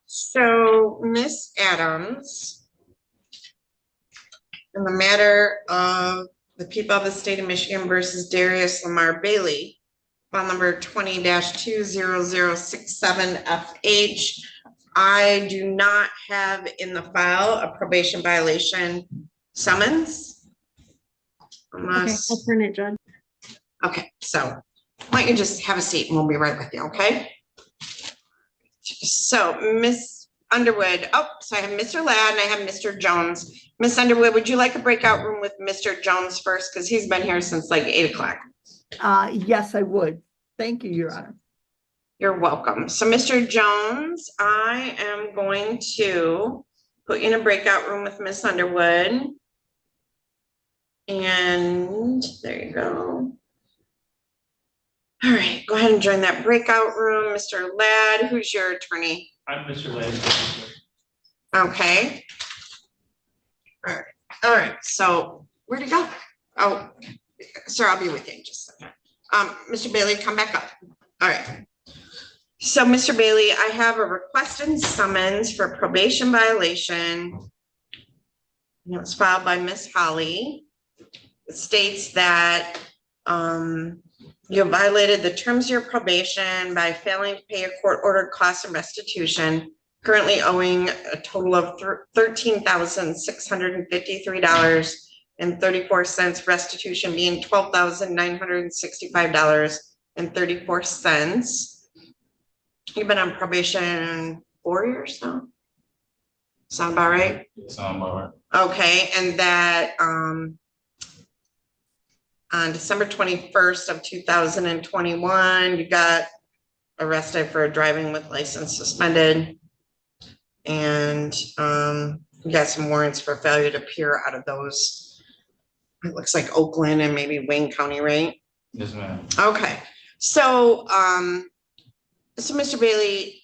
So Miss Adams, in the matter of the people of the state of Michigan versus Darius Lamar Bailey, file number 20-20067FH. I do not have in the file a probation violation summons. Unless, okay, I'll turn it, Judge. okay, so why don't you just have a seat and we'll be right with you, okay? So Miss Underwood, oh, so I have Mr. Ladd and I have Mr. Jones. Miss Underwood, would you like a breakout room with Mr. Jones first? Because he's been here since like 8 o'clock. Yes, I would. Thank you, Your Honor. You're welcome. So Mr. Jones, I am going to put you in a breakout room with Miss Underwood. And there you go. All right, go ahead and join that breakout room. Mr. Ladd, who's your attorney? I'm Mr. Ladd. Okay. All right, so where'd he go? Oh, sir, I'll be with you in just a second. Mr. Bailey, come back up. All right. So Mr. Bailey, I have a request and summons for probation violation. And it was filed by Miss Holly. It states that you violated the terms of your probation by failing to pay a court-ordered cost of restitution, currently owing a total of $13,653.34, restitution being $12,965.34. You've been on probation 4 years now? Sound about right? Sound about right. Okay, and that on December 21st of 2021, you got arrested for driving with license suspended. And you got some warrants for failure to appear out of those. It looks like Oakland and maybe Wayne County, right? Yes, ma'am. Okay, so so Mr. Bailey,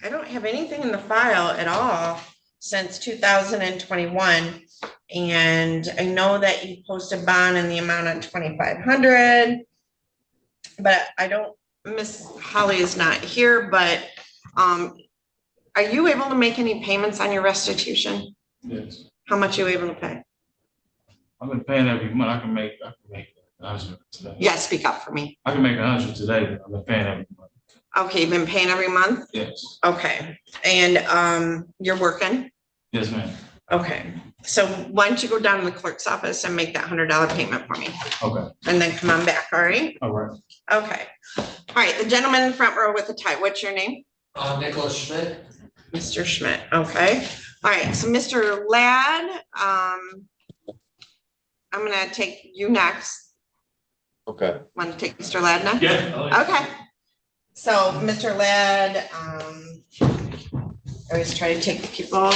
I don't have anything in the file at all since 2021. And I know that you posted bond in the amount of 2,500, but I don't, Miss Holly is not here, but are you able to make any payments on your restitution? Yes. How much are you able to pay? I've been paying every month. I can make 100 today. Yeah, speak up for me. I can make 100 today, but I've been paying every month. Okay, you've been paying every month? Yes. Okay, and you're working? Yes, ma'am. Okay, so why don't you go down to the clerk's office and make that $100 payment for me? Okay. And then come on back, all right? All right. Okay. All right, the gentleman in the front row with the tie, what's your name? Nicholas Schmidt. Mr. Schmidt, okay. All right, so Mr. Ladd, I'm gonna take you next. Okay. Want to take Mr. Ladd next? Yeah. Okay. So Mr. Ladd, I always try to take the people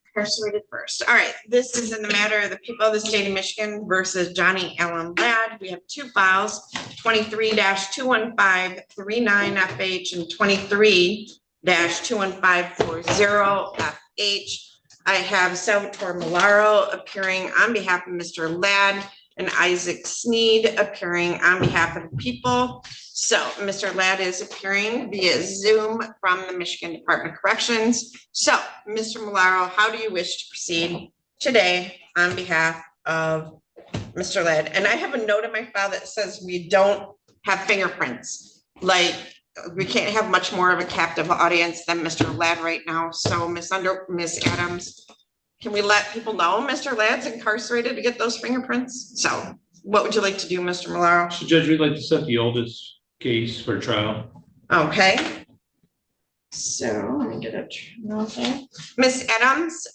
incarcerated first. All right, this is in the matter of the people of the state of Michigan versus Johnny Allen Ladd. We have two files, 23-21539FH and 23-21540FH. I have Salvatore Milaro appearing on behalf of Mr. Ladd and Isaac Sneed appearing on behalf of the people. So Mr. Ladd is appearing via Zoom from the Michigan Department of Corrections. So Mr. Milaro, how do you wish to proceed today on behalf of Mr. Ladd? And I have a note in my file that says we don't have fingerprints. Like we can't have much more of a captive audience than Mr. Ladd right now. So Miss Adams, can we let people know Mr. Ladd's incarcerated to get those fingerprints? So what would you like to do, Mr. Milaro? So Judge, we'd like to set the oldest case for trial. Okay. So let me get a trial there. Miss Adams,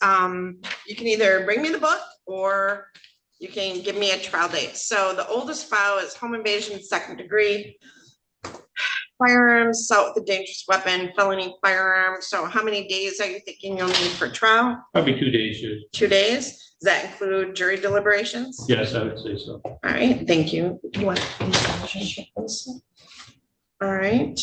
you can either bring me the book or you can give me a trial date. So the oldest file is home invasion, 2nd degree, firearms, assault with a dangerous weapon, felony firearm. So how many days are you thinking you'll need for trial? Probably 2 days, Judge. 2 days? Does that include jury deliberations? Yes, I would say so. All right, thank you. You want all right.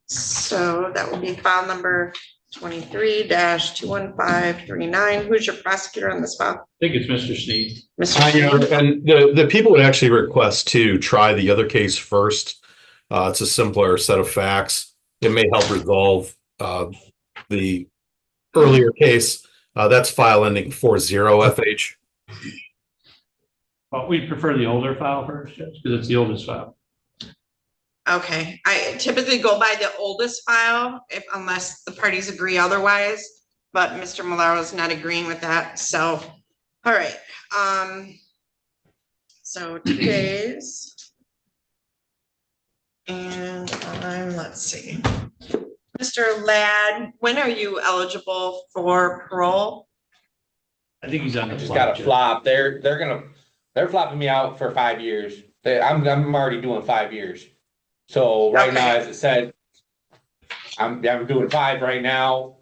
So that will be file number 23-21539. Who's your prosecutor on this file? I think it's Mr. Sneed. Mr. Your Honor, Sneed? and the people would actually request to try the other case first. It's a simpler set of facts. It may help resolve the earlier case. That's file ending 40FH. Well, we prefer the older file first, Judge, because it's the oldest file. Okay, I typically go by the oldest file unless the parties agree otherwise, but Mr. Malaro is not agreeing with that, so, all right. So today's. And let's see. Mr. Ladd, when are you eligible for parole? I think he's on the. Just got a flop. They're flopping me out for 5 years. I'm already doing 5 years. So right now, as it said, I'm doing 5 right now.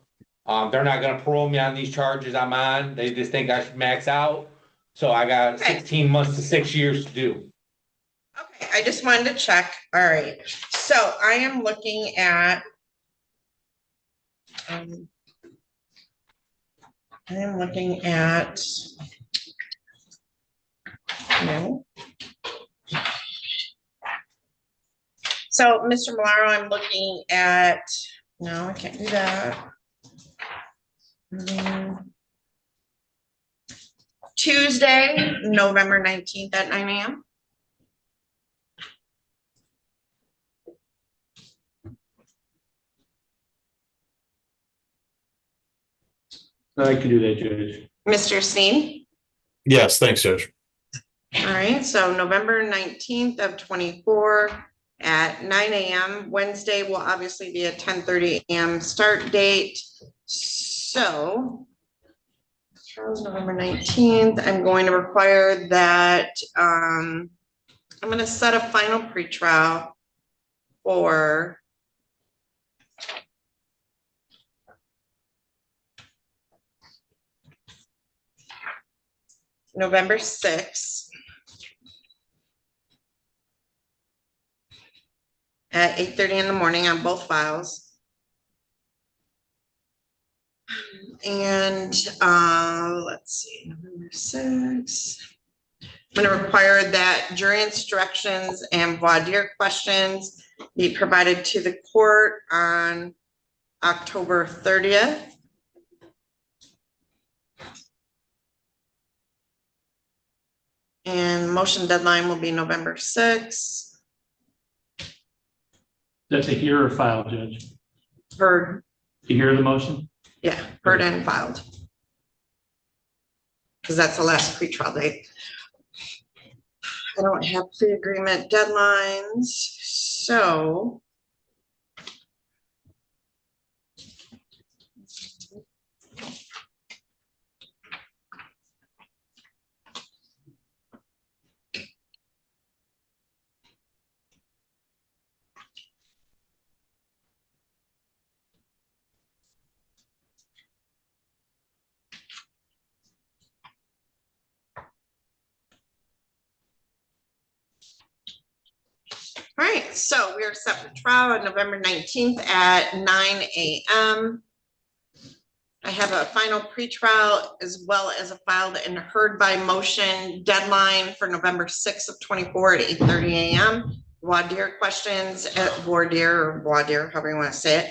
They're not gonna parole me on these charges I'm on. They just think I should max out. So I got 16 months to 6 years to do. Okay, I just wanted to check. All right, so I am looking at. No. So, Mr. Malaro, I'm looking at, no, I can't do that. Tuesday, November 19th at 9 a.m. I can do that, Judge. Mr. Steen? Yes, thanks, Judge. All right, so November 19th of 24 at 9 a.m. Wednesday will obviously be a 10:30 a.m. start date. So Charles, November 19th, I'm going to require that I'm going to set a final pretrial for November 6th at 8:30 in the morning on both files. And let's see, November 6th. I'm going to require that jury instructions and voir dire questions be provided to the court on October 30th. And motion deadline will be November 6th. That's a hear or file, Judge. Heard. You hear the motion? Yeah, heard and filed. Because that's the last pretrial date. I don't have plea agreement deadlines, so. All right, so we are set for trial on November 19th at 9 a.m. I have a final pretrial as well as a filed and heard by motion deadline for November 6th of 24 at 8:30 a.m. Voir dire questions at voir dire, however you want to say it.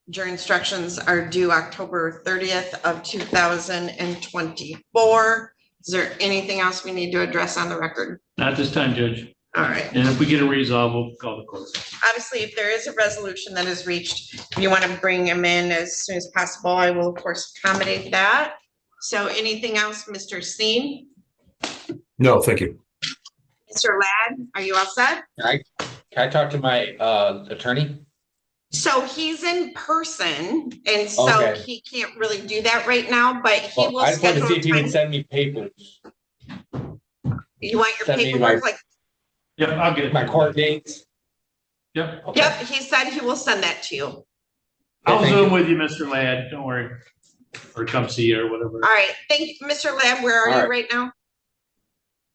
Jury instructions are due October 30th of 2024. Is there anything else we need to address on the record? Not this time, Judge. All right. And if we get a resolve, we'll call the court. Obviously, if there is a resolution that is reached, if you want to bring him in as soon as possible, I will of course accommodate that. So anything else, Mr. Steen? No, thank you. Mr. Ladd, are you all set? Can I talk to my attorney? So he's in person, and so Okay. he can't really do that right now, but he will I just wanted to see schedule if he would time. send me papers, You want your send me paperwork, my- like, Yep, I'll get it. my court dates. Yep. Okay. yep, he said he will send that to you. All I'll thank Zoom you. with you, Mr. Ladd. Don't worry. Or come see you or whatever. right, thank you, Mr. Ladd, where are All you right. right now?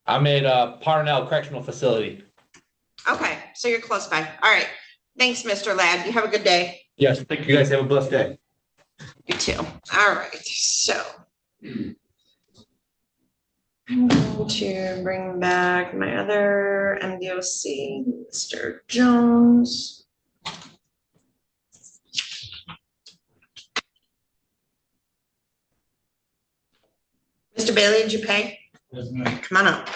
I'm at Parnell Correctional Facility. Okay, so you're close by. All right, thanks, Mr. Ladd, you have a good day. Yes, thank you guys. Have a blessed day. You too. All right, so. I'm going to bring back my other MDOC, Mr. Jones. Mr. Bailey, did you pay? Yes, ma'am. Come on up.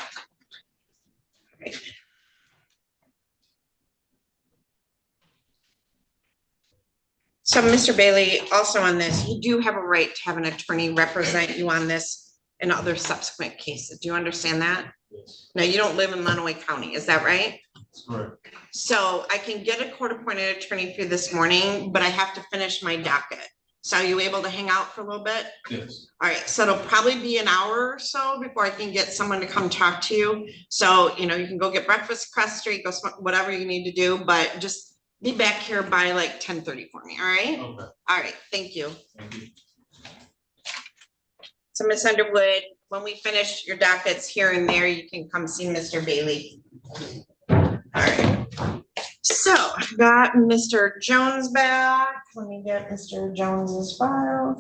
So, Mr. Bailey, also on this, you do have a right to have an attorney represent you on this and other subsequent cases. Do you understand that? Yes, Now, you don't live in Mahoney County, is that right? that's correct. So I can get a court-appointed attorney for you this morning, but I have to finish my docket. So are you able to hang out for a little bit? Yes, All right, so it'll probably be an hour or so before I can get someone to come talk to you. So, you know, you can go get breakfast across the street, go smoke, whatever you need to do, but just be back here by like 10:30 for me, all right? okay, All right, thank you. thank you. So Ms. Underwood, when we finish your dockets here and there, you can come see Mr. Bailey. All right. So I've got Mr. Jones back. Let me get Mr. Jones's file.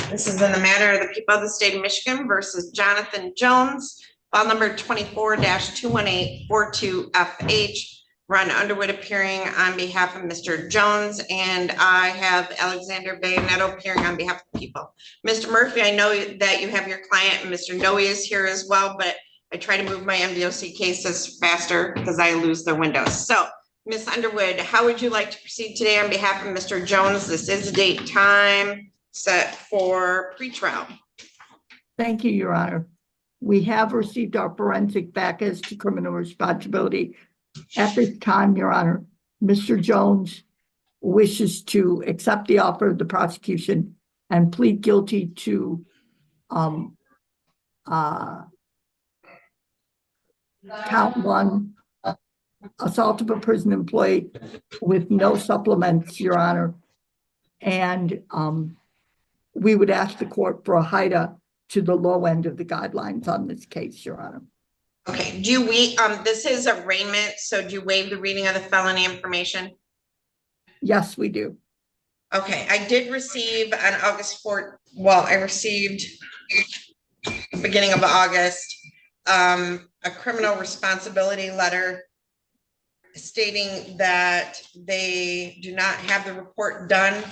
This is in the matter of the people of the state of Michigan versus Jonathan Jones, file number 24-21842FH. Ron Underwood appearing on behalf of Mr. Jones, and I have Alexander Bayonetto appearing on behalf of the people. Mr. Murphy, I know that you have your client, and Mr. Noe is here as well, but I try to move my MDOC cases faster because I lose their windows. So, Ms. Underwood, how would you like to proceed today on behalf of Mr. Jones? This is a date time set for pretrial. Thank you, Your Honor. We have received our forensic back as to criminal responsibility. At this time, Your Honor, Mr. Jones wishes to accept the offer of the prosecution and plead guilty to count one, assault of a prison employee with no supplements, Your Honor. And we would ask the court for a HIDA to the low end of the guidelines on this case, Your Honor. Okay, do we, this is arraignment, so do you waive the reading of the felony information? Yes, we do. Okay, I did receive on August 4th, well, I received beginning of August, a criminal responsibility letter stating that they do not have the report done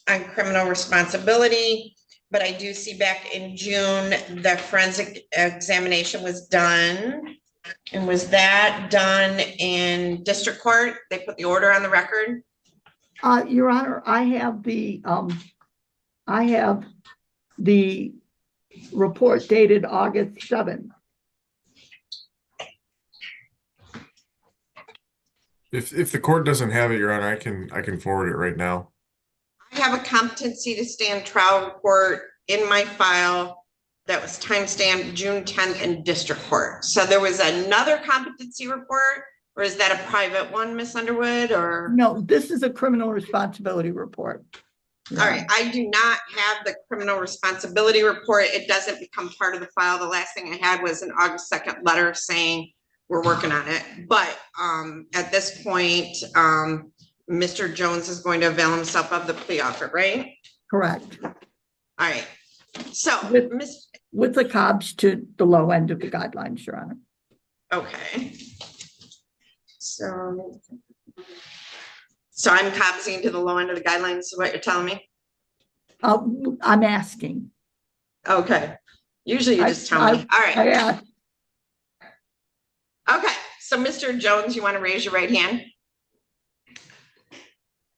on criminal responsibility. But I do see back in June, the forensic examination was done. And was that done in district court? They put the order on the record? Your Honor, I have the report dated August 7th. If the court doesn't have it, Your Honor, I can forward it right now. I have a competency to stand trial report in my file that was timestamped June 10th in district court. So there was another competency report, or is that a private one, Ms. Underwood, or? No, this is a criminal responsibility report. All right, I do not have the criminal responsibility report. It doesn't become part of the file. The last thing I had was an August 2nd letter saying we're working on it. But at this point, Mr. Jones is going to avail himself of the plea offer, right? Correct. All right. So, With the COBs to the low end of the guidelines, Your Honor. okay. So I'm cobbing to the low end of the guidelines, is what you're telling me? I'm asking. Okay. Usually you just tell me. All right. I asked. Okay. So Mr. Jones, you want to raise your right hand?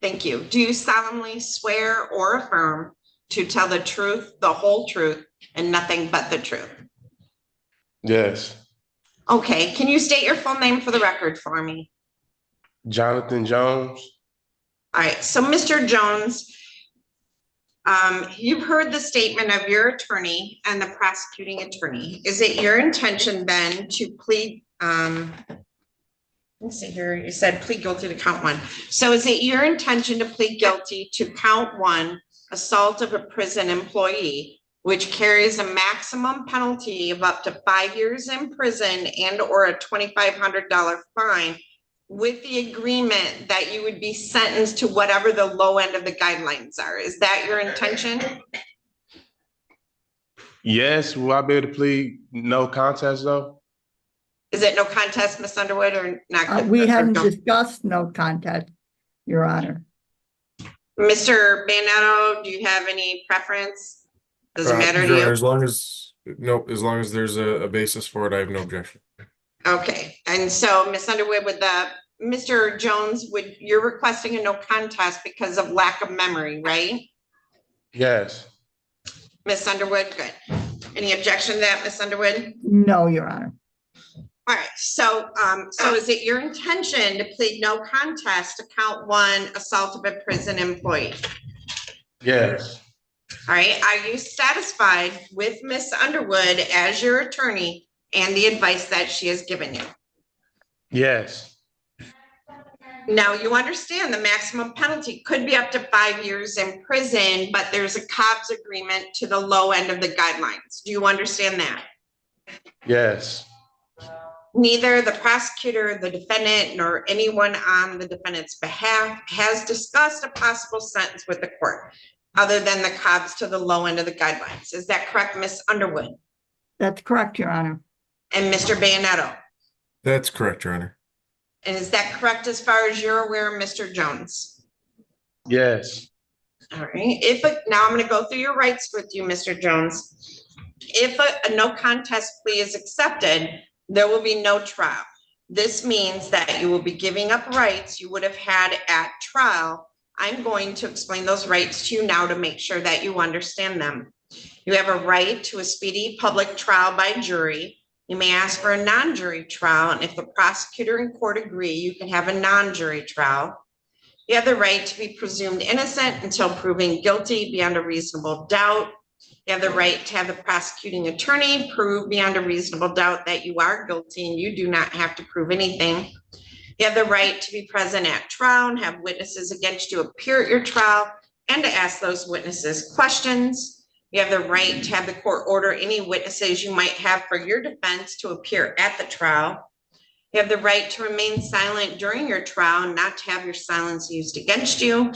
Thank you. Do you solemnly swear or affirm to tell the truth, the whole truth, and nothing but the truth? Yes. Okay. Can you state your full name for the record for me? Jonathan Jones. All right. So Mr. Jones, you've heard the statement of your attorney and the prosecuting attorney. Is it your intention then to plead, let's see here, you said plead guilty to count one. So is it your intention to plead guilty to count one, assault of a prison employee, which carries a maximum penalty of up to 5 years in prison and or a $2,500 fine with the agreement that you would be sentenced to whatever the low end of the guidelines are. Is that your intention? Yes, will I be able to plead no contest though? Is it no contest, Ms. Underwood, or not? We or hadn't no? discussed no contest, Your Honor. Mr. Banetto, do you have any preference? Does it matter to Your Honor, you? as long as there's a basis for it, I have no objection. Okay, and so Ms. Underwood, Mr. Jones, you're requesting a no contest because of lack of memory, right? Yes. Ms. Underwood, good. Any objection to that, Ms. Underwood? No, Your Honor. All right, so is it your intention to plead no contest to count 1 assault of a prison employee? Yes. All right, are you satisfied with Ms. Underwood as your attorney and the advice that she has given you? Yes. Now, you understand the maximum penalty could be up to 5 years in prison, but there's a COBS agreement to the low end of the guidelines. Do you understand that? Yes. Neither the prosecutor, the defendant, nor anyone on the defendant's behalf has discussed a possible sentence with the court other than the COBS to the low end of the guidelines. Is that correct, Ms. Underwood? That's correct, Your Honor. And Mr. Banetto? That's correct, Your Honor. And is that correct as far as you're aware, Mr. Jones? Yes. All right. Now I'm going to go through your rights with you, Mr. Jones. If a no contest plea is accepted, there will be no trial. This means that you will be giving up rights you would have had at trial. I'm going to explain those rights to you now to make sure that you understand them. You have a right to a speedy public trial by jury. You may ask for a non-jury trial, and if the prosecutor and court agree, you can have a non-jury trial. You have the right to be presumed innocent until proven guilty beyond a reasonable doubt. You have the right to have the prosecuting attorney prove beyond a reasonable doubt that you are guilty and you do not have to prove anything. You have the right to be present at trial and have witnesses against you appear at your trial and to ask those witnesses questions. You have the right to have the court order any witnesses you might have for your defense to appear at the trial. You have the right to remain silent during your trial and not to have your silence used against you.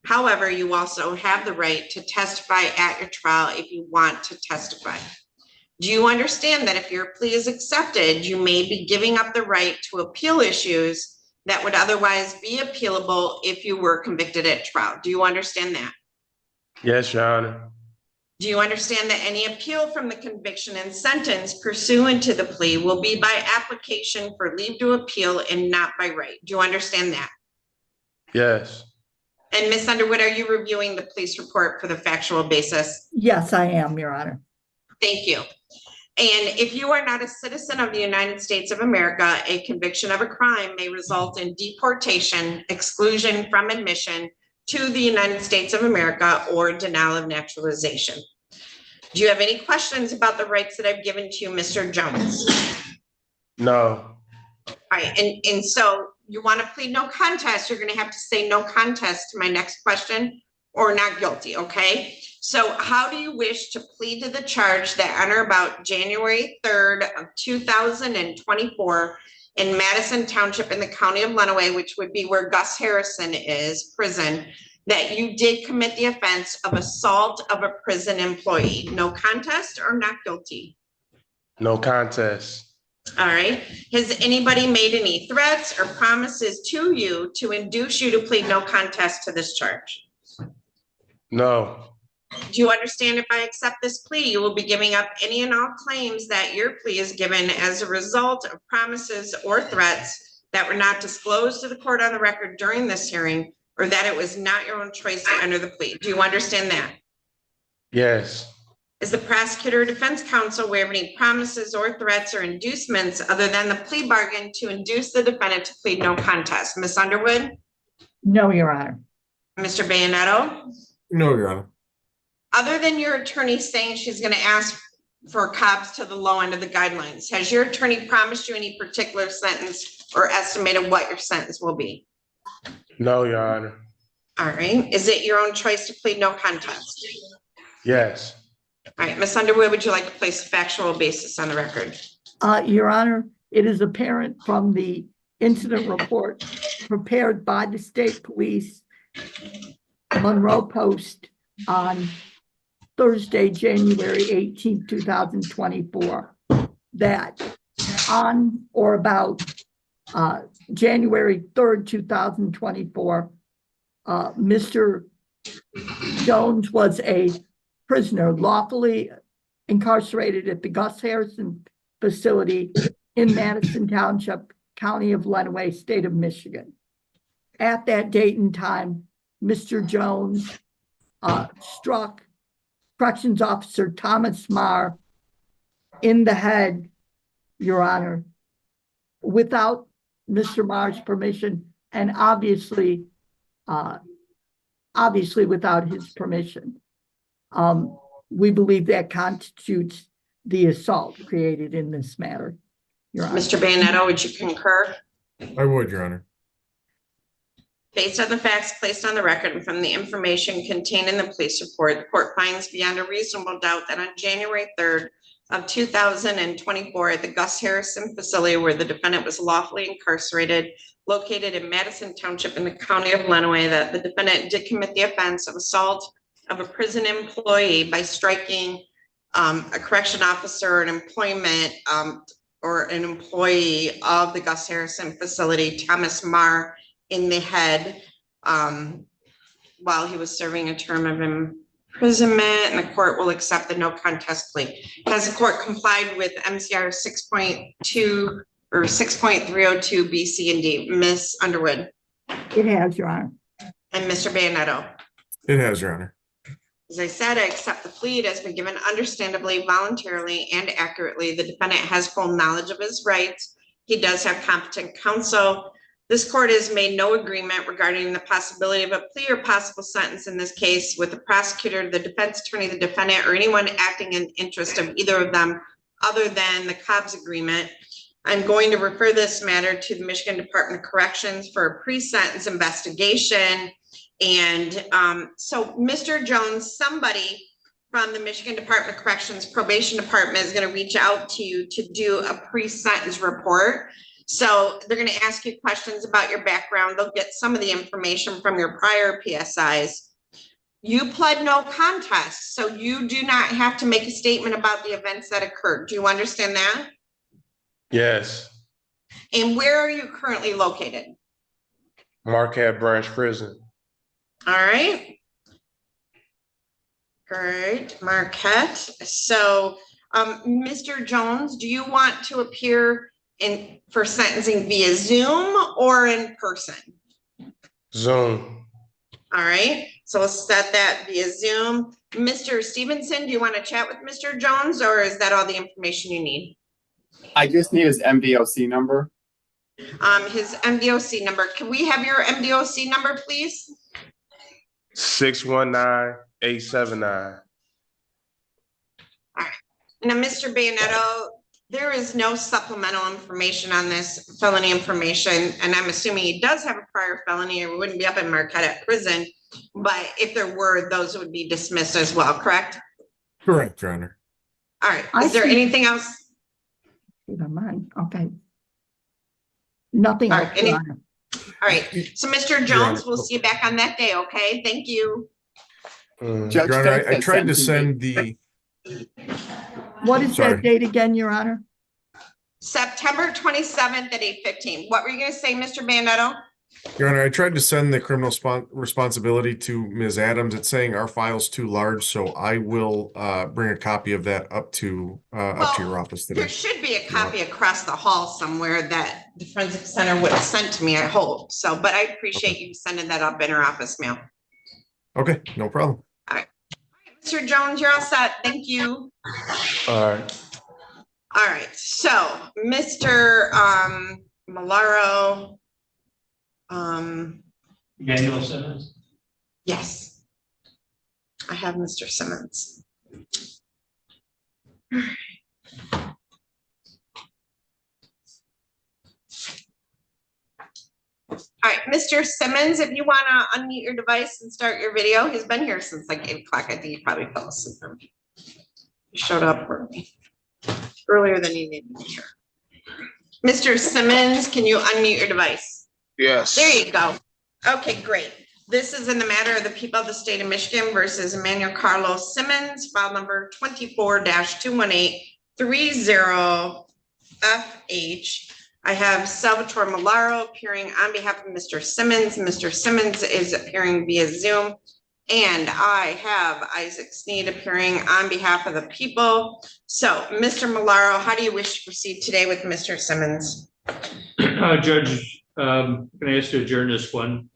However, you also have the right to testify at your trial if you want to testify. Do you understand that if your plea is accepted, you may be giving up the right to appeal issues that would otherwise be appealable if you were convicted at trial? Do you understand that? Yes, Your Honor. Do you understand that any appeal from the conviction and sentence pursuant to the plea will be by application for leave to appeal and not by right? Do you understand that? Yes. And Ms. Underwood, are you reviewing the police report for the factual basis? Yes, I am, Your Honor. Thank you. And if you are not a citizen of the United States of America, a conviction of a crime may result in deportation, exclusion from admission to the United States of America, or denial of naturalization. Do you have any questions about the rights that I've given to you, Mr. Jones? No. All right, and so you want to plead no contest, you're going to have to say no contest to my next question, or not guilty, okay? So how do you wish to plead to the charge that on or about January 3rd of 2024 in Madison Township in the county of Lenawee, which would be where Gus Harrison is, prison, that you did commit the offense of assault of a prison employee? No contest or not guilty? No contest. All right. Has anybody made any threats or promises to you to induce you to plead no contest to this charge? No. Do you understand if I accept this plea, you will be giving up any and all claims that your plea is given as a result of promises or threats that were not disclosed to the court on the record during this hearing, or that it was not your own choice to enter the plea? Do you understand that? Yes. Is the prosecutor or defense counsel aware of any promises or threats or inducements other than the plea bargain to induce the defendant to plead no contest? Ms. Underwood? No, Your Honor. Mr. Bayonetto? No, Your Honor. Other than your attorney saying she's going to ask for COBS to the low end of the guidelines, has your attorney promised you any particular sentence or estimated what your sentence will be? No, Your Honor. All right. Is it your own choice to plead no contest? Yes. All right. Ms. Underwood, would you like to place a factual basis on the record? Your Honor, it is apparent from the incident report prepared by the state police Monroe Post on Thursday, January 18th, 2024, that on or about January 3rd, 2024, Mr. Jones was a prisoner lawfully incarcerated at the Gus Harrison facility in Madison Township, County of Lenawee, State of Michigan. At that date and time, Mr. Jones struck Corrections Officer Thomas Marr in the head, Your Honor, without Mr. Marr's permission, and obviously without his permission. We believe that constitutes the assault created in this matter, Your Honor. Mr. Bayonetto, would you concur? I would, Your Honor. Based on the facts placed on the record and from the information contained in the police report, the court finds beyond a reasonable doubt that on January 3rd of 2024 at the Gus Harrison facility where the defendant was lawfully incarcerated, located in Madison Township in the County of Lenawee, that the defendant did commit the offense of assault of a prison employee by striking a correction officer, an employment or an employee of the Gus Harrison facility, Thomas Marr, in the head while he was serving a term of imprisonment, and the court will accept the no contest plea. Has the court complied with MCR 6.2 or 6.302 B, C, and D? Ms. Underwood? It has, Your Honor. And Mr. Bayonetto? It has, Your Honor. As I said, I accept the plea. It has been given understandably, voluntarily, and accurately. The defendant has full knowledge of his rights. He does have competent counsel. This court has made no agreement regarding the possibility of a plea or possible sentence in this case with the prosecutor, the defense attorney, the defendant, or anyone acting in interest of either of them other than the Cobb's agreement. I'm going to refer this matter to the Michigan Department of Corrections for a pre-sentence investigation. And so Mr. Jones, somebody from the Michigan Department of Corrections Probation Department is going to reach out to you to do a pre-sentence report. So they're going to ask you questions about your background. They'll get some of the information from your prior PSIs. You pled no contest, so you do not have to make a statement about the events that occurred. Do you understand that? Yes. And where are you currently located? Marquette Branch Prison. All right. Great, Marquette. So, Mr. Jones, do you want to appear for sentencing via Zoom or in person? Zoom. All right, so we'll set that via Zoom. Mr. Stevenson, do you want to chat with Mr. Jones, or is that all the information you need? I just need his MDOC number. His MDOC number. Can we have your MDOC number, please? 619-879. All right. Now, Mr. Bayonetto, there is no supplemental information on this felony information, and I'm assuming he does have a prior felony or wouldn't be up in Marquette prison, but if there were, those would be dismissed as well, correct? Correct, Your Honor. All right, is there anything else? Never mind, okay. Nothing All else, right, Your Honor. All right, so Mr. Jones, we'll see you back on that day, okay? Thank you. Judge Your Honor, Stokes I has tried to sent send me- the, What is Sorry. that date again, Your Honor? September 27th at 8:15. What were you gonna say, Mr. Bayonetto? Your Honor, I tried to send the criminal responsibility to Ms. Adams. It's saying our file's too large, so I will bring a copy of that up to your office There today. should be a copy across the hall somewhere that the forensic center would have sent to me, I hope. So, but I appreciate you sending that up in our office mail. Okay, no problem. Mr. Jones, you're all set. Thank you. All right. All right, so Mr. Malaro. Daniel Simmons. Yes. I have Mr. Simmons. All right, Mr. Simmons, if you want to unmute your device and start your video, he's been here since like 8 o'clock. I think he probably fell asleep for me. He showed up earlier than he needed to be here. Mr. Simmons, can you unmute your device? Yes. There you go. Okay, great. This is in the matter of the people of the state of Michigan versus Emmanuel Carlos Simmons, file number 24-21830FH. I have Salvatore Malaro appearing on behalf of Mr. Simmons. Mr. Simmons is appearing via Zoom. And I have Isaac Sneed appearing on behalf of the people. So, Mr. Malaro, how do you wish to proceed today with Mr. Simmons? Judge, can I ask to adjourn this one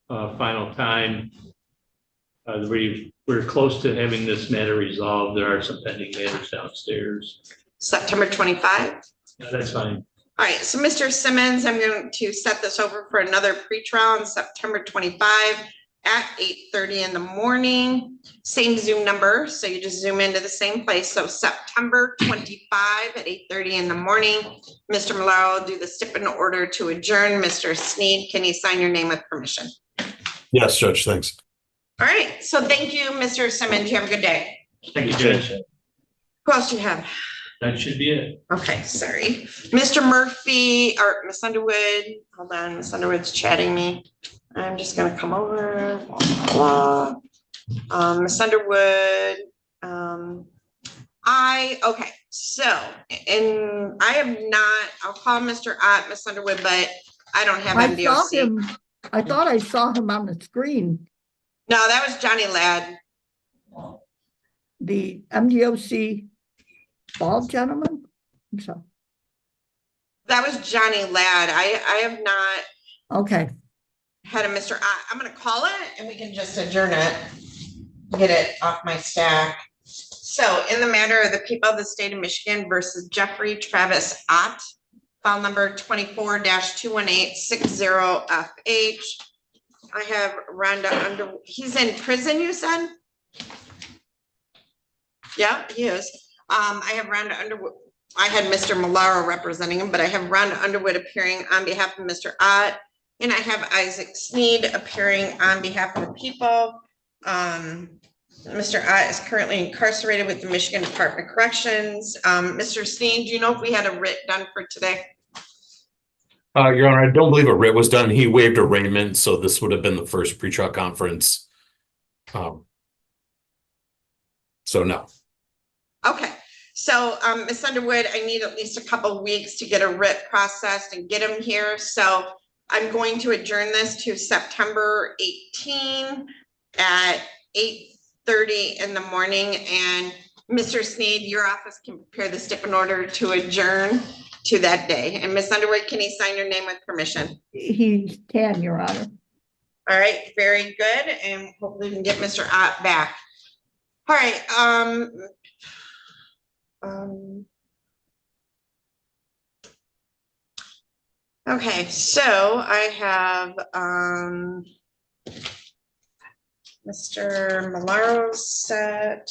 final time? We're close to having this matter resolved. There are some pending matters downstairs. September 25? That's fine. All right, so Mr. Simmons, I'm going to set this over for another pretrial on September 25 at 8:30 in the morning. Same Zoom number, so you just zoom into the same place. So September 25 at 8:30 in the morning. Mr. Malaro will do the stipend order to adjourn. Mr. Sneed, can you sign your name with permission? Yes, Judge, thanks. All right, so thank you, Mr. Simmons. You have a good day. Thank you, Judge. Who else do you have? That should be it. Okay, sorry. Mr. Murphy, or Miss Underwood, hold on, Miss Underwood's chatting me. I'm just gonna come over, blah, blah, blah. Miss Underwood, okay, so, and I have not, I'll call Mr. Ott, Miss Underwood, but I don't have I saw MDOC. him, I thought I saw him on the screen, No, that was Johnny Ladd. the MDOC bald gentleman. I'm sorry. That was Johnny Ladd. I have not Okay, had a Mr. Ott. I'm gonna call it and we can just adjourn it. Get it off my stack. So in the matter of the people of the state of Michigan versus Jeffrey Travis Ott, file number 24-21860FH. I have Rhonda he's in prison, you said? Yeah, he is. I have Rhonda Underwood. I had Mr. Malaro representing him, but I have Rhonda Underwood appearing on behalf of Mr. Ott. And I have Isaac Sneed appearing on behalf of the people. Mr. Ott is currently incarcerated with the Michigan Department of Corrections. Mr. Sneed, do you know if we had a writ done for today? Your Honor, I don't believe a writ was done. He waived arraignment, so this would have been the first pretrial conference. So no. Okay, so Ms. Underwood, I need at least a couple weeks to get a writ processed and get him here. So I'm going to adjourn this to September 18 at 8:30 in the morning. And Mr. Sneed, your office can prepare the stipend order to adjourn to that day. And Ms. Underwood, can you sign your name with permission? he can, Your Honor. All right, very good. And hopefully we can get Mr. Ott back. All right, okay, so I have Mr. Malaro set.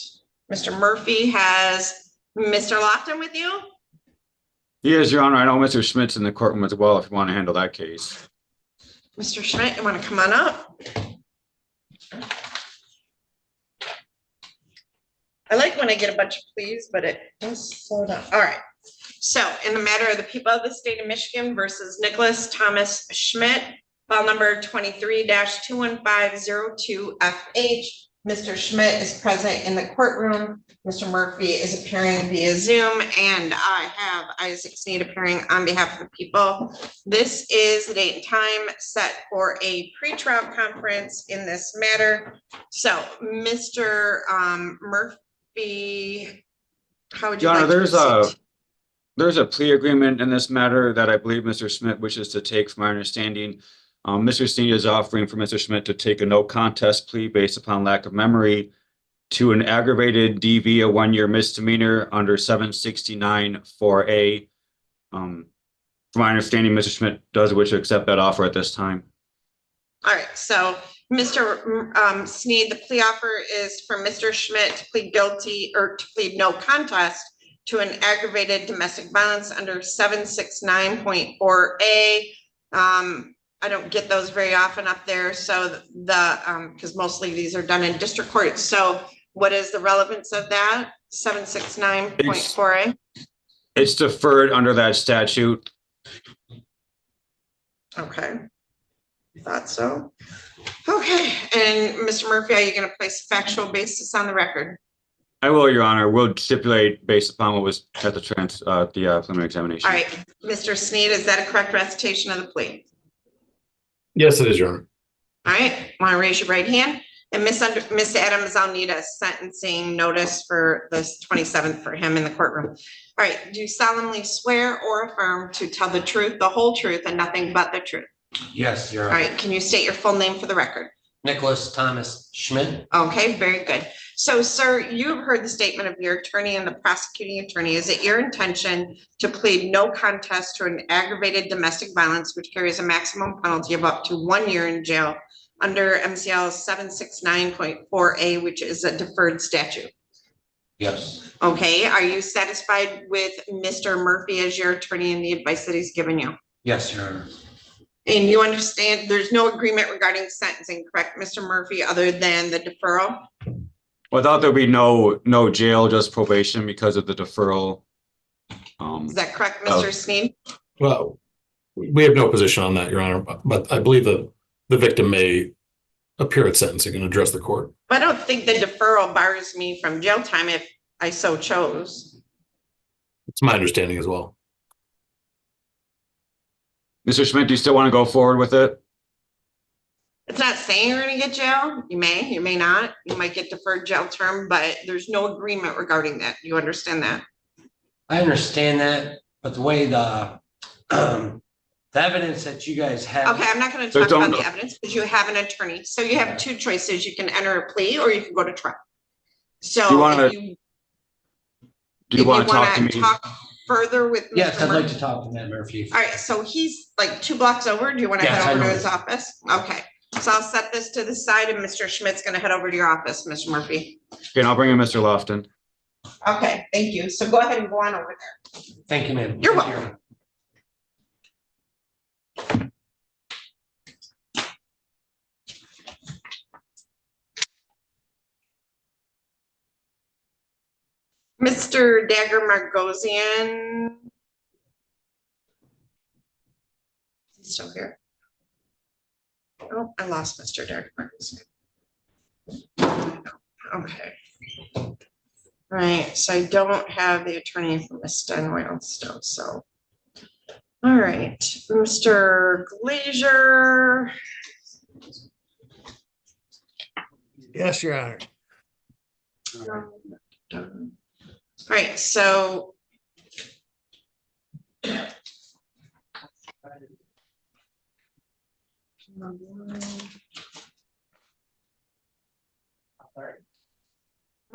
Mr. Murphy has Mr. Lofton with you? Yes, Your Honor. I know Mr. Schmidt's in the courtroom as well if you want to handle that case. Mr. Schmidt, you want to come on up? I like when I get a bunch of pleas, but it does slow down. All right. So in the matter of the people of the state of Michigan versus Nicholas Thomas Schmidt, file number 23-21502FH. Mr. Schmidt is present in the courtroom. Mr. Murphy is appearing via Zoom, and I have Isaac Sneed appearing on behalf of the people. This is the date and time set for a pretrial conference in this matter. So, Mr. Murphy, how would you Your like Honor, to proceed? there's a plea agreement in this matter that I believe Mr. Schmidt wishes to take, from my understanding. Mr. Sneed is offering for Mr. Schmidt to take a no contest plea based upon lack of memory to an aggravated DV, a 1-year misdemeanor under 769-4A. From my understanding, Mr. Schmidt does wish to accept that offer at this time. All right, so Mr. Sneed, the plea offer is for Mr. Schmidt to plead guilty or to plead no contest to an aggravated domestic violence under 769.4A. I don't get those very often up there. So because mostly these are done in district court. So what is the relevance of that? 769.4A? It's deferred under that statute. Okay. Thought so. Okay, and Mr. Murphy, are you gonna place factual basis on the record? I will, Your Honor. We'll stipulate based upon what was at the preliminary examination. All right, Mr. Sneed, is that a correct recitation of the plea? Yes, it is, Your Honor. All right, want to raise your right hand? And Miss Adams, I'll need a sentencing notice for this 27th for him in the courtroom. All right, do you solemnly swear or affirm to tell the truth, the whole truth, and nothing but the truth? Yes, Your All Honor. right, can you state your full name for the record? Nicholas Thomas Schmidt. Okay, very good. So, sir, you've heard the statement of your attorney and the prosecuting attorney. Is it your intention to plead no contest to an aggravated domestic violence, which carries a maximum penalty of up to 1 year in jail under MCL 769.4A, which is a deferred statute? Yes. Okay, are you satisfied with Mr. Murphy as your attorney and the advice that he's given you? Yes, Your Honor. And you understand there's no agreement regarding sentencing, correct, Mr. Murphy, other than the deferral? Well, I thought there'd be no jail, just probation because of the deferral. Is that correct, Mr. Sneed? Well, we have no position on that, Your Honor, but I believe that the victim may appear at sentencing and address the court. I don't think the deferral bars me from jail time if I so chose. It's my understanding as well. Mr. Schmidt, do you still want to go forward with it? It's not saying you're gonna get jail. You may not. You might get deferred jail term, but there's no agreement regarding that. You understand that? I understand that, but the way the evidence that you guys have. Okay, I'm not gonna talk about the evidence because you have an attorney. So you have two choices. You can enter a plea or you can go to trial. So do you want to talk to me? Talk further with Mr. Yes, I'd like Murphy? to talk to Matt Murphy. All right, so he's like 2 blocks over. Do you want to Yes, head I over to know. his office? Okay, so I'll set this to the side and Mr. Schmidt's gonna head over to your office, Mr. Murphy. Okay, and I'll bring in Mr. Lofton. Okay, thank you. So go ahead and go on over there. Thank you, ma'am. You're Thank you. welcome. Mr. Dagger Margosian. He's still here. Oh, I lost Mr. Dagger Margosian. Okay. Right, so I don't have the attorney from Ms. Stein-Welde still, so. All right, Mr. Glazier. Yes, Your Honor. All right, so.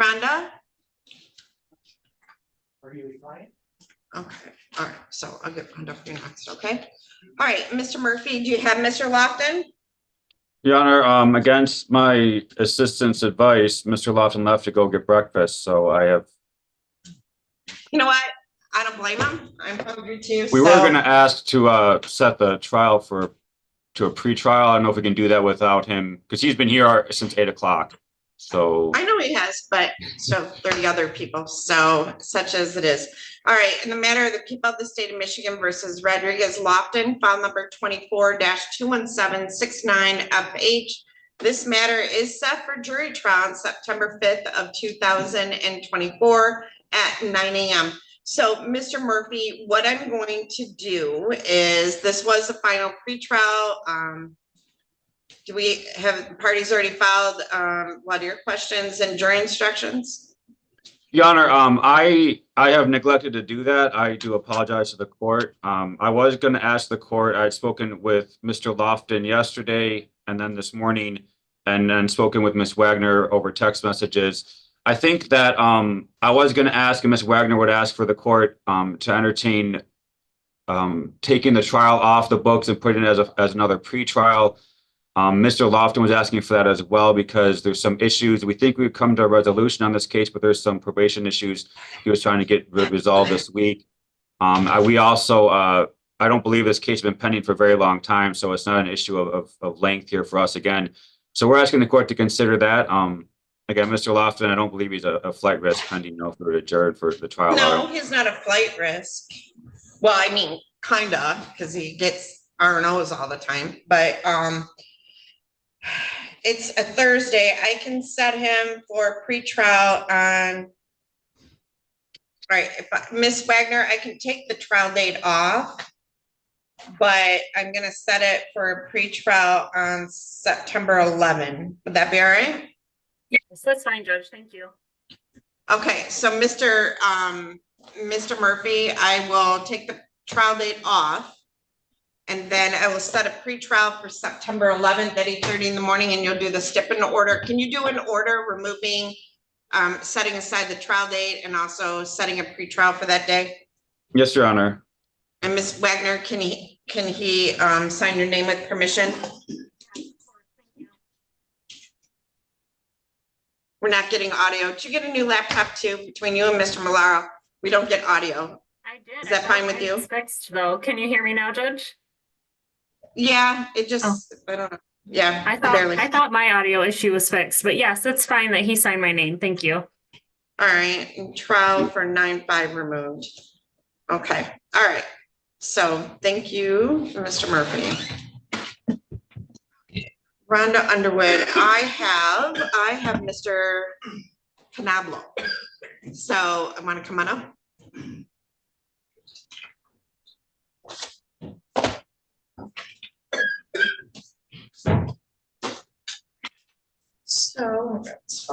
Rhonda? Are you replying? Okay, all right, so I'll get Rhonda for you next, okay? All right, Mr. Murphy, do you have Mr. Lofton? Your Honor, against my assistant's advice, Mr. Lofton left to go get breakfast, so I have. You know what? I don't blame him. I'm hungry too. We were so- going to ask to set the trial to a pre-trial. I don't know if we can do that without him, because he's been here since 8 o'clock. So I know he has, but so 30 other people, so such as it is. All right, in the matter of the people of the state of Michigan versus Rodriguez Lofton, file number 24-21769FH. This matter is set for jury trial on September 5th of 2024 at 9 a.m. So, Mr. Murphy, what I'm going to do is, this was the final pretrial. Do we have parties already filed a lot of your questions and jury instructions? Your Honor, I have neglected to do that. I do apologize to the court. I was going to ask the court. I had spoken with Mr. Lofton yesterday and then this morning, and then spoken with Ms. Wagner over text messages. I think that I was going to ask, and Ms. Wagner would ask for the court to entertain taking the trial off the books and putting it as another pretrial. Mr. Lofton was asking for that as well, because there's some issues. We think we've come to a resolution on this case, but there's some probation issues he was trying to get resolved this week. We also, I don't believe this case has been pending for a very long time, so it's not an issue of length here for us again. So we're asking the court to consider that. Again, Mr. Lofton, I don't believe he's a flight risk pending, for adjourned for the trial. No, he's not a flight risk. Well, I mean, kinda, because he gets R&Os all the time, but, it's a Thursday. I can set him for pretrial on. Right, Miss Wagner, I can take the trial date off. But I'm gonna set it for a pretrial on September 11. Would that be all right? Yes, that's fine, Judge. Thank you. Okay, so Mr. Murphy, I will take the trial date off. And then I will set a pretrial for September 11th at 8:30 in the morning, and you'll do the stip in order. Can you do an order removing, setting aside the trial date and also setting a pretrial for that day? Yes, Your Honor. And Ms. Wagner, can he sign your name with permission? We're not getting audio. Did you get a new laptop too, between you and Mr. Malaro? We don't get audio. I did. Is that fine with you? Fixed though. Can you hear me now, Judge? Yeah, it just, I don't know. Yeah, I barely. thought my audio issue was fixed, but yes, it's fine that he signed my name. Thank you. All right, and trial for 9/5 removed. Okay, all right. So thank you, Mr. Murphy. Rhonda Underwood, I have Mr. Canablo. So I want to come on up. So that's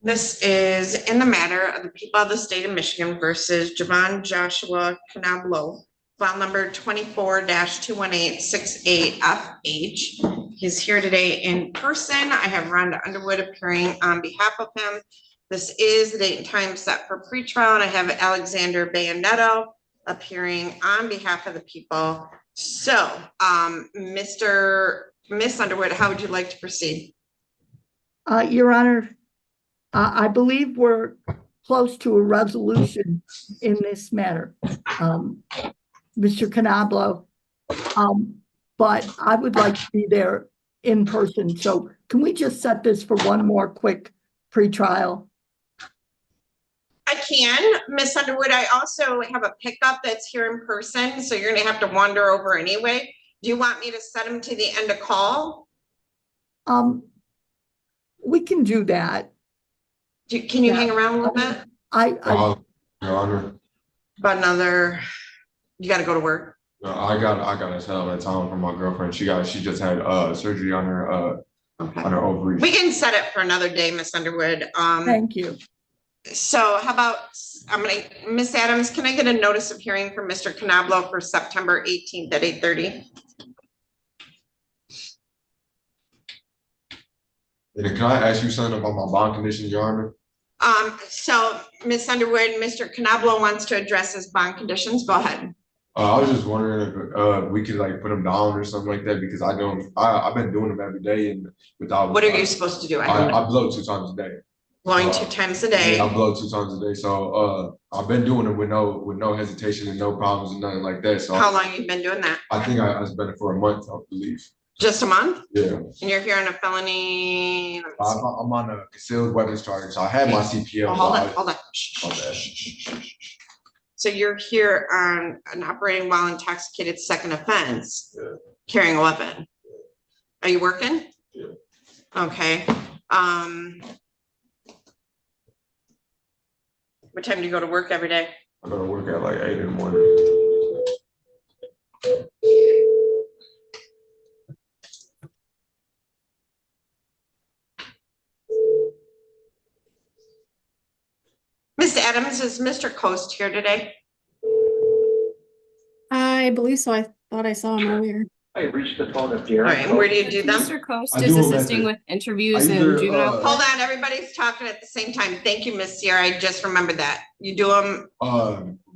this is in the matter of the people of the state of Michigan versus Javon Joshua Canablo, file number 24-21868FH. He's here today in person. I have Rhonda Underwood appearing on behalf of him. This is the date and time set for pretrial, and I have Alexander Bayonetto appearing on behalf of the people. So, Miss Underwood, how would you like to proceed? Your Honor, I believe we're close to a resolution in this matter, Mr. Canablo. But I would like to be there in person. So can we just set this for one more quick pretrial? I can, Miss Underwood. I also have a pickup that's here in person, so you're gonna have to wander over anyway. Do you want me to set him to the end of call? We can do that. Can you hang around a little bit? Your Honor. About another, you gotta go to work. I got to set up that time for my girlfriend. She just had surgery on her on her ovaries. We can set it for another day, Miss Underwood. Thank you. So how about, Miss Adams, can I get a notice of hearing from Mr. Canablo for September 18th at 8:30? Can I ask you something about my bond conditions, Your Honor? So Miss Underwood, Mr. Canablo wants to address his bond conditions. Go ahead. I was just wondering if we could like put them down or something like that, because I've been doing them every day and without. What are you supposed to do? I blow 2 times a day. Blowing 2 times a day. Yeah, I blow 2 times a day. So I've been doing it with no hesitation and no problems and nothing like that. So how long have you been doing that? I think I've been it for a month, I believe. Just a month? Yeah. And you're here on a felony? I'm on a concealed weapons charge. So I had my CPO. Hold on. So you're here on an operating while intoxicated second offense, carrying a weapon. Are you working? Yeah. Okay. What time do you go to work every day? I go to work at like 8 in the morning. Ms. Adams, is Mr. Coast here today? I believe so. I thought I saw him earlier. I reached the phone of All right, and where do you do them? Mr. Coast is assisting with interviews and juvenile. Hold on, everybody's talking at the same time. Thank you, Miss Sierra. I just remembered that. You do them?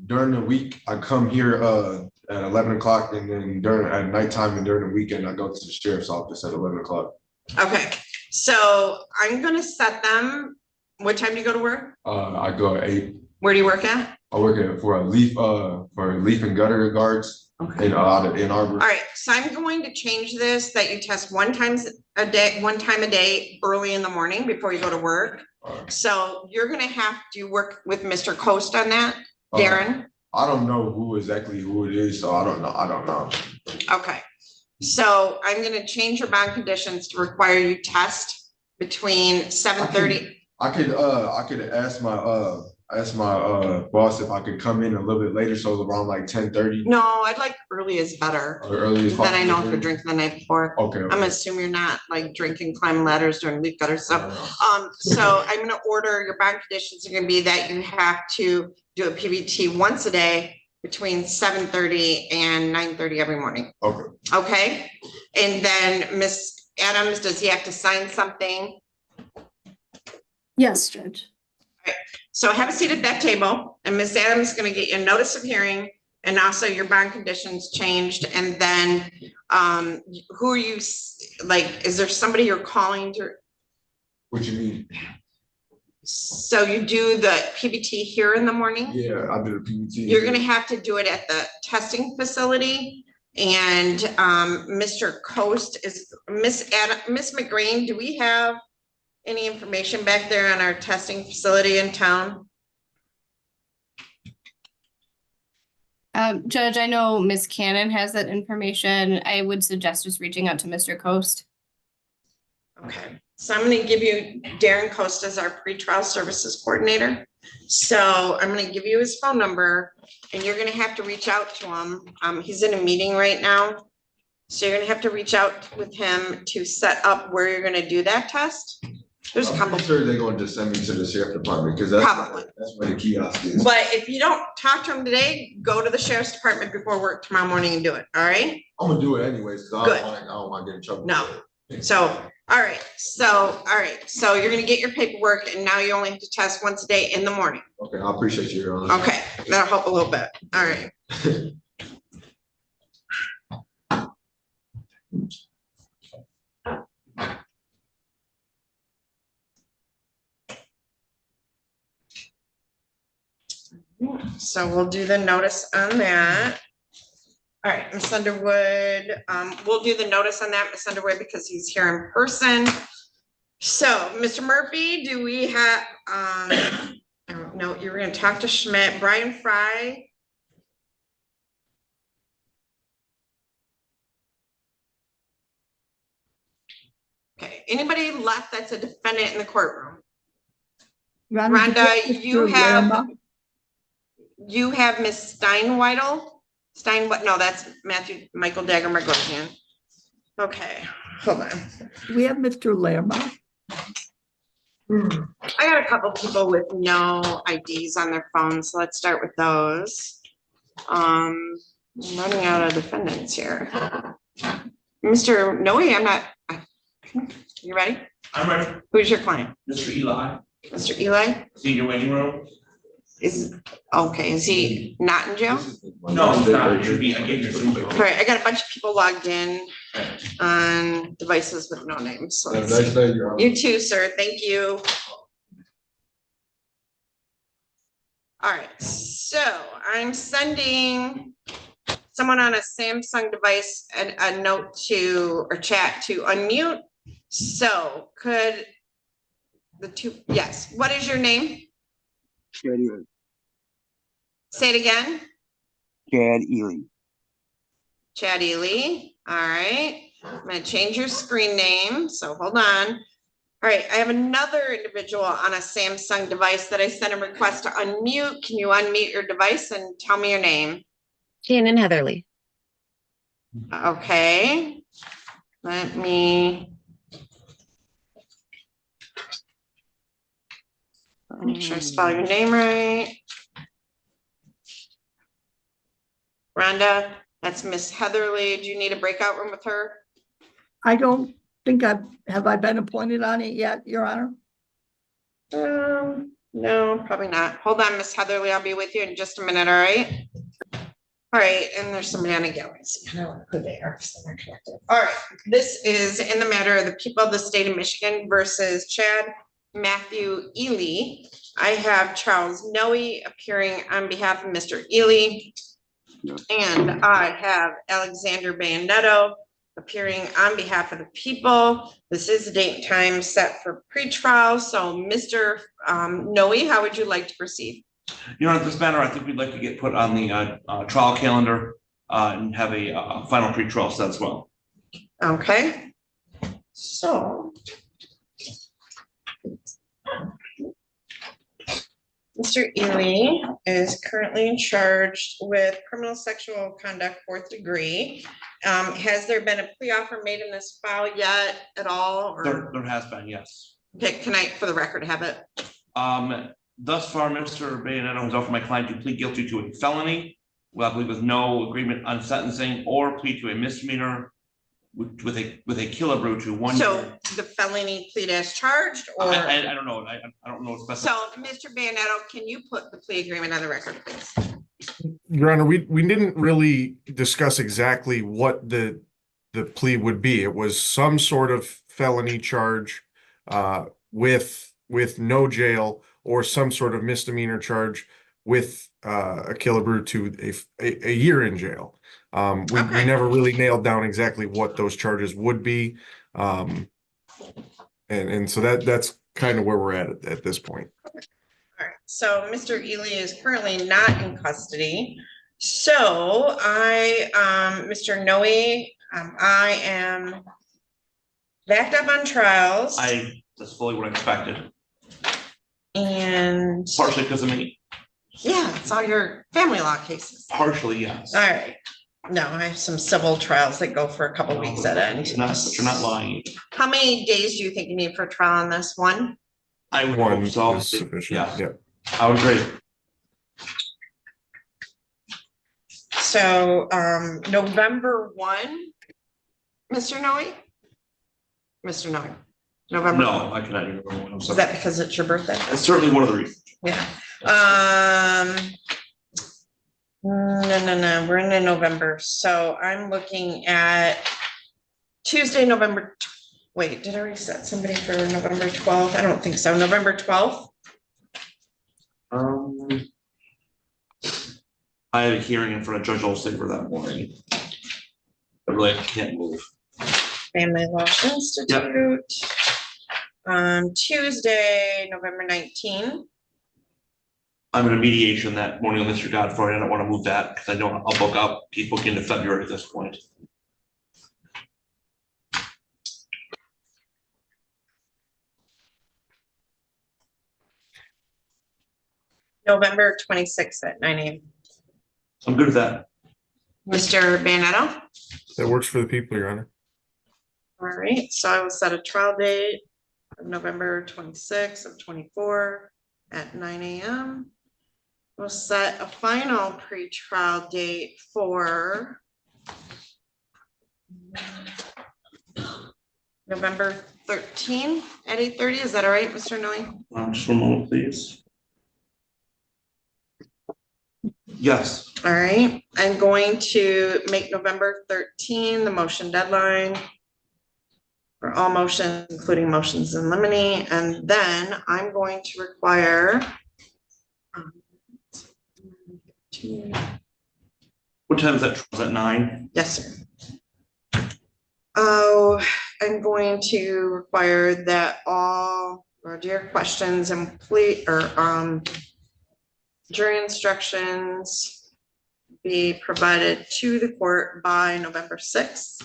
During the week, I come here at 11 o'clock, and then at nighttime and during the weekend, I go to the sheriff's office at 11 o'clock. Okay, so I'm gonna set them. What time do you go to work? I go at 8. Where do you work at? I work for leaf and gutter guards Okay. in our. All right, so I'm going to change this, that you test one time a day, early in the morning before you go to work. So you're gonna have to work with Mr. Coast on that, Darren. I don't know who it is, so I don't know. Okay, so I'm gonna change your bond conditions to require you test between 7:30. I could ask my boss if I could come in a little bit later, so around like 10:30. No, I'd like early is better. Early as Then I know if possible. you're drinking the night before. Okay. I'm assuming you're not like drinking, climbing ladders, doing leaf cutter stuff. So I'm gonna order, your bond conditions are gonna be that you have to do a PBT once a day between 7:30 and 9:30 every morning. Okay. Okay, and then Miss Adams, does he have to sign something? Yes, Judge. So have a seat at that table, and Miss Adams is gonna get you a notice of hearing, and also your bond conditions changed, and then, who are you, like, is there somebody you're calling to? What you mean? So you do the PBT here in the morning? Yeah, I did a PBT. You're gonna have to do it at the testing facility, and, Mr. Coast is, Miss McGreen, do we have any information back there on our testing facility in town? Judge, I know Ms. Cannon has that information. I would suggest just reaching out to Mr. Coast. Okay, so I'm gonna give you Darren Coast as our pretrial services coordinator. So I'm gonna give you his phone number, and you're gonna have to reach out to him. He's in a meeting right now. So you're gonna have to reach out with him to set up where you're gonna do that test. There's a couple. I'm sure they're going to send me to the sheriff department because that's where the kiosk is. But if you don't talk to him today, go to the sheriff's department before work tomorrow morning and do it, all right? I'm gonna do it anyways, because Good. I don't want to get in trouble. No. So, all right, so you're gonna get your paperwork, and now you only have to test once a day in the morning. Okay, I appreciate you, Your Honor. Okay, that'll help a little bit, all right. So we'll do the notice on that. All right, Ms. Underwood, we'll do the notice on that, Ms. Underwood, because he's here in person. So, Mr. Murphy, do we have, no, you were gonna talk to Schmidt, Brian Fry. Okay, anybody left that's a defendant in the courtroom? Rhonda, you have Miss Stein-Welde? No, that's Michael Dagger Margosian. Okay, hold on. We have Mr. Lerma. I got a couple people with no IDs on their phones, so let's start with those. I'm running out of defendants here. Mr. Noe, you ready? I'm ready. Who's your client? Mr. Eli, Mr. Eli? senior waiting room. Is he not in jail? No, he's not. It should be, I gave you. All right, I got a bunch of people logged in on devices with no names. So Have a let's nice see. day, Your Honor. You too, sir. Thank you. All right, so I'm sending someone on a Samsung device a note to, or chat to unmute. So could yes, what is your name? Chad Eley. Say it again. Chad Eley. Chad Eley. All right. I'm going to change your screen name. So hold on. All right. I have another individual on a Samsung device that I sent a request to unmute. Can you unmute your device and tell me your name? Shannon Heatherly. Okay. Let me make sure I spell your name right. Rhonda, that's Miss Heatherly. Do you need a breakout room with her? I don't think have I been appointed on it yet, Your Honor? No, probably not. Hold on, Miss Heatherly. I'll be with you in just a minute, all right? All right, and there's somebody on a galaxy. I don't know who they are, so they're connected. All right, this is in the matter of the people of the state of Michigan versus Chad Matthew Eley. I have Charles Noe appearing on behalf of Mr. Eley. And I have Alexander Bandetto appearing on behalf of the people. This is a date and time set for pretrial. So Mr. Noe, how would you like to proceed? Your Honor, this matter, I think we'd like to get put on the trial calendar and have a final pretrial set as well. Okay. So Mr. Eley is currently charged with criminal sexual conduct, 4th degree. Has there been a plea offer made in this file yet at all? Or? There has been, yes. Okay, can I, for the record, have it? Thus far, Mr. Bayonetto has offered my client to plead guilty to a felony, well, I believe with no agreement on sentencing, or plead to a misdemeanor with a kilobrew to 1 year. So the felony plead as charged, or? I don't know. I don't know. So Mr. Bayonetto, can you put the plea agreement on the record, please? Your Honor, we didn't really discuss exactly what the plea would be. It was some sort of felony charge with no jail, or some sort of misdemeanor charge with a kilobrew to a year in jail. We never really nailed down exactly what those charges would be. And so that's kind of where we're at this point. All right, so Mr. Eley is currently not in custody. So Mr. Noe, I am backed up on trials. That's fully what I expected. And partially because of me. Yeah, it's all your family law cases. Partially, yes. All right. No, I have some civil trials that go for a couple weeks at end. But you're not lying. How many days do you think you need for a trial on this one? I would hope so. Is sufficient. Yeah. I would agree. So November 1, Mr. Noe? Mr. Noe. November. No, I cannot even remember. Is that because it's your birthday? That's certainly one of the reasons. Yeah. No. We're in November. So I'm looking at Tuesday, November. Wait, did I already set somebody for November 12th? I don't think so. November 12th. I had a hearing in front of Judge Olsaver that morning. I really can't move. Family Law Institute. Tuesday, November 19th. I'm in a mediation that morning with Mr. Godfrey. I don't want to move that because I know I'll book up. Keep booking into February at this point. November 26th at 9 a.m. I'm good with that. Mr. Bandetto? That works for the people, Your Honor. All right, so I will set a trial date of November 26th of 24 at 9 a.m. We'll set a final pre-trial date for November 13 at 8:30. Is that all right, Mr. Noe? Just one moment, please. Yes. All right, I'm going to make November 13 the motion deadline for all motions, including motions in limine, and then I'm going to require What time is that? Is that 9? Yes, sir. Oh, I'm going to require that all your questions and plea or jury instructions be provided to the court by November 6th.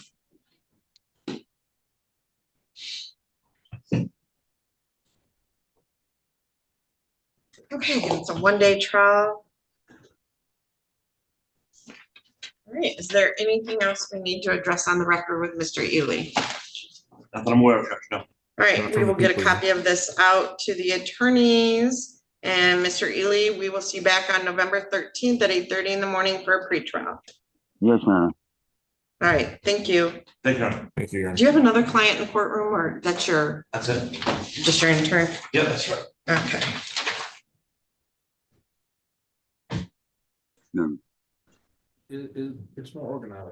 Okay, it's a one-day trial. All right, is there anything else we need to address on the record with Mr. Eley? Not that I'm aware of, Judge, no. All right, we will get a copy of this out to the attorneys. And Mr. Eley, we will see you back on November 13th at 8:30 in the morning for a pretrial. Yes, ma'am. All right, thank you. Thank you. Thank you, Your Honor. Do you have another client in the courtroom, or that's your, That's it. just your intern? Yeah, that's right. Okay. No. It's more organized.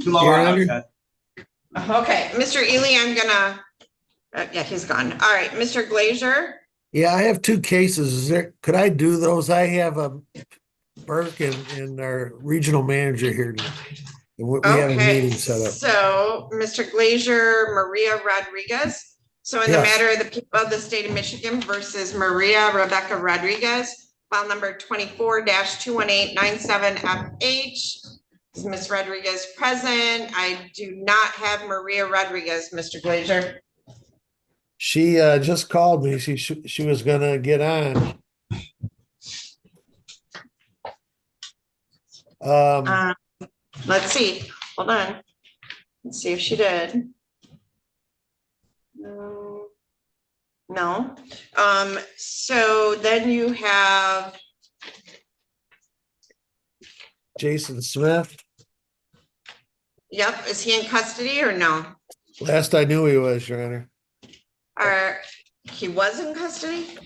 Too long. Okay, Mr. Eley, I'm gonna, yeah, he's gone. All right, Mr. Glazier. Yeah, I have two cases. Could I do those? I have Burke and our regional manager here tonight. And we have a Okay, meeting set up. so Mr. Glazier, Maria Rodriguez. So in the Yes. matter of the people of the state of Michigan versus Maria Rebecca Rodriguez, file number 24-21897FH. Is Ms. Rodriguez present? I do not have Maria Rodriguez, Mr. Glazier. She just called me. She was gonna get on. Let's see, hold on. Let's see if she did. No. No. So then you have Jason Smith. Yep, is he in custody or no? Last I knew he was, Your Honor. Or he was in custody?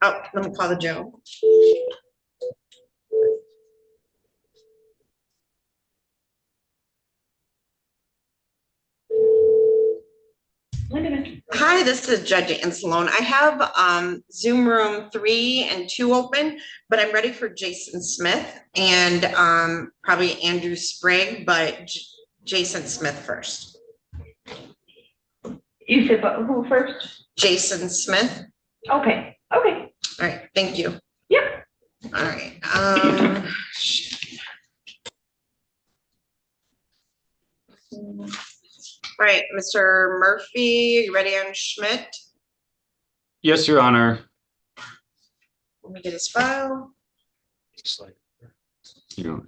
Oh, let me call the Joe. Hi, this is Judge Ancelone. I have Zoom room 3 and 2 open, but I'm ready for Jason Smith and probably Andrew Spragg, but Jason Smith first. You said but who first? Jason Smith. Okay, okay. All right, thank you. Yep. All right. All right, Mr. Murphy, you ready on Schmidt? Yes, Your Honor. Let me get his file. You All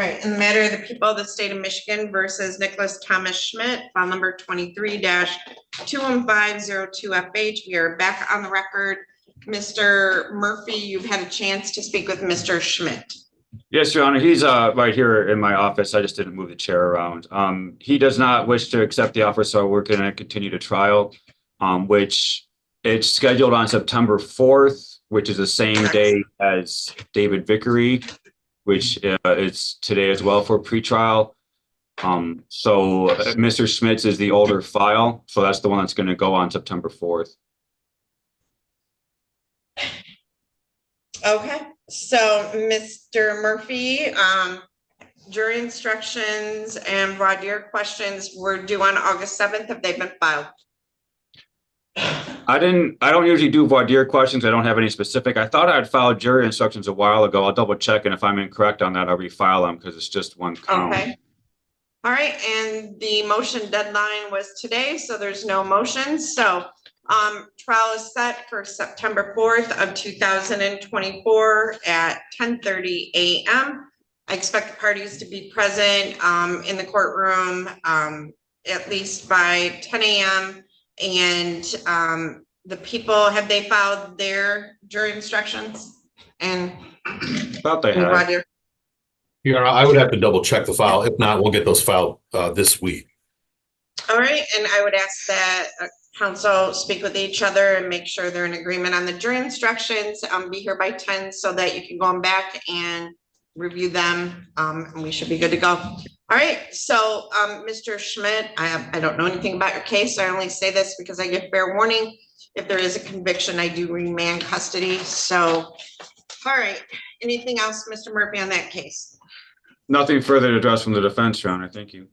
right, in the matter of the people of the state of Michigan versus Nicholas Thomas Schmidt, file number 23-21502FH. We are back on the record. Mr. Murphy, you've had a chance to speak with Mr. Schmidt. Yes, Your Honor. He's right here in my office. I just didn't move the chair around. He does not wish to accept the offer, so we're going to continue the trial, which it's scheduled on September 4th, which is the same day as David Vickory, which is today as well for pretrial. So Mr. Schmidt's is the older file, so that's the one that's going to go on September 4th. Okay, so Mr. Murphy, jury instructions and voir dire questions were due on August 7th. Have they been filed? I don't usually do voir dire questions. I don't have any specific. I thought I had filed jury instructions a while ago. I'll double check, and if I'm incorrect on that, I'll refile them because it's just one count. Okay. All right, and the motion deadline was today, so there's no motions. So trial is set for September 4th of 2024 at 10:30 a.m. I expect the parties to be present in the courtroom at least by 10 a.m. And the people, have they filed their jury instructions? And Thought they had. Your Honor, I would have to double check the file. If not, we'll get those filed this week. All right, and I would ask that counsel speak with each other and make sure they're in agreement on the jury instructions. Be here by 10 so that you can go back and review them, and we should be good to go. All right, so Mr. Schmidt, I don't know anything about your case. I only say this because I give fair warning. If there is a conviction, I do remand custody. So, all right, anything else, Mr. Murphy, on that case? Nothing further to address from the defense, Your Honor. Thank you.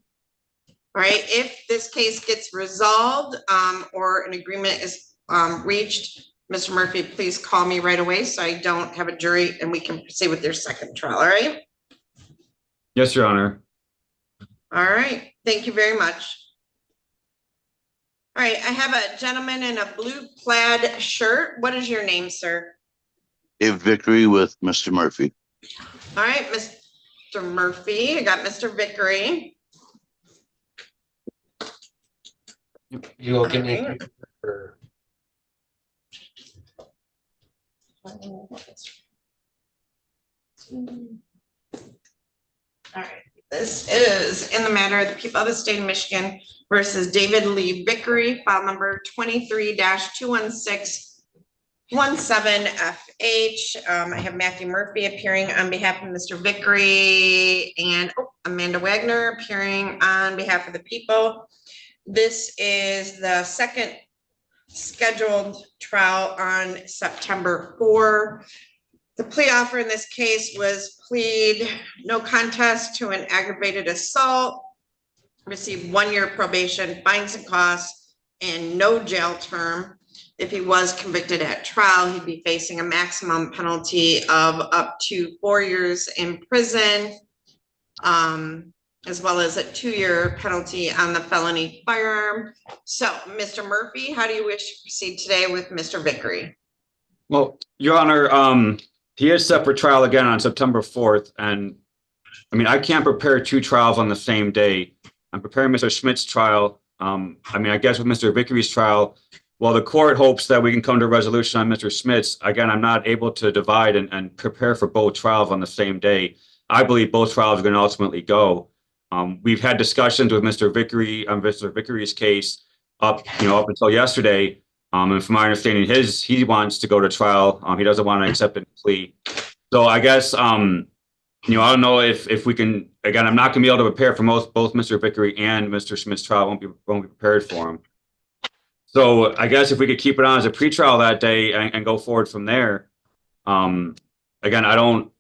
All right, if this case gets resolved or an agreement is reached, Mr. Murphy, please call me right away so I don't have a jury and we can proceed with your second trial, all right? Yes, Your Honor. All right, thank you very much. All right, I have a gentleman in a blue plaid shirt. What is your name, sir? Dave Vickory with Mr. Murphy. All right, Mr. Murphy, I got Mr. Vickory. You will give me. All right, this is in the matter of the people of the state of Michigan versus David Lee Vickory, file number 23-21617FH. I have Matthew Murphy appearing on behalf of Mr. Vickory and Amanda Wagner appearing on behalf of the people. This is the second scheduled trial on September 4. The plea offer in this case was plead no contest to an aggravated assault, receive 1 year probation, fines and costs, and no jail term. If he was convicted at trial, he'd be facing a maximum penalty of up to 4 years in prison, as well as a 2-year penalty on the felony firearm. So, Mr. Murphy, how do you wish to proceed today with Mr. Vickory? Well, Your Honor, he is set for trial again on September 4th. And I mean, I can't prepare 2 trials on the same day. I'm preparing Mr. Schmidt's trial. I mean, I guess with Mr. Vickory's trial, well, the court hopes that we can come to a resolution on Mr. Schmidt's. Again, I'm not able to divide and prepare for both trials on the same day. I believe both trials are going to ultimately go. We've had discussions with Mr. Vickory on Mr. Vickory's case up until yesterday. And from my understanding, he wants to go to trial. He doesn't want to accept a plea. So I guess, I don't know if we can, again, I'm not going to be able to prepare for both Mr. Vickory and Mr. Schmidt's trial. Won't be prepared for him. So I guess if we could keep it on as a pretrial that day and go forward from there. Again, I don't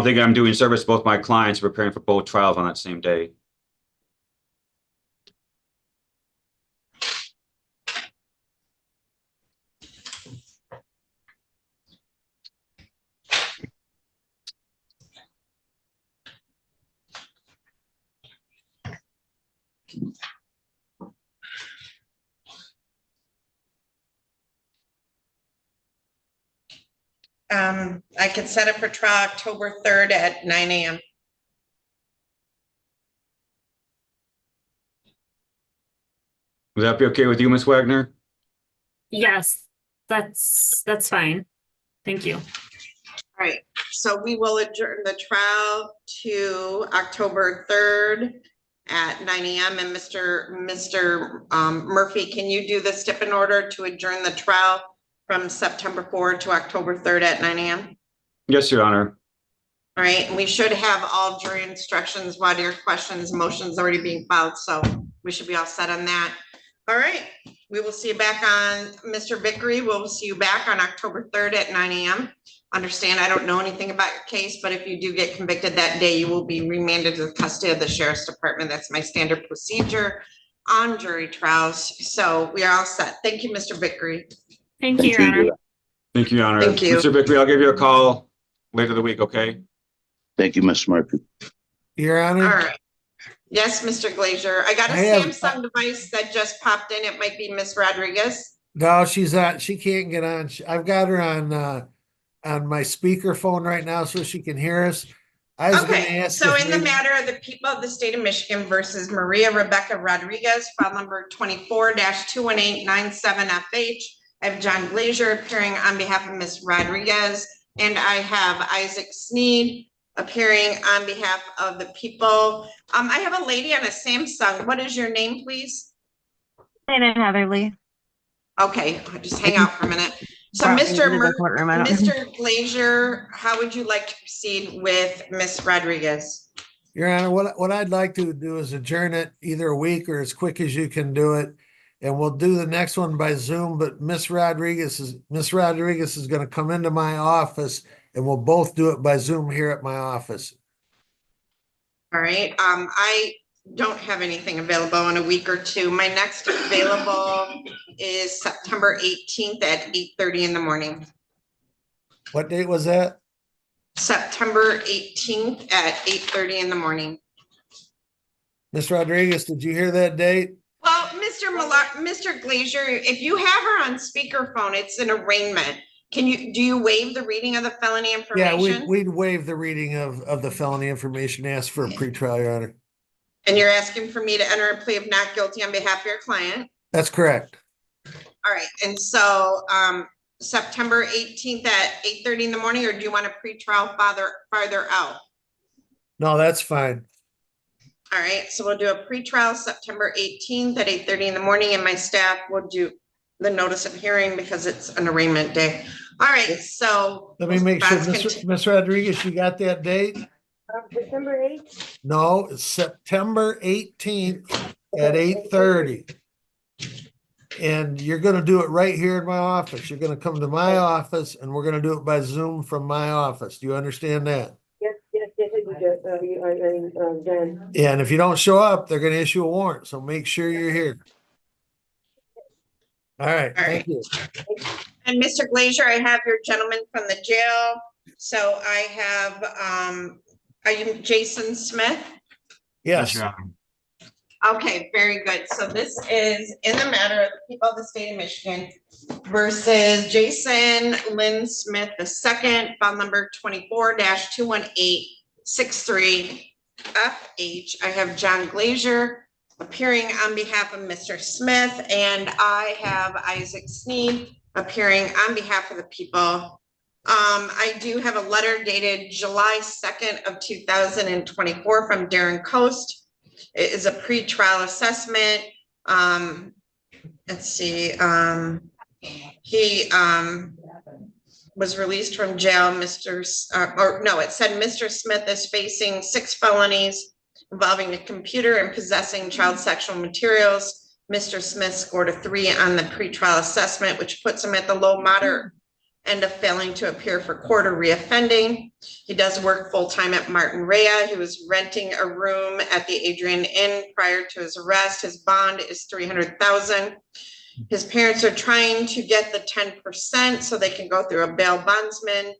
think I'm doing service to both my clients preparing for both trials on that same day. I could set it for trial October 3rd at 9 a.m. Would that be okay with you, Ms. Wagner? Yes, that's fine. Thank you. All right, so we will adjourn the trial to October 3rd at 9 a.m. And Mr. Murphy, can you do the step in order to adjourn the trial from September 4th to October 3rd at 9 a.m.? Yes, Your Honor. All right, and we should have all jury instructions, what your questions, motions already being filed, so we should be all set on that. All right, we will see you back on, Mr. Vickory, we'll see you back on October 3rd at 9 a.m. Understand, I don't know anything about your case, but if you do get convicted that day, you will be remanded to the custody of the Sheriff's Department. That's my standard procedure on jury trials. So we are all set. Thank you, Mr. Vickory. Thank you, Your Honor. Thank you, Your Honor. Thank you. Mr. Vickory, I'll give you a call later the week, okay? Thank you, Mr. Murphy. Your All Honor, right. Yes, Mr. Glazier. I got a I have- Samsung device that just popped in. It might be Miss Rodriguez. no, she's not. She can't get on. I've got her on my speaker phone right now so she can hear us. I was going to Okay, ask. so if in the maybe- matter of the people of the state of Michigan versus Maria Rebecca Rodriguez, file number 24-21897FH. I have John Glazier appearing on behalf of Miss Rodriguez, and I have Isaac Sneed appearing on behalf of the people. I have a lady on a Samsung. What is your name, please? Shannon Heatherly. Okay, just hang out for a minute. So Mr. Glazier, how would you like to proceed with Miss Rodriguez? Your Honor, what I'd like to do is adjourn it either a week or as quick as you can do it. And we'll do the next one by Zoom, but Miss Rodriguez is going to come into my office and we'll both do it by Zoom here at my office. All right, I don't have anything available in a week or two. My next available is September 18th at 8:30 in the morning. What date was that? September 18th at 8:30 in the morning. Miss Rodriguez, did you hear that date? Well, Mr. Glazier, if you have her on speakerphone, it's an arraignment. Do you waive the reading of the felony information? Yeah, we'd waive the reading of the felony information, ask for a pretrial, Your Honor. And you're asking for me to enter a plea of not guilty on behalf of your client? That's correct. All right, and so September 18th at 8:30 in the morning, or do you want a pretrial farther out? No, that's fine. All right, so we'll do a pretrial September 18th at 8:30 in the morning, and my staff will do the notice of hearing because it's an arraignment day. All right, so. Let me make sure, Miss Rodriguez, you got that date? December 8th? No, it's September 18th at 8:30. And you're gonna do it right here in my office. You're gonna come to my office and we're gonna do it by Zoom from my office. Do you understand that? Yes, I do, Jen. Yeah, and if you don't show up, they're gonna issue a warrant, so make sure you're here. All right, All thank right. you. And Mr. Glazier, I have your gentleman from the jail. So I have, are you Jason Smith? Yes. Okay, very good. So this is in the matter of the people of the state of Michigan versus Jason Lynn Smith II, file number 24-21863FH. I have John Glazier appearing on behalf of Mr. Smith, and I have Isaac Sneed appearing on behalf of the people. I do have a letter dated July 2nd of 2024 from Darren Coast. It is a pre-trial assessment. Let's see, he was released from jail. It said Mr. Smith is facing 6 felonies involving a computer and possessing child sexual materials. Mr. Smith scored a 3 on the pre-trial assessment, which puts him at the low moderate end of failing to appear for court or reoffending. He does work full-time at Martin Rea. He was renting a room at the Adrian Inn prior to his arrest. His bond is $300,000. His parents are trying to get the 10% so they can go through a bail bondsman.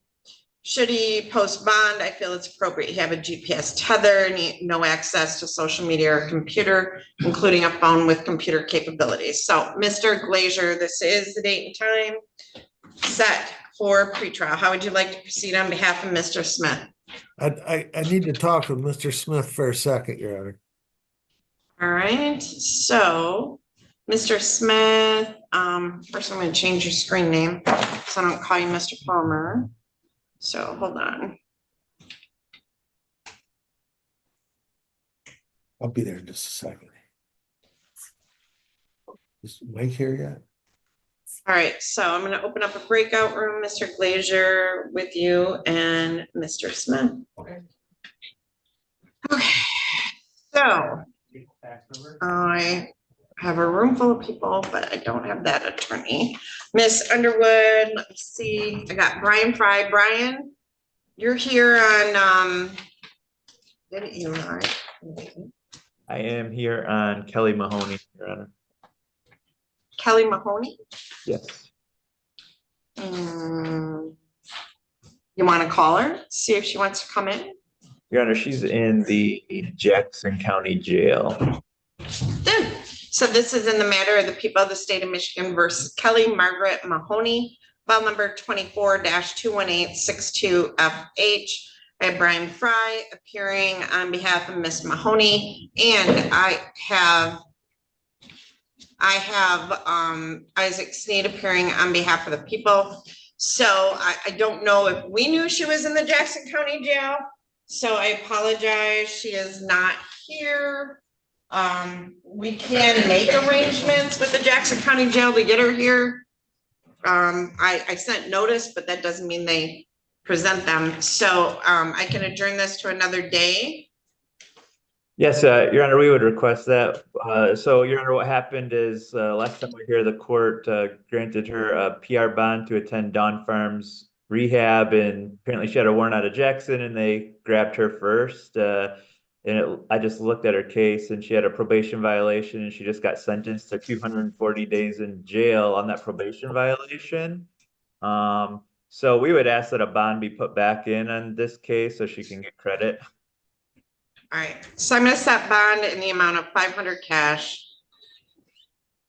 Should he post bond, I feel it's appropriate. He have a GPS tether, no access to social media or computer, including a phone with computer capabilities. So Mr. Glazier, this is the date and time set for pretrial. How would you like to proceed on behalf of Mr. Smith? I need to talk with Mr. Smith for a second, Your Honor. All right, so Mr. Smith, first I'm going to change your screen name so I don't call you Mr. Palmer. So hold on. I'll be there in just a second. Is Mike here yet? All right, so I'm going to open up a breakout room, Mr. Glazier with you and Mr. Smith. Okay, so I have a room full of people, but I don't have that attorney. Miss Underwood, let me see. I got Brian Fry. Brian, you're here on, didn't you, right? I am here on Kelly Mahoney, Your Honor. Kelly Mahoney? Yes. You want to call her, see if she wants to come in? Your Honor, she's in the Jackson County Jail. Good. So this is in the matter of the people of the state of Michigan versus Kelly Margaret Mahoney, file number 24-21862FH. I have Brian Fry appearing on behalf of Miss Mahoney, and I have Isaac Sneed appearing on behalf of the people. So I don't know if we knew she was in the Jackson County Jail. So I apologize. She is not here. We can make arrangements with the Jackson County Jail to get her here. I sent notice, but that doesn't mean they present them. So I can adjourn this to another day. Yes, Your Honor, we would request that. So, Your Honor, what happened is last time we were here, the court granted her a PR bond to attend Dawn Farms rehab, and apparently she had a warrant out of Jackson, and they grabbed her first. I just looked at her case, and she had a probation violation, and she just got sentenced to 240 days in jail on that probation violation. So we would ask that a bond be put back in on this case so she can get credit. All right, so I'm going to set bond in the amount of 500 cash.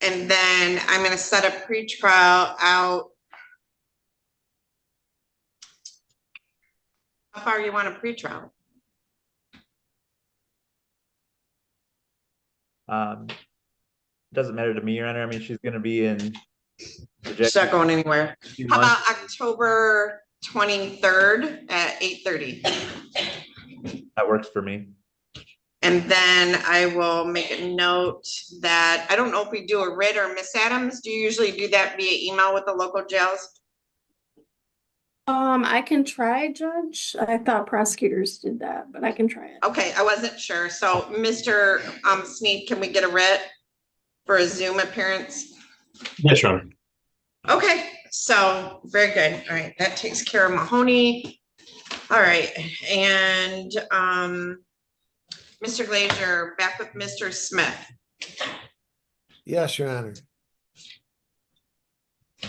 And then I'm going to set a pretrial out. How far you want a pretrial? Doesn't matter to me, Your Honor. I mean, she's going to be in. She's not going anywhere. How about October 23rd at 8:30? That works for me. And then I will make a note that, I don't know if we do a writ or Miss Adams, do you usually do that via email with the local jails? I can try, Judge. I thought prosecutors did that, but I can try it. Okay, I wasn't sure. So Mr. Sneed, can we get a writ for a Zoom appearance? Yes, Your Honor. Okay, so very good. All right, that takes care of Mahoney. All right, and Mr. Glazier, back with Mr. Smith. Yes, Your Honor.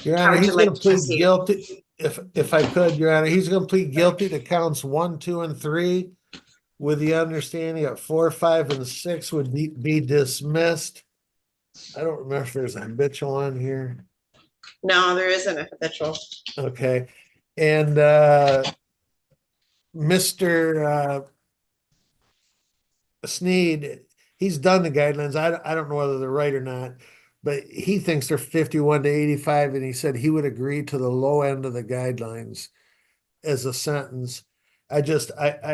Your How Honor, would you he's like gonna to plead proceed? guilty, if I could, Your Honor, he's gonna plead guilty to counts 1, 2, and 3 with the understanding that 4, 5, and 6 would be dismissed. I don't remember if there's a habitual on here. No, there isn't a habitual. Okay, and Mr. Sneed, he's done the guidelines. I don't know whether they're right or not, but he thinks they're 51 to 85, and he said he would agree to the low end of the guidelines as a sentence. I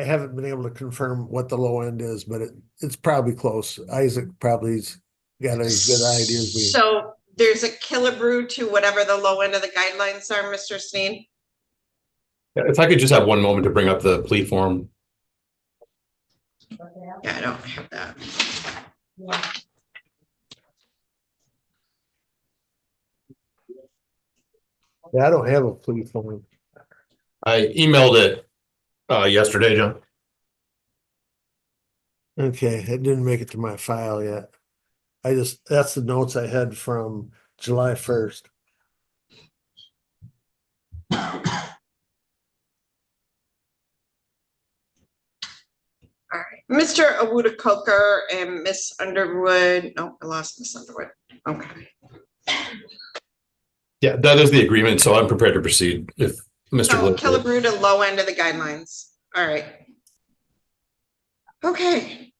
haven't been able to confirm what the low end is, but it's probably close. Isaac probably's got as good ideas. So there's a killabrew to whatever the low end of the guidelines are, Mr. Sneed. If I could just have one moment to bring up the plea form. Yeah, I don't have that. Yeah, I don't have a plea form. I emailed it yesterday, John. Okay, it didn't make it to my file yet. That's the notes I had from July 1st. All right, Mr. Awuda-Coker and Miss Underwood. Oh, I lost Miss Underwood. Okay. Yeah, that is the agreement, so I'm prepared to proceed if Mr. So Glazier. killabrew to low end of the guidelines. All right. Okay.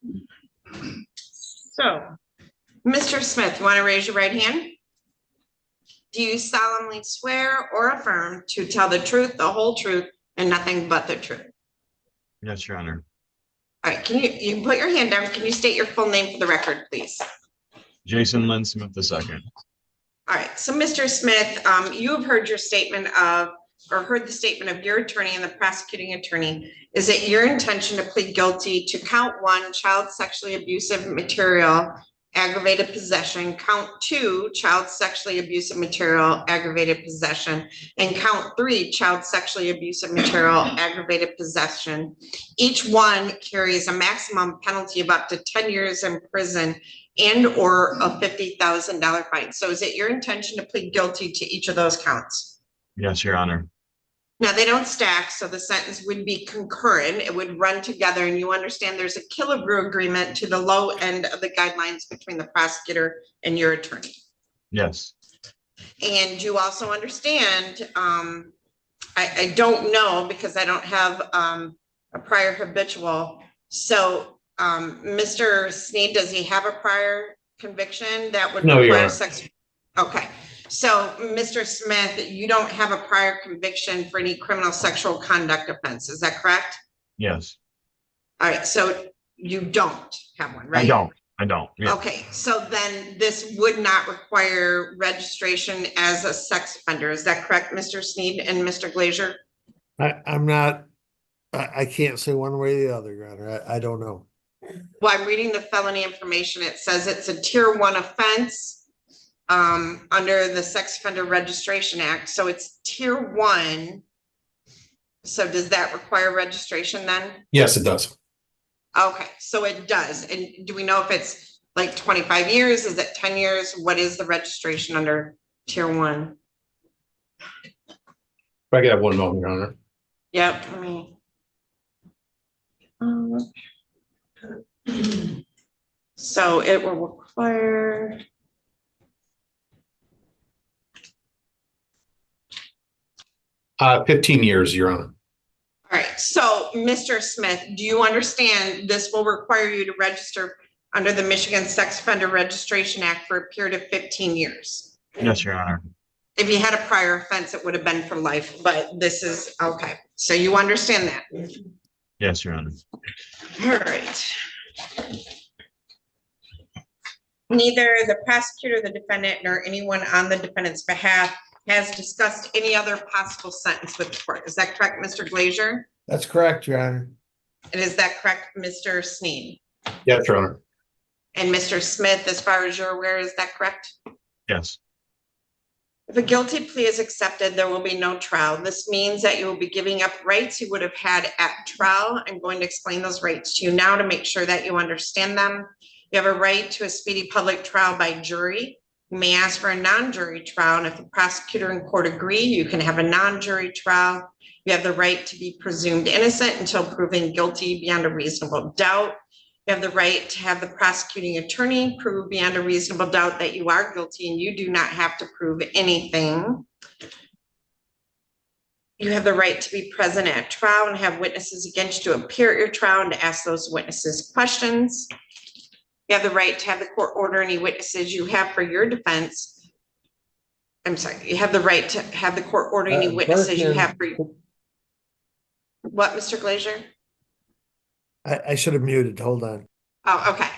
So, Mr. Smith, you want to raise your right hand? Do you solemnly swear or affirm to tell the truth, the whole truth, and nothing but the truth? Yes, Your Honor. All right, can you put your hand down? Can you state your full name for the record, please? Jason Lynn Smith II. All right, so Mr. Smith, you have heard your statement of, or heard the statement of your attorney and the prosecuting attorney. Is it your intention to plead guilty to count 1, child sexually abusive material, aggravated possession, count 2, child sexually abusive material, aggravated possession, and count 3, child sexually abusive material, aggravated possession? Each one carries a maximum penalty of up to 10 years in prison and or a $50,000 fine. So is it your intention to plead guilty to each of those counts? Yes, Your Honor. Now, they don't stack, so the sentence would be concurrent. It would run together, and you understand there's a killabrew agreement to the low end of the guidelines between the prosecutor and your attorney. Yes. And you also understand, I don't know because I don't have a prior habitual. So, Mr. Sneed, does he have a prior conviction that would No, Your require Honor. sex? Okay. So, Mr. Smith, you don't have a prior conviction for any criminal sexual conduct offense, is that correct? Yes. All right, so you don't have one, right? I don't. Yeah. Okay, so then this would not require registration as a sex offender, is that correct, Mr. Sneed and Mr. Glazier? I'm not, I can't say one way or the other, Your Honor. I don't know. Well, I'm reading the felony information. It says it's a tier 1 offense under the Sex Offender Registration Act. So it's tier 1. So does that require registration then? Yes, it does. Okay, so it does. And do we know if it's like 25 years? Is it 10 years? What is the registration under tier 1? If I could have one moment, Your Honor. Yep, I mean. So it will require. Uh, 15 years, Your Honor. All right, so Mr. Smith, do you understand this will require you to register under the Michigan Sex Offender Registration Act for a period of 15 years? Yes, Your Honor. If you had a prior offense, it would have been for life, but this is, okay, so you understand that? Yes, Your Honor. All right. Neither the prosecutor, the defendant, nor anyone on the defendant's behalf has discussed any other possible sentence with the court. Is that correct, Mr. Glazier? That's correct, Your Honor. And is that correct, Mr. Sneed? Yes, Your Honor. And Mr. Smith, as far as you're aware, is that correct? Yes. If a guilty plea is accepted, there will be no trial. This means that you will be giving up rights you would have had at trial. I'm going to explain those rights to you now to make sure that you understand them. You have a right to a speedy public trial by jury. You may ask for a non-jury trial, and if the prosecutor and court agree, you can have a non-jury trial. You have the right to be presumed innocent until proven guilty beyond a reasonable doubt. You have the right to have the prosecuting attorney prove beyond a reasonable doubt that you are guilty, and you do not have to prove anything. You have the right to be present at trial and have witnesses against you appear at your trial and to ask those witnesses questions. You have the right to have the court order any witnesses you have for your defense. I'm sorry, you have the right to have the court order any witnesses you have for you. What, Mr. Glazier? I should have muted. Hold on. Oh, okay.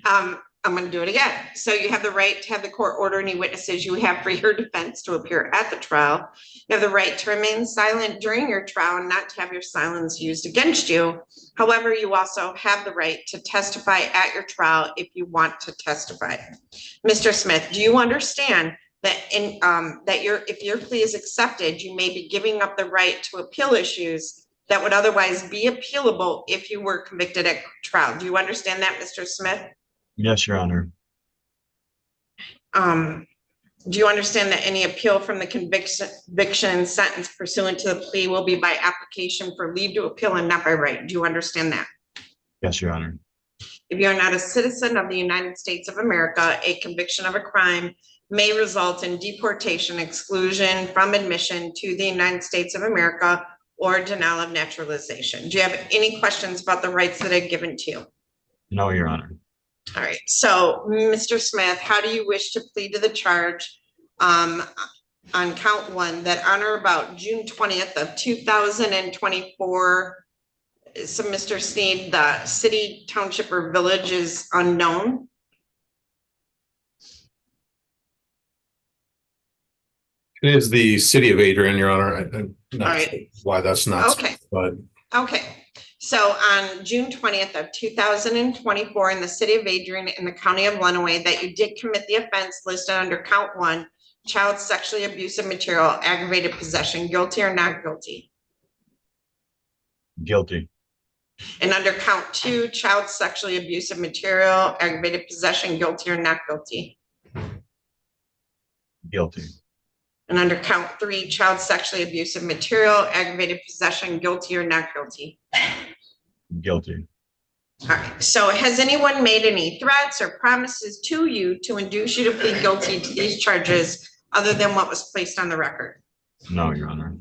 I'm going to do it again. So you have the right to have the court order any witnesses you have for your defense to appear at the trial. You have the right to remain silent during your trial and not to have your silence used against you. However, you also have the right to testify at your trial if you want to testify. Mr. Smith, do you understand that if your plea is accepted, you may be giving up the right to appeal issues that would otherwise be appealable if you were convicted at trial? Do you understand that, Mr. Smith? Yes, Your Honor. Do you understand that any appeal from the conviction sentence pursuant to the plea will be by application for leave to appeal and not by right? Do you understand that? Yes, Your Honor. If you are not a citizen of the United States of America, a conviction of a crime may result in deportation, exclusion from admission to the United States of America, or denial of naturalization. Do you have any questions about the rights that I've given to you? No, Your Honor. All right, so Mr. Smith, how do you wish to plead to the charge on count one that on or about June 20th of 2024, so Mr. Sneed, the city, township, or village is unknown? It is the city of Adrian, Your Honor. I'm not All right. sure why that's not Okay. specified. Okay, so on June 20th of 2024 in the city of Adrian in the county of Lenawee, that you did commit the offense listed under count one, child sexually abusive material, aggravated possession, guilty or not guilty? Guilty. And under count two, child sexually abusive material, aggravated possession, guilty or not guilty? Guilty. And under count three, child sexually abusive material, aggravated possession, guilty or not guilty? Guilty. All right, so has anyone made any threats or promises to you to induce you to plead guilty to these charges other than what was placed on the record? No, Your Honor.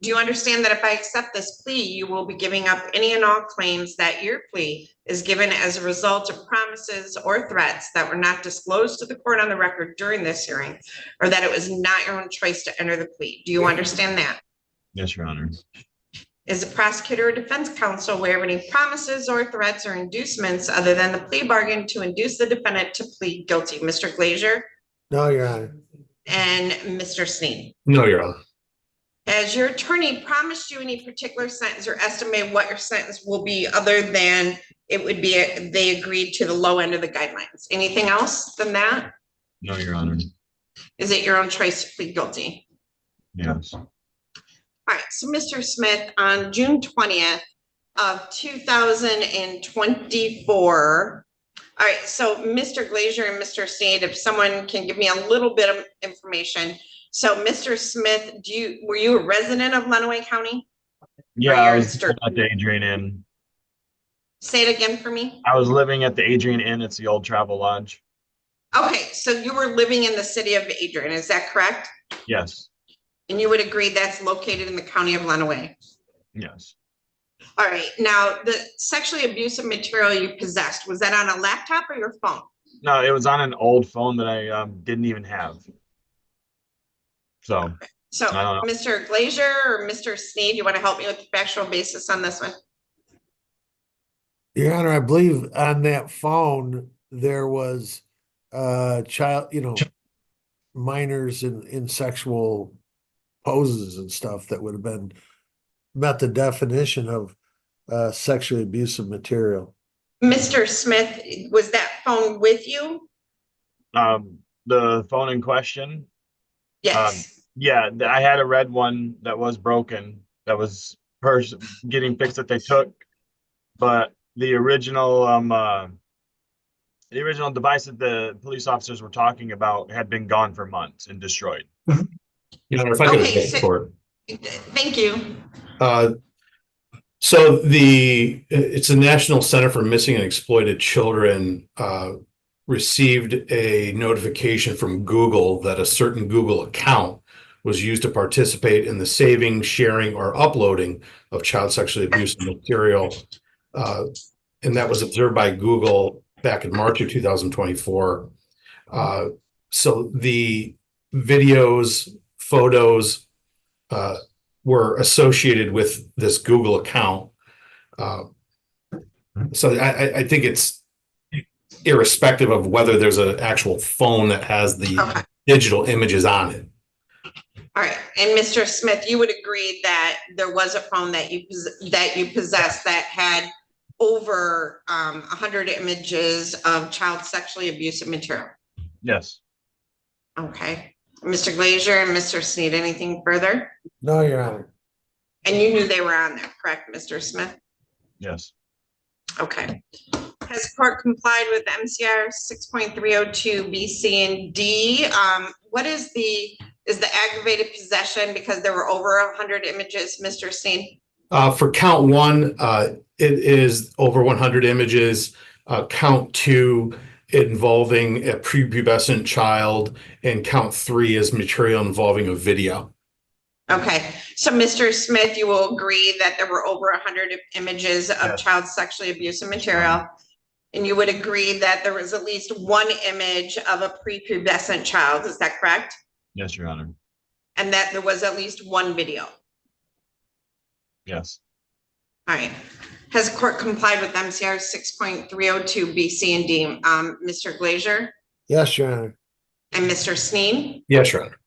Do you understand that if I accept this plea, you will be giving up any and all claims that your plea is given as a result of promises or threats that were not disclosed to the court on the record during this hearing, or that it was not your own choice to enter the plea? Do you understand that? Yes, Your Honor. Is the prosecutor or defense counsel aware of any promises or threats or inducements other than the plea bargain to induce the defendant to plead guilty? Mr. Glazier No, Your Honor. and Mr. Sneed. No, Your Honor. Has your attorney promised you any particular sentence or estimate what your sentence will be other than it would be, they agreed to the low end of the guidelines? Anything else than that? No, Your Honor. Is it your own choice to plead guilty? Yes. All right, so Mr. Smith, on June 20th of 2024, all right, so Mr. Glazier and Mr. Sneed, if someone can give me a little bit of information. So Mr. Smith, were you a resident of Lenawee County? Yeah, Or I you're in was Sturgis? at the Adrian Inn. Say it again for me. I was living at the Adrian Inn. It's the old travel lodge. Okay, so you were living in the city of Adrian, is that correct? Yes. And you would agree that's located in the county of Lenawee? Yes. All right, now the sexually abusive material you possessed, was that on a laptop or your phone? No, it was on an old phone that I didn't even have. So. So I don't know. Mr. Glazier or Mr. Sneed, you want to help me with the factual basis on this one? Your Honor, I believe on that phone, there was child, minors in sexual poses and stuff that would have been met the definition of sexually abusive material. Mr. Smith, was that phone with you? The phone in question? Yes. Yeah, I had a red one that was broken, that was getting fixed that they took. But the original device that the police officers were talking about had been gone for months and destroyed. Your Honor, if I could Okay, address the court. Thank you. So it's the National Center for Missing and Exploited Children received a notification from Google that a certain Google account was used to participate in the saving, sharing, or uploading of child sexually abusive material. And that was observed by Google back in March of 2024. So the videos, photos were associated with this Google account. So I think it's irrespective of whether there's an actual phone that has the digital images on it. All right, and Mr. Smith, you would agree that there was a phone that you possessed that had over 100 images of child sexually abusive material? Yes. Okay. Mr. Glazier and Mr. Sneed, anything further? No, Your Honor. And you knew they were on there, correct, Mr. Smith? Yes. Okay. Has court complied with MCR 6.302 B, C, and D? What is the aggravated possession because there were over 100 images, Mr. Sneed? For count one, it is over 100 images. Count two involving a prepubescent child, and count three is material involving a video. Okay, so Mr. Smith, you will agree that there were over 100 images of child sexually abusive material, and you would agree that there was at least one image of a prepubescent child, is that correct? Yes, Your Honor. And that there was at least one video? Yes. All right. Has the court complied with MCR 6.302 B, C, and D? Mr. Glazier? Yes, Your Honor. And Mr. Sneed? Yes, Your Honor.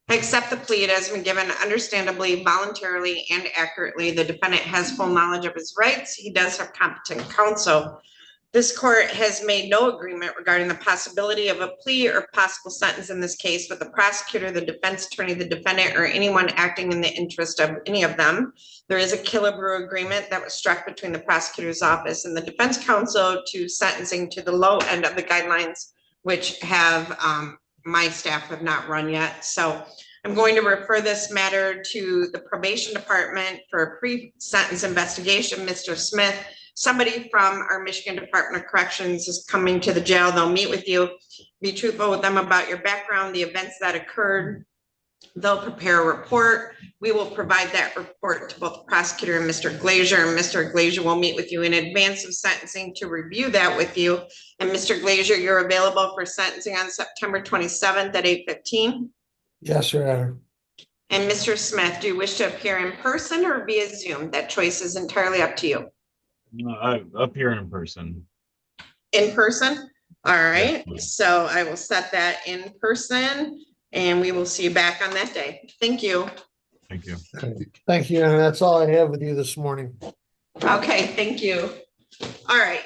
I accept the plea. It has been given understandably, voluntarily, and accurately. The defendant has full knowledge of his rights. He does have competent counsel. This court has made no agreement regarding the possibility of a plea or possible sentence in this case with the prosecutor, the defense attorney, the defendant, or anyone acting in the interest of any of them. There is a Killebrew agreement that was struck between the prosecutor's office and the defense counsel to sentencing to the low end of the guidelines, which have my staff have not run yet. So I'm going to refer this matter to the probation department for a pre-sentence investigation. Mr. Smith, somebody from our Michigan Department of Corrections is coming to the jail. They'll meet with you, be truthful with them about your background, the events that occurred. They'll prepare a report. We will provide that report to both the prosecutor and Mr. Glazier, and Mr. Glazier will meet with you in advance of sentencing to review that with you. And Mr. Glazier, you're available for sentencing on September 27th at 8:15? Yes, Your Honor. And Mr. Smith, do you wish to appear in person or via Zoom? That choice is entirely up to you. Up here in person. In person? All right, so I will set that in person and we will see you back on that day. Thank you. Thank you. Thank you, Your Honor. That's all I have with you this morning. Okay, thank you. All right.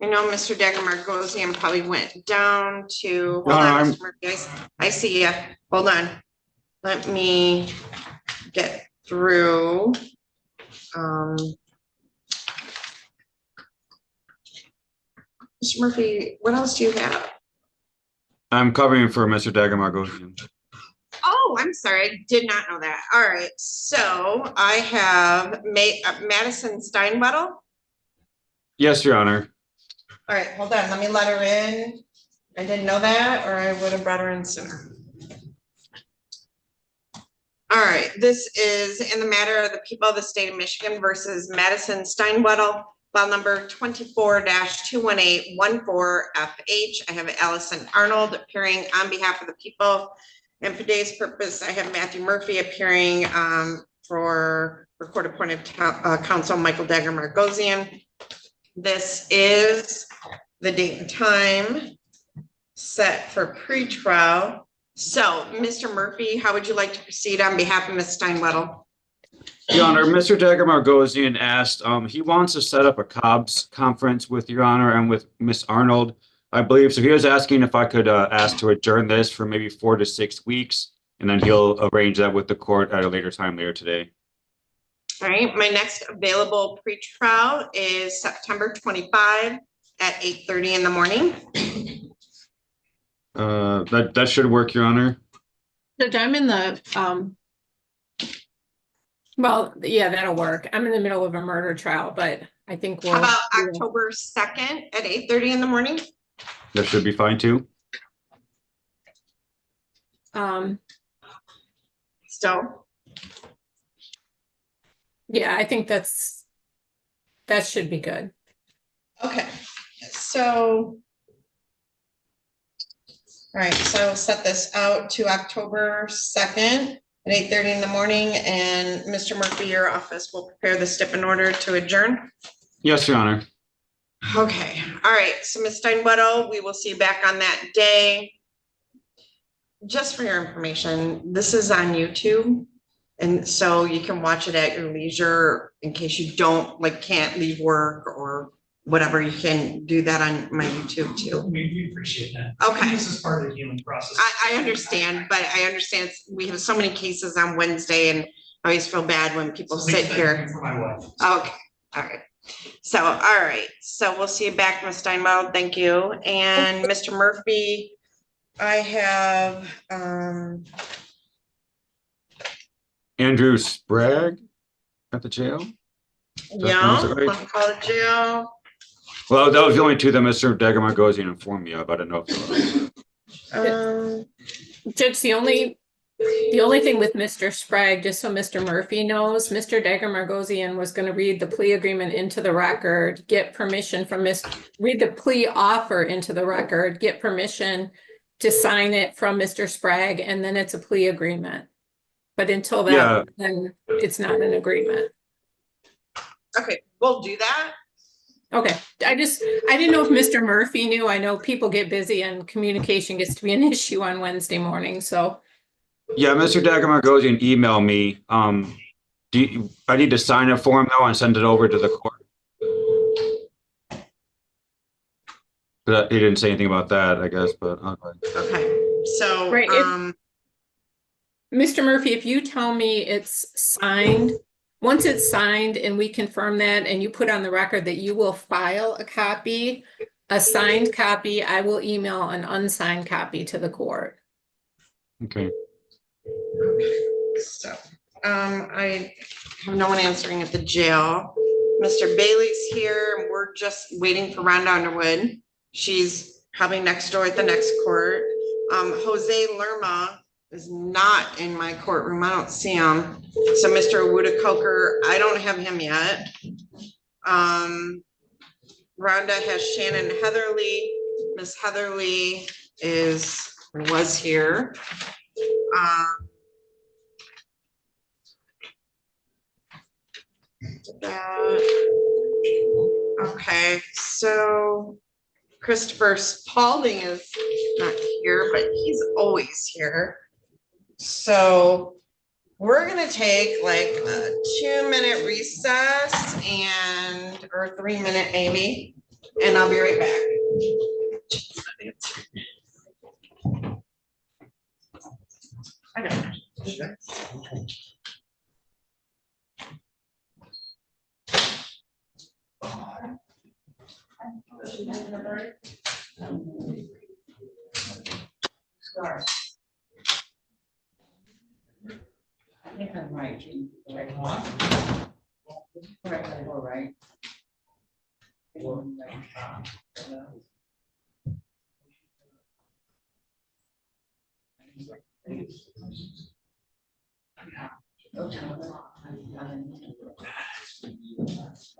I know Mr. Dagger-Margosian probably went down to, hold on, Mr. Murphy, I see you. Hold on. Let me get through. Mr. Murphy, what else do you have? I'm covering for Mr. Dagger-Margosian. Oh, I'm sorry. I did not know that. All right. So I have Madison Stein-Welde. Yes, Your Honor. All right, hold on. Let me let her in. I didn't know that, or I would have brought her in sooner. All right, this is in the matter of the people of the state of Michigan versus Madison Stein-Welde, file number 24-21814FH. I have Allison Arnold appearing on behalf of the people. And for today's purpose, I have Matthew Murphy appearing for Court Appointed Counsel Michael Dagger-Margosian. This is the date and time set for pretrial. So, Mr. Murphy, how would you like to proceed on behalf of Ms. Stein-Welde? Your Honor, Mr. Dagger-Margosian asked, he wants to set up a COBS conference with Your Honor and with Ms. Arnold I believe, so he was asking if I could ask to adjourn this for maybe 4 to 6 weeks, and then he'll arrange that with the court at a later time later today. All right, my next available pretrial is September 25 at 8:30 in the morning. That should work, Your Honor. Judge, I'm in the, well, yeah, that'll work. I'm in the middle of a murder trial, but I think we'll. How about October 2nd at 8:30 in the morning? That should be fine too. Still, yeah, I think that should be good. okay, so. All right, so I'll set this out to October 2nd at 8:30 in the morning, and Mr. Murphy, your office will prepare the stip in order to adjourn. Yes, Your Honor. Okay, all right, so Ms. Stein-Welde, we will see you back on that day. Just for your information, this is on YouTube, and so you can watch it at your leisure in case you can't leave work or whatever. You can do that on my YouTube too. We appreciate that. Okay. This is part of the healing process. I understand, but I understand we have so many cases on Wednesday, and I always feel bad when people sit here. For my wife. Okay, all right. So, all right, so we'll see you back, Ms. Steinwald, thank you. And Mr. Murphy, I have, Andrew Spragg at the jail. yeah, right? let me call it jail. Well, that was the only two that Mr. Degamagosian informed me of. I don't know if Judge, the only thing with Mr. Spragg, just so Mr. Murphy knows, Mr. Degamagosian was going to read the plea agreement into the record, get permission from read the plea offer into the record, get permission to sign it from Mr. Spragg, and then it's a plea agreement. But until that, then it's not an agreement. Okay, we'll do that. Okay, I didn't know if Mr. Murphy knew. I know people get busy and communication gets to be an issue on Wednesday morning, so. Yeah, Mr. Degamagosian emailed me. I need to sign it for him though and send it over to the court? But he didn't say anything about that, I guess, but okay. Okay, so, right, Mr. Murphy, if you tell me it's signed, once it's signed and we confirm that and you put on the record that you will file a signed copy, I will email an unsigned copy to the court. Okay. So, I have no one answering at the jail. Mr. Bailey's here. We're just waiting for Rhonda Underwood. She's probably next door at the next court. Jose Lerma is not in my courtroom. I don't see him. So Mr. Woodcoker, I don't have him yet. Rhonda has Shannon Heatherly. Miss Heatherly was here. Okay, so Christopher Spalding is not here, but he's always here. So we're gonna take like a 2-minute recess or 3-minute maybe, and I'll be right back. I know. I think I'm right. Right.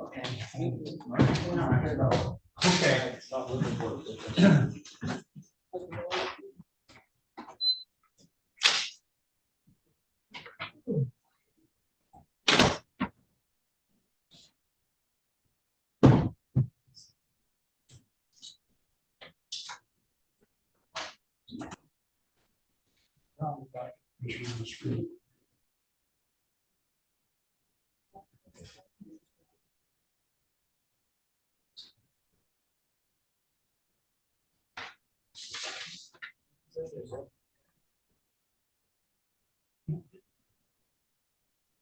Okay.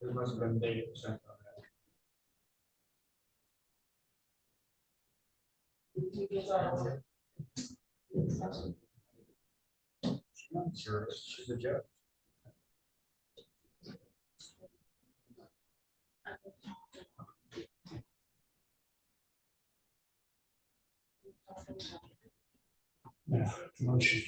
There must have been data sent on that. Sure, she's a judge. Yeah, motion.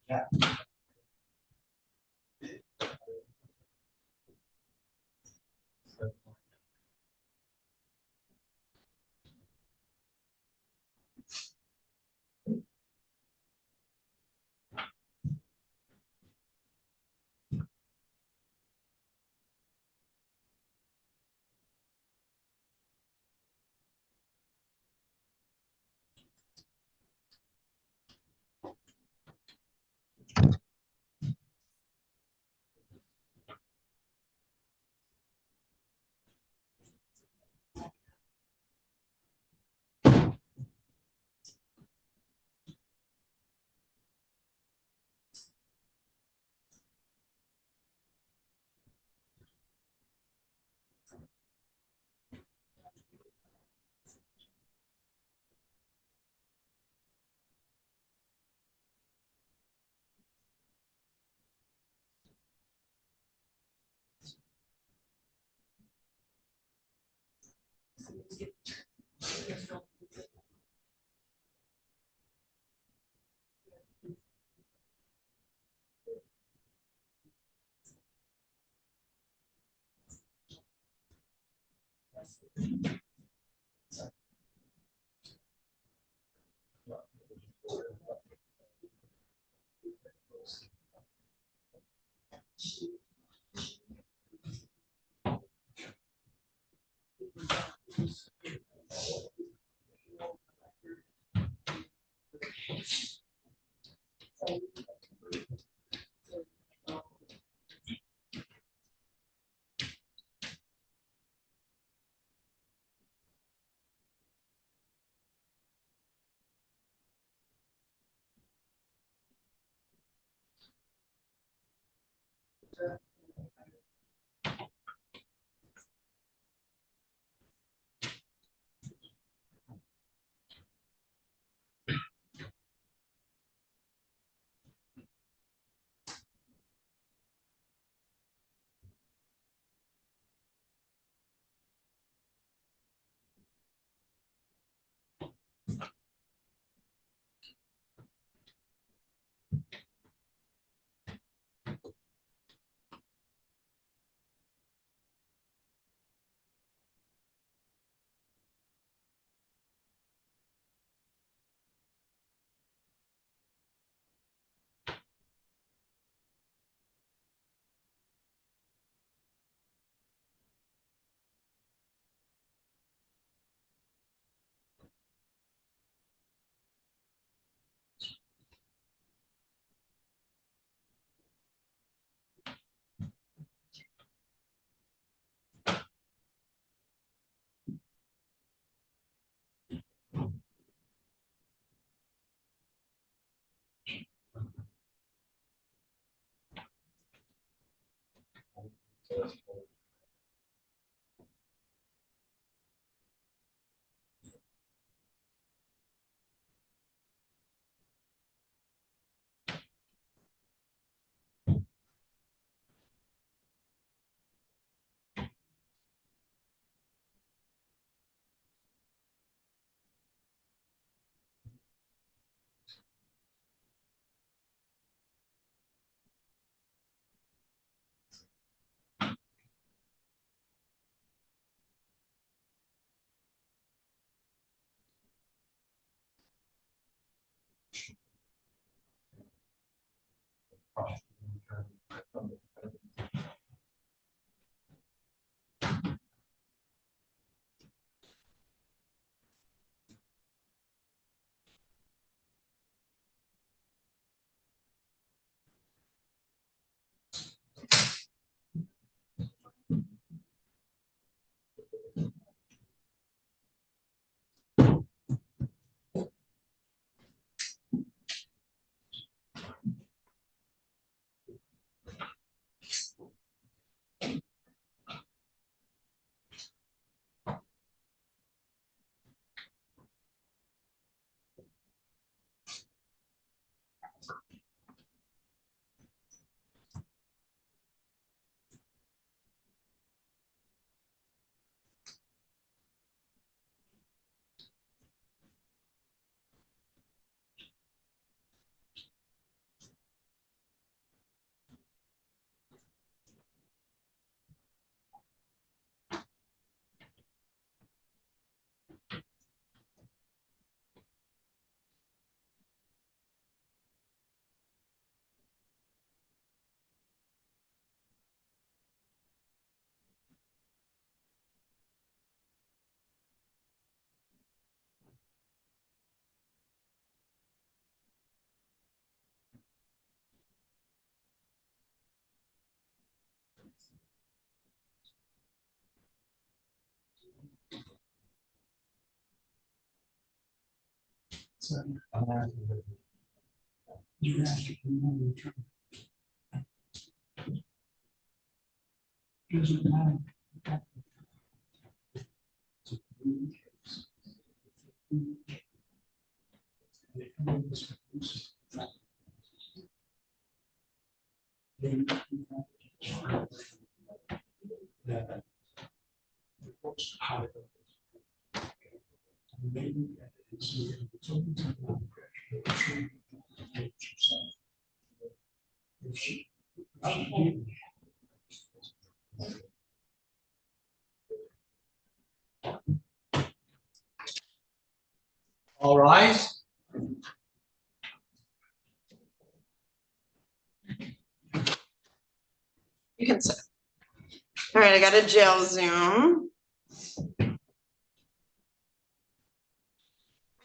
Yeah. All rise. You can sit. All right, I got a jail Zoom.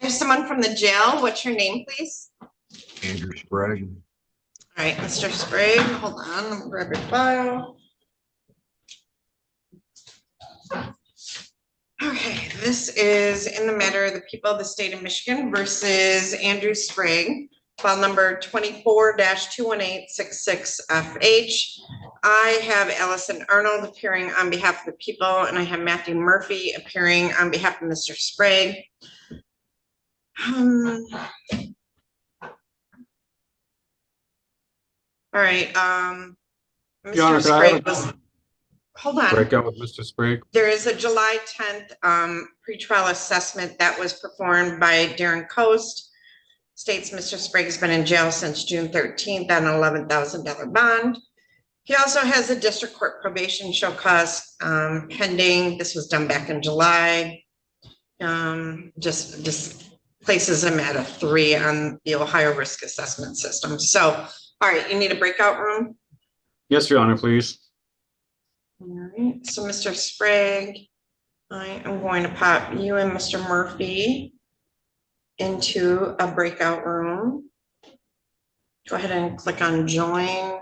I have someone from the jail. What's your name, please? Andrew Spragg. All right, Mr. Spragg, hold on, let me grab your file. Okay, this is in the matter of the people of the state of Michigan versus Andrew Spragg, file number 24-21866FH. I have Allison Arnold appearing on behalf of the people, and I have Matthew Murphy appearing on behalf of Mr. Spragg. All right, Your Honor, Mr. could I have Spragg was, hold on. Break out with Mr. Spragg. There is a July 10th pretrial assessment that was performed by Darren Coast. States Mr. Spragg has been in jail since June 13th on an $11,000 bond. He also has a district court probation show cause pending. This was done back in July. Just places him at a 3 on the Ohio risk assessment system. So, all right, you need a breakout room? Yes, Your Honor, please. All right, so Mr. Spragg, I am going to pop you and Mr. Murphy into a breakout room. Go ahead and click on join.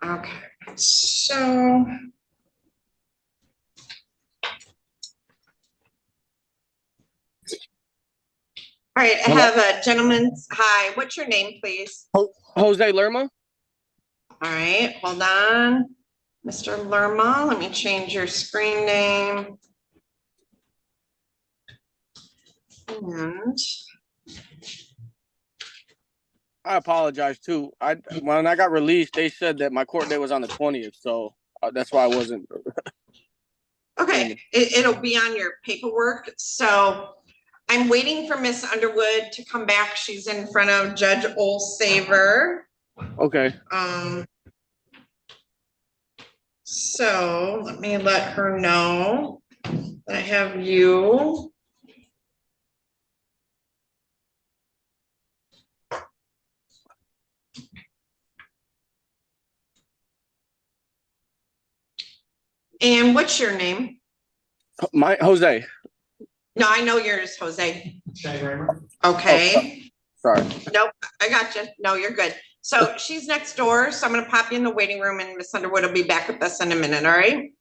Okay, so. All right, I have a gentleman's, hi, what's your name, please? Jose Lerma. All right, hold on. Mr. Lerma, let me change your screen name. And I apologize too. When I got released, they said that my court date was on the 20th, so that's why I wasn't. okay, it'll be on your paperwork. So I'm waiting for Miss Underwood to come back. She's in front of Judge Olsaver. Okay. So let me let her know that I have you. And what's your name? My Jose. No, I know yours, Jose. Okay. Oh, sorry. Nope, I got you. No, you're good. So she's next door, so I'm gonna pop you in the waiting room and Miss Underwood will be back with us in a minute, all right?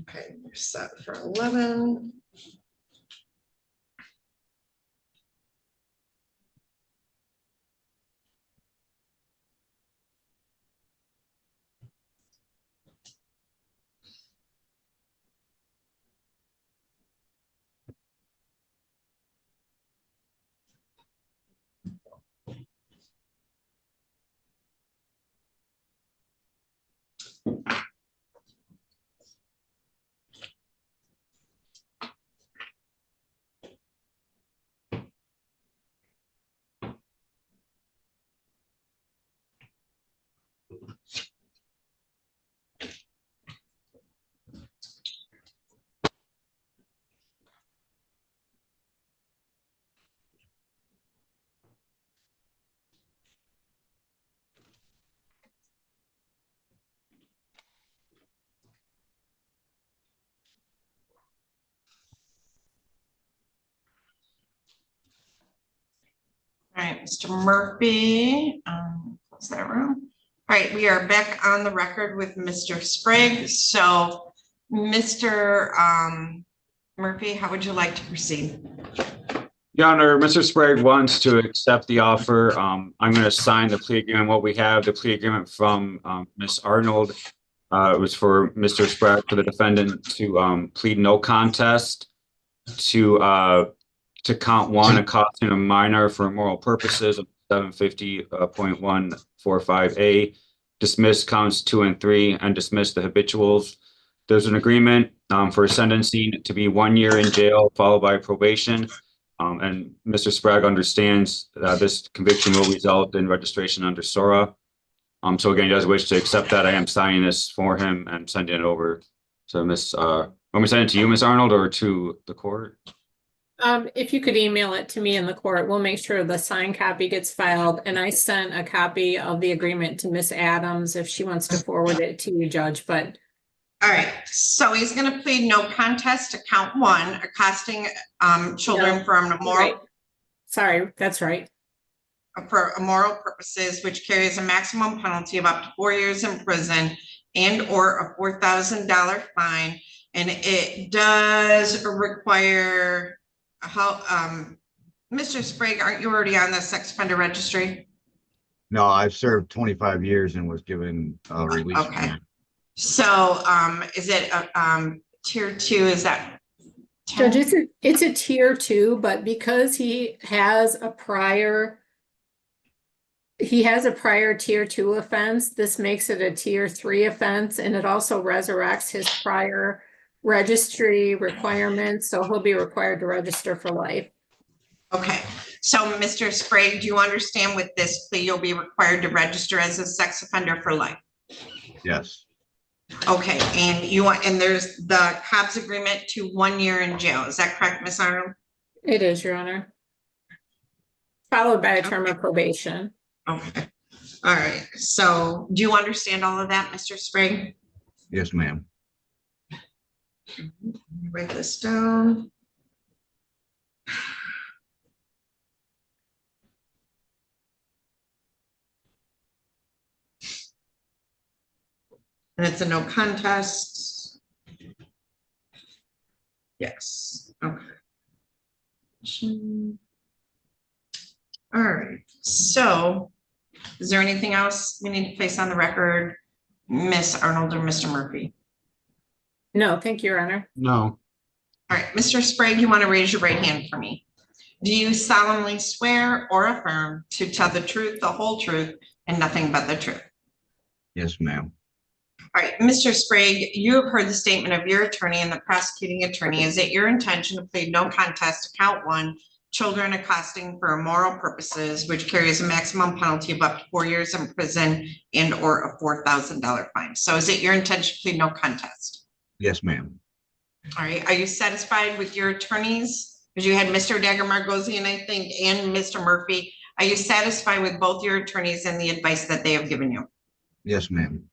Okay, you're set for 11. right, Mr. Murphy, close that room. All right, we are back on the record with Mr. Spragg. So, Mr. Murphy, how would you like to proceed? Your Honor, Mr. Spragg wants to accept the offer. I'm going to sign the plea agreement. What we have, the plea agreement from Ms. Arnold. It was for Mr. Spragg, for the defendant to plead no contest to count one, accosting a minor for immoral purposes of 750.145A, dismiss counts 2 and 3, and dismiss the habituals. There's an agreement for sentencing to be 1 year in jail, followed by probation. And Mr. Spragg understands that this conviction will result in registration under SORA. So again, he does wish to accept that. I am signing this for him and sending it over to Ms. Want me to send it to you, Ms. Arnold, or to the court? If you could email it to me in the court, we'll make sure the signed copy gets filed. And I sent a copy of the agreement to Miss Adams if she wants to forward it to you, Judge, but. All right, so he's going to plead no contest to count 1, accosting children for immoral. Right. Sorry, that's right. For immoral purposes, which carries a maximum penalty of up to 4 years in prison and or a $4,000 fine. And it does require how, Mr. Spragg, aren't you already on the sex offender registry? No, I've served 25 years and was given a release. Okay. So, is it tier 2? Is that? Judge, it's a tier 2, but because he has a prior tier 2 offense, this makes it a tier 3 offense, and it also resurrects his prior registry requirements, so he'll be required to register for life. Okay, so Mr. Spragg, do you understand with this plea you'll be required to register as a sex offender for life? Yes. Okay, and there's the COPS agreement to 1 year in jail. Is that correct, Ms. Arnold? It is, Your Honor. Followed by a term of probation. Okay. All right. So do you understand all of that, Mr. Spragg? Yes, ma'am. Write this down. And it's a no contest. Yes. Okay. All right. So is there anything else we need to place on the record, Miss Arnold or Mr. Murphy? No, thank you, Your Honor. No. All right, Mr. Spragg, you want to raise your right hand for me. Do you solemnly swear or affirm to tell the truth, the whole truth, and nothing but the truth? Yes, ma'am. All right, Mr. Spragg, you have heard the statement of your attorney and the prosecuting attorney. Is it your intention to plead no contest to count 1, children accosting for immoral purposes, which carries a maximum penalty of up to 4 years in prison and or a $4,000 fine? So is it your intention to plead no contest? Yes, ma'am. All right, are you satisfied with your attorneys? Because you had Mr. Dagger-Margosian, I think, and Mr. Murphy. Are you satisfied with both your attorneys and the advice that they have given you? Yes, ma'am.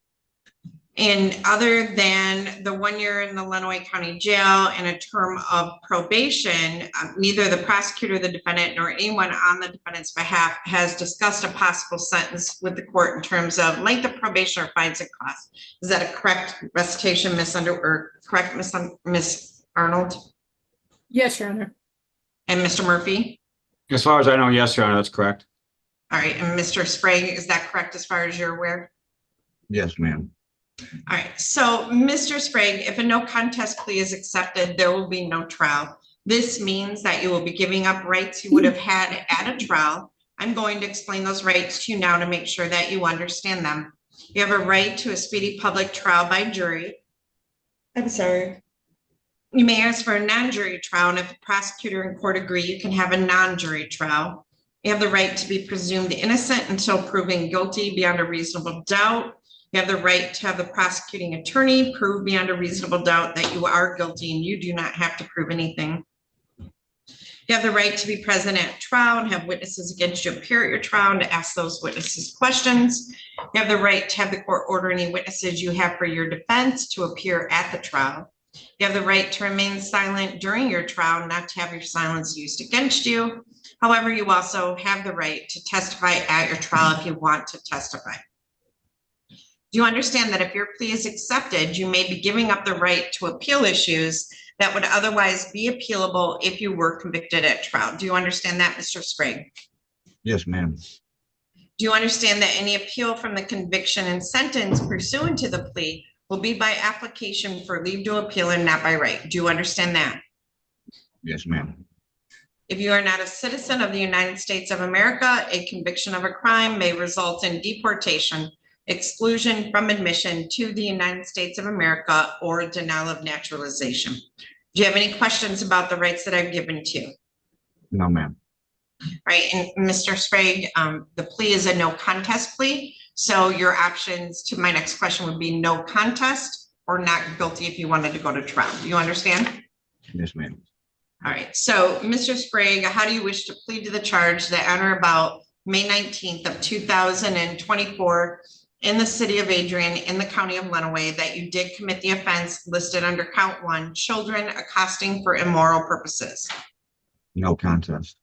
And other than the 1 year in the Lenawee County Jail and a term of probation, neither the prosecutor, the defendant, nor anyone on the defendant's behalf has discussed a possible sentence with the court in terms of length of probation or fines and costs. Is that a correct recitation, Miss Arnold? Yes, Your Honor. And Mr. Murphy? As far as I know, yes, Your Honor, that's correct. All right, and Mr. Spragg, is that correct as far as you're aware? Yes, ma'am. All right, so Mr. Spragg, if a no contest plea is accepted, there will be no trial. This means that you will be giving up rights you would have had at a trial. I'm going to explain those rights to you now to make sure that you understand them. You have a right to a speedy public trial by jury. I'm sorry. You may ask for a non-jury trial, and if the prosecutor and court agree, you can have a non-jury trial. You have the right to be presumed innocent until proven guilty beyond a reasonable doubt. You have the right to have the prosecuting attorney prove beyond a reasonable doubt that you are guilty and you do not have to prove anything. You have the right to be present at trial and have witnesses against you appear at your trial and to ask those witnesses questions. You have the right to have the court order any witnesses you have for your defense to appear at the trial. You have the right to remain silent during your trial, not to have your silence used against you. However, you also have the right to testify at your trial if you want to testify. Do you understand that if your plea is accepted, you may be giving up the right to appeal issues that would otherwise be appealable if you were convicted at trial? Do you understand that, Mr. Spragg? Yes, ma'am. Do you understand that any appeal from the conviction and sentence pursuant to the plea will be by application for leave to appeal and not by right? Do you understand that? Yes, ma'am. If you are not a citizen of the United States of America, a conviction of a crime may result in deportation, exclusion from admission to the United States of America, or denial of naturalization. Do you have any questions about the rights that I've given to you? No, ma'am. Right, and Mr. Spragg, the plea is a no contest plea. So your options to my next question would be no contest or not guilty if you wanted to go to trial. Do you understand? Yes, ma'am. All right, so Mr. Spragg, how do you wish to plead to the charge that on or about May 19th of 2024 in the city of Adrian in the county of Lenawee that you did commit the offense listed under count 1, children accosting for immoral purposes? No contest.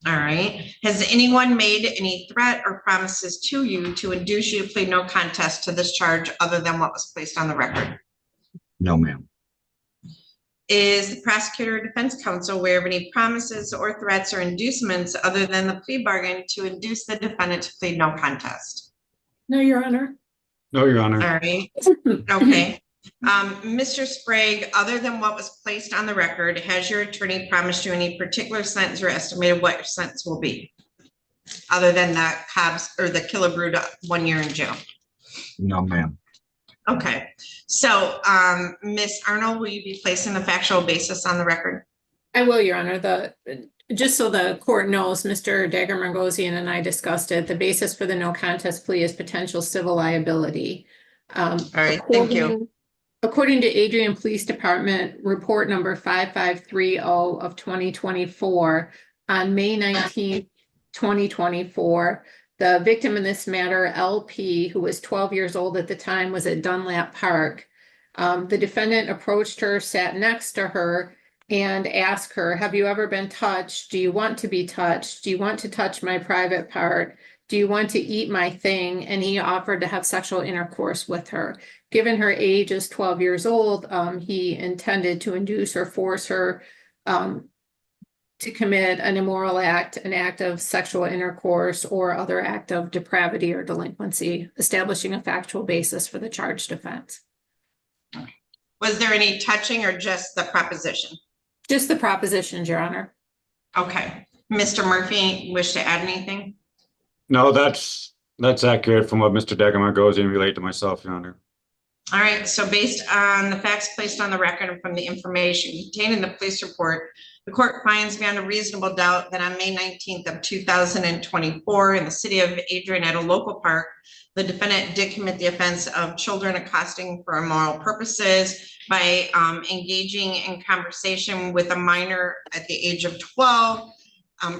All right. Has anyone made any threat or promises to you to induce you to plead no contest to this charge other than what was placed on the record? No, ma'am. Is the prosecutor or defense counsel aware of any promises or threats or inducements other than the plea bargain to induce the defendant to plead no contest? No, Your Honor. No, Your Honor. All right. Okay. Mr. Spragg, other than what was placed on the record, has your attorney promised you any particular sentence or estimated what your sentence will be? Other than the Hobbs or the Killebrew 1 year in jail? No, ma'am. Okay. So, Ms. Arnold, will you be placing the factual basis on the record? I will, Your Honor. Just so the court knows, Mr. Dagger-Margosian and I discussed it. The basis for the no contest plea is potential civil liability. All right, thank you. According to Adrian Police Department report number 5530 of 2024, on May 19th, 2024, the victim in this matter, LP, who was 12 years old at the time, was at Dunlap Park. The defendant approached her, sat next to her, and asked her, have you ever been touched? Do you want to be touched? Do you want to touch my private part? Do you want to eat my thing? And he offered to have sexual intercourse with her. Given her age is 12 years old, he intended to induce or force her to commit an immoral act, an act of sexual intercourse, or other act of depravity or delinquency, establishing a factual basis for the charged offense. Was there any touching or just the proposition? Just the propositions, Your Honor. Okay. Mr. Murphy, wish to add anything? No, that's accurate from what Mr. Dagger-Margosian relayed to myself, Your Honor. All right, so based on the facts placed on the record and from the information contained in the police report, the court finds beyond a reasonable doubt that on May 19th of 2024 in the city of Adrian at a local park, the defendant did commit the offense of children accosting for immoral purposes by engaging in conversation with a minor at the age of 12,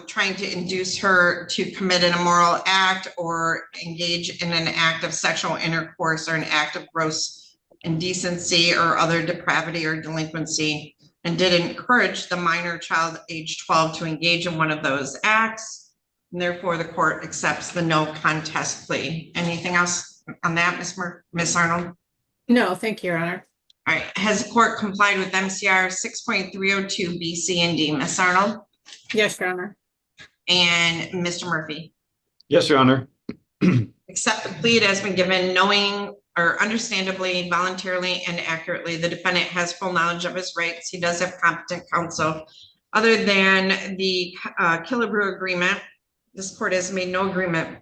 trying to induce her to commit an immoral act or engage in an act of sexual intercourse or an act of gross indecency or other depravity or delinquency, and did encourage the minor child age 12 to engage in one of those acts. And therefore, the court accepts the no contest plea. Anything else on that, Ms. Arnold? No, thank you, Your Honor. All right, has the court complied with MCR 6.302 B, C, and D? Ms. Arnold? Yes, Your Honor. And Mr. Murphy? Yes, Your Honor. Accept the plea. It has been given knowing or understandably, voluntarily, and accurately. The defendant has full knowledge of his rights. He does have competent counsel. Other than the Killebrew agreement, this court has made no agreement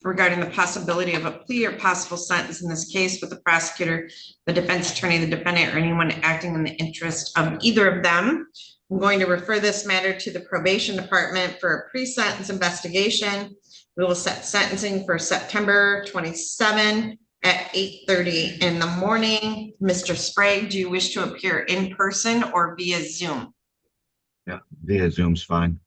regarding the possibility of a plea or possible sentence in this case with the prosecutor, the defense attorney, the defendant, or anyone acting in the interest of either of them. I'm going to refer this matter to the probation department for a pre-sentence investigation. We will set sentencing for September 27 at 8:30 in the morning. Mr. Spragg, do you wish to appear in person or via Zoom? Yeah, via Zoom's fine.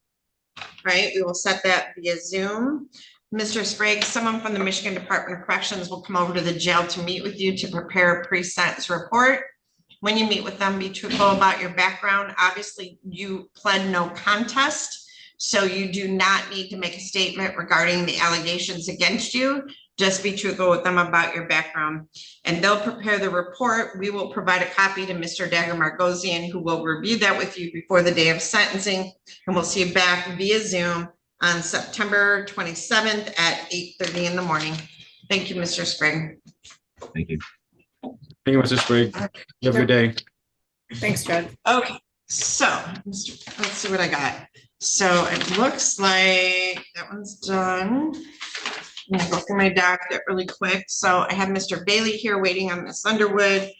Right, we will set that via Zoom. Mr. Spragg, someone from the Michigan Department of Corrections will come over to the jail to meet with you to prepare a pre-sentence report. when you meet with them, be truthful about your background. Obviously, you pled no contest, so you do not need to make a statement regarding the allegations against you. Just be truthful with them about your background, and they'll prepare the report. We will provide a copy to Mr. Dagger-Margosian, who will review that with you before the day of sentencing, and we'll see you back via Zoom on September 27th at 8:30 in the morning. Thank you, Mr. Spragg. Thank you. Thank you, Mr. Spragg. You have a good day. Thanks, Judge. Okay, so let's see what I got. So it looks like that one's done. I'm gonna go through my docket really quick. So I have Mr. Bailey here waiting on Miss Underwood.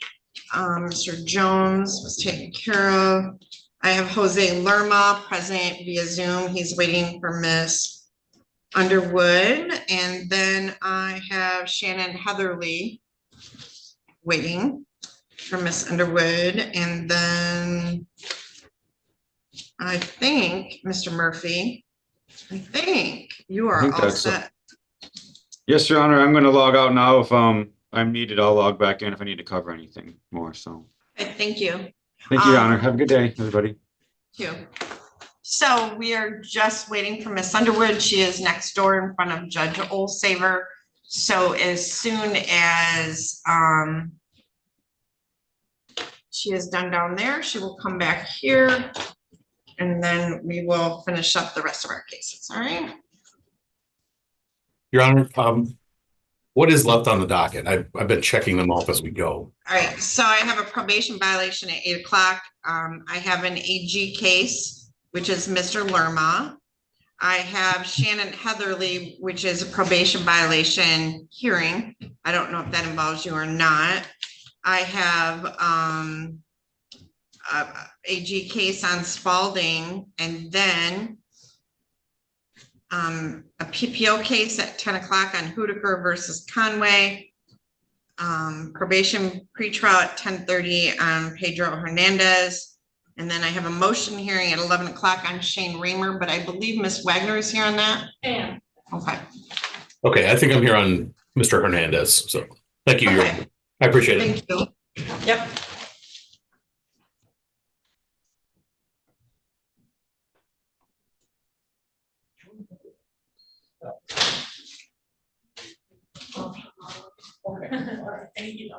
Mr. Jones was taken care of. I have Jose Lerma present via Zoom. He's waiting for Miss Underwood. And then I have Shannon Heatherly waiting for Miss Underwood. And then I think, Mr. Murphy, I think you are all set. Yes, Your Honor, I'm going to log out now. If I'm needed, I'll log back in if I need to cover anything more. So Okay, thank you. thank you, Your Honor. Have a good day, everybody. Thank you. So we are just waiting for Miss Underwood. She is next door in front of Judge Olsaver. So as soon as she is done down there, she will come back here, and then we will finish up the rest of our cases. All right. Your Honor, what is left on the docket? I've been checking them off as we go. All right, so I have a probation violation at 8 o'clock. I have an AG case, which is Mr. Lerma. I have Shannon Heatherly, which is a probation violation hearing. I don't know if that involves you or not. I have a AG case on Spalding, and then a PPO case at 10 o'clock on Hudaker versus Conway. Probation pretrial at 10:30 on Pedro Hernandez. And then I have a motion hearing at 11 o'clock on Shane Raymer, but I believe Miss Wagner is here on that. Yeah. Okay. Okay, I think I'm here on Mr. Hernandez. So thank you, Your Honor. I appreciate it. Thank you. Yep. Thank you.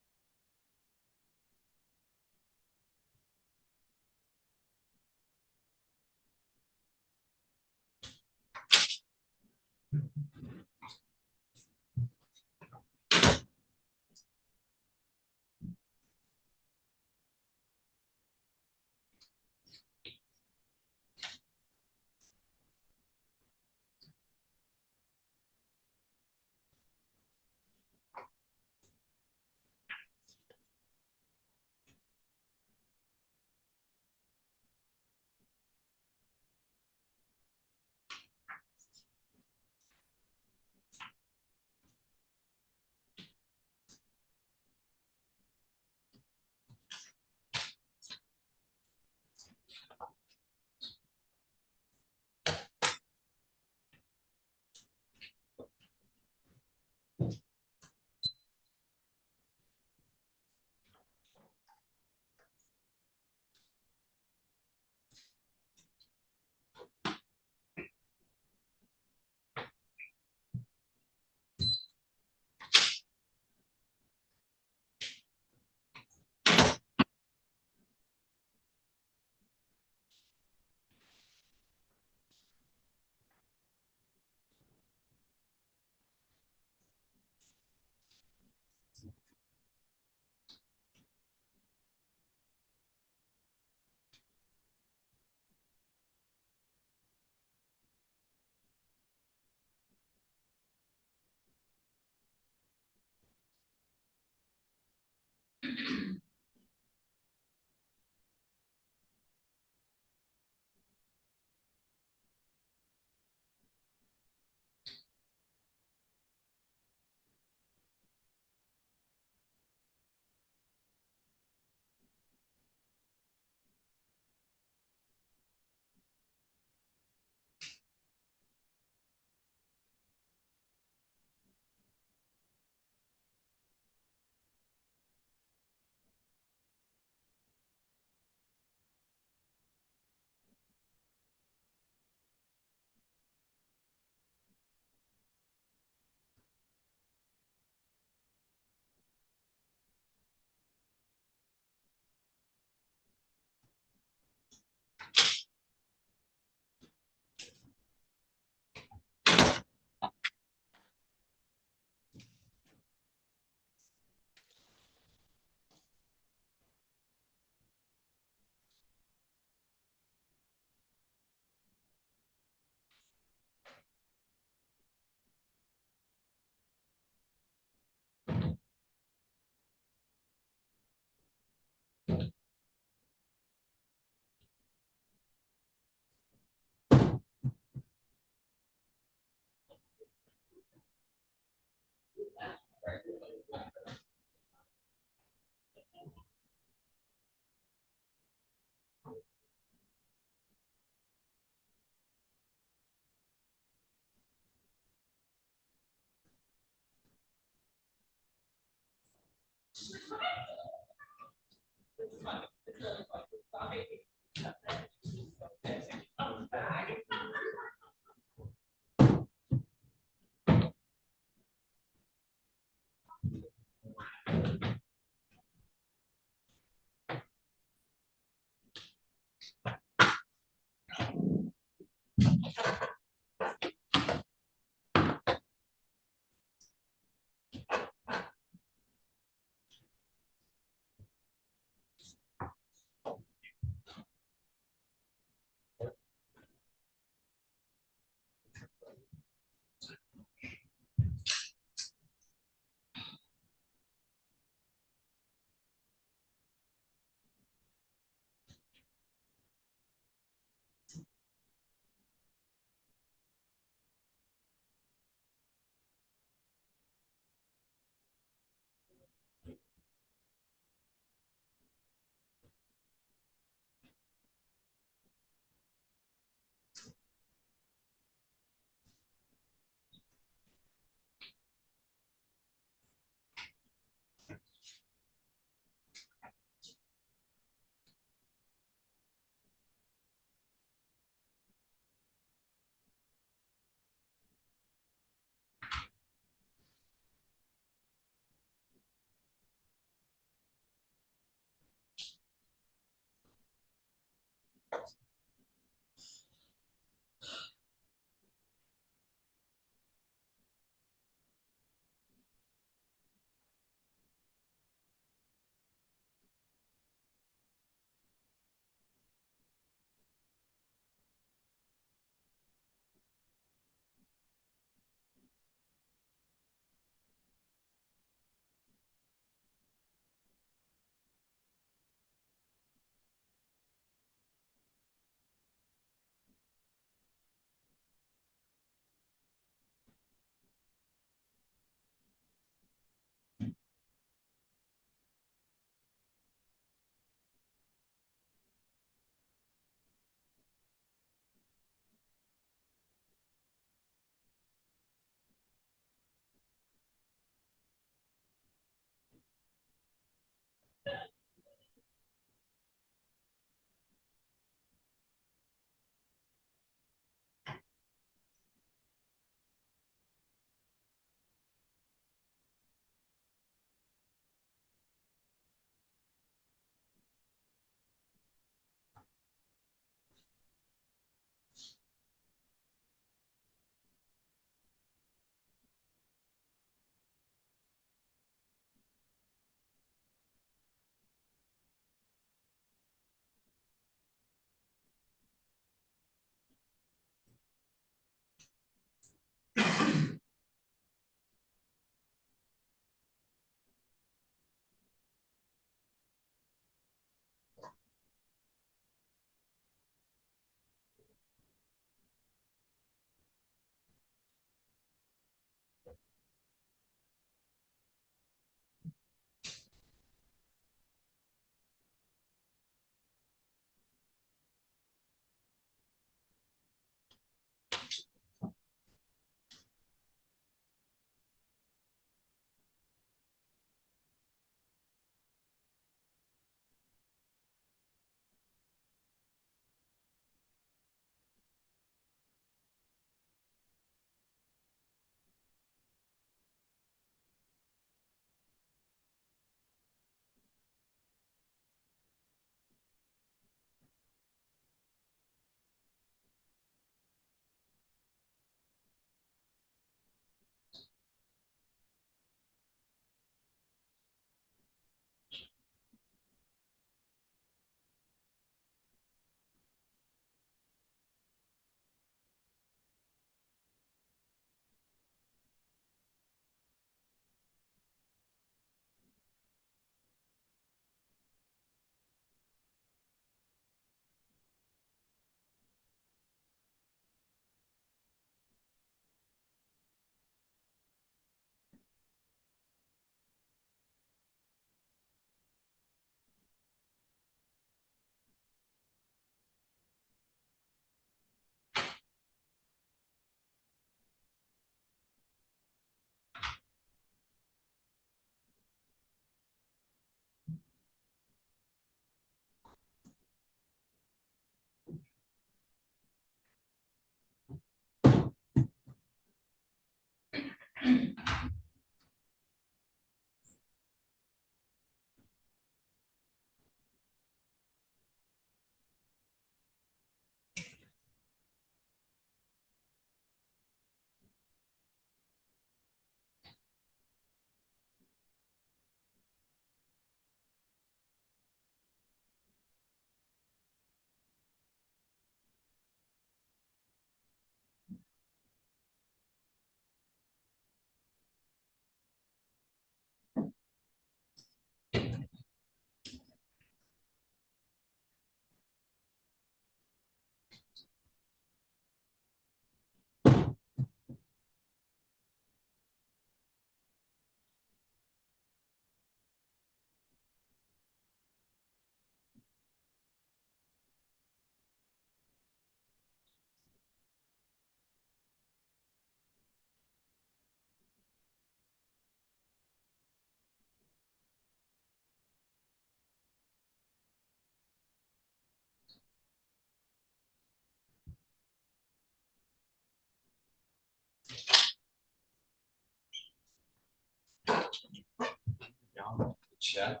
Check.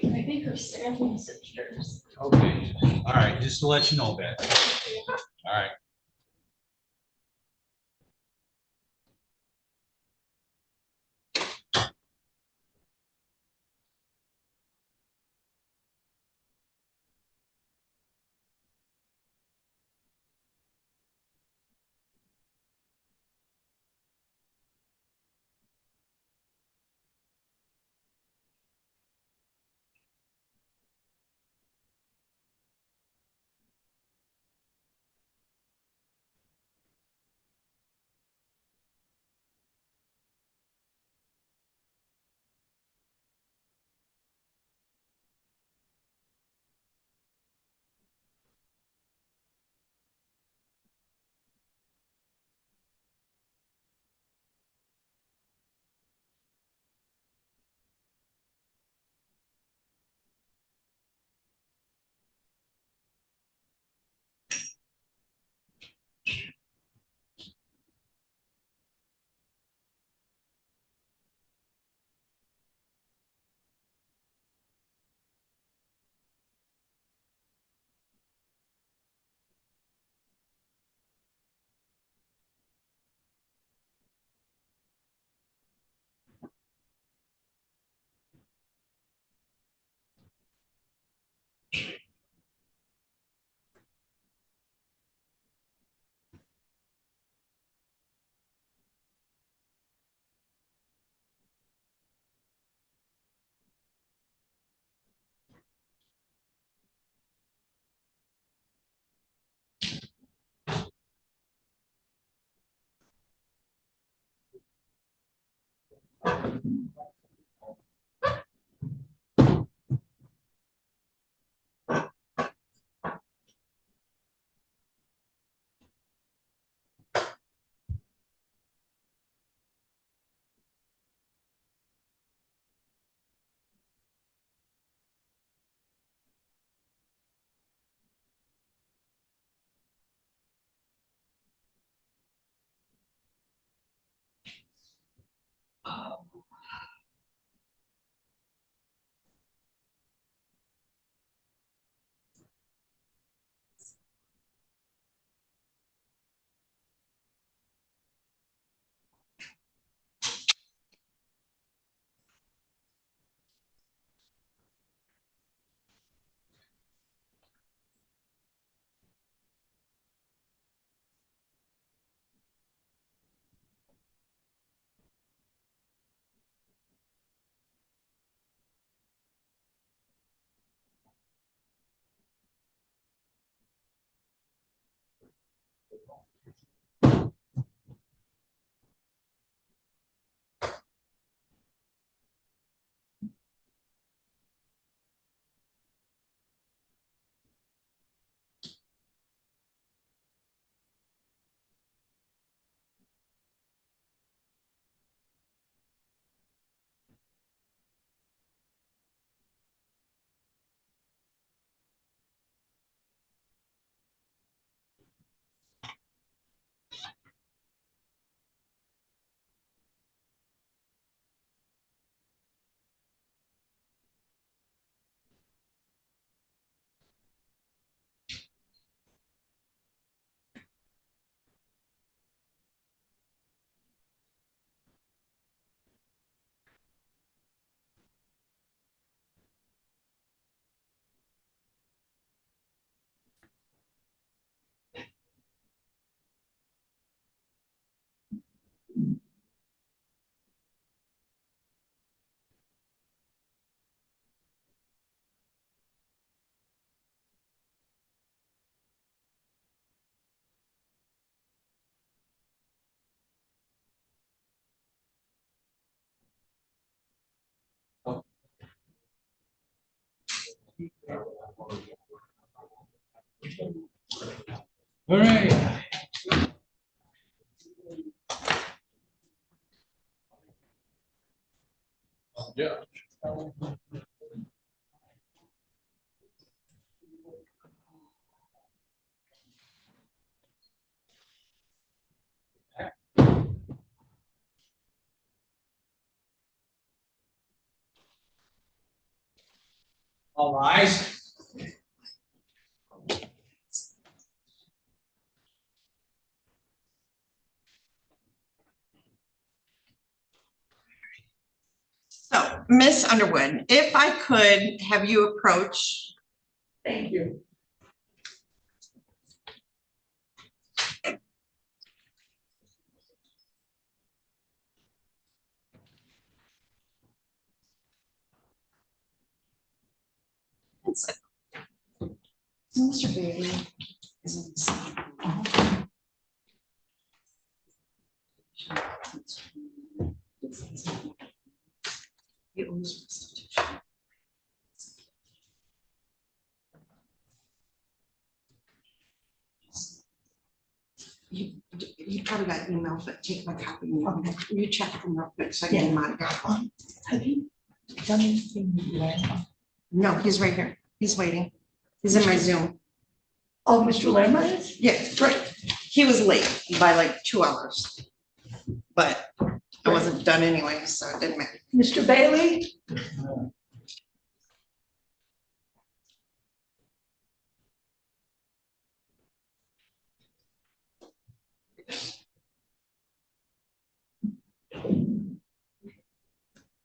I think her staff messengers. Okay, all right, just to let you know that. All right. All right. Yeah. All rise. So, Miss Underwood, if I could have you approach. Thank you. Mr. Bailey is in the same. He owns restitution. You probably got email, but take my copy. Okay. You check them real quick so I can monitor. Have you done anything with Lamb? No, he's right here. He's waiting. He's in my Zoom. Oh, Mr. Lamb is? Yes, right. He was late by like 2 hours. But I wasn't done anyway, so it didn't matter. Mr. Bailey?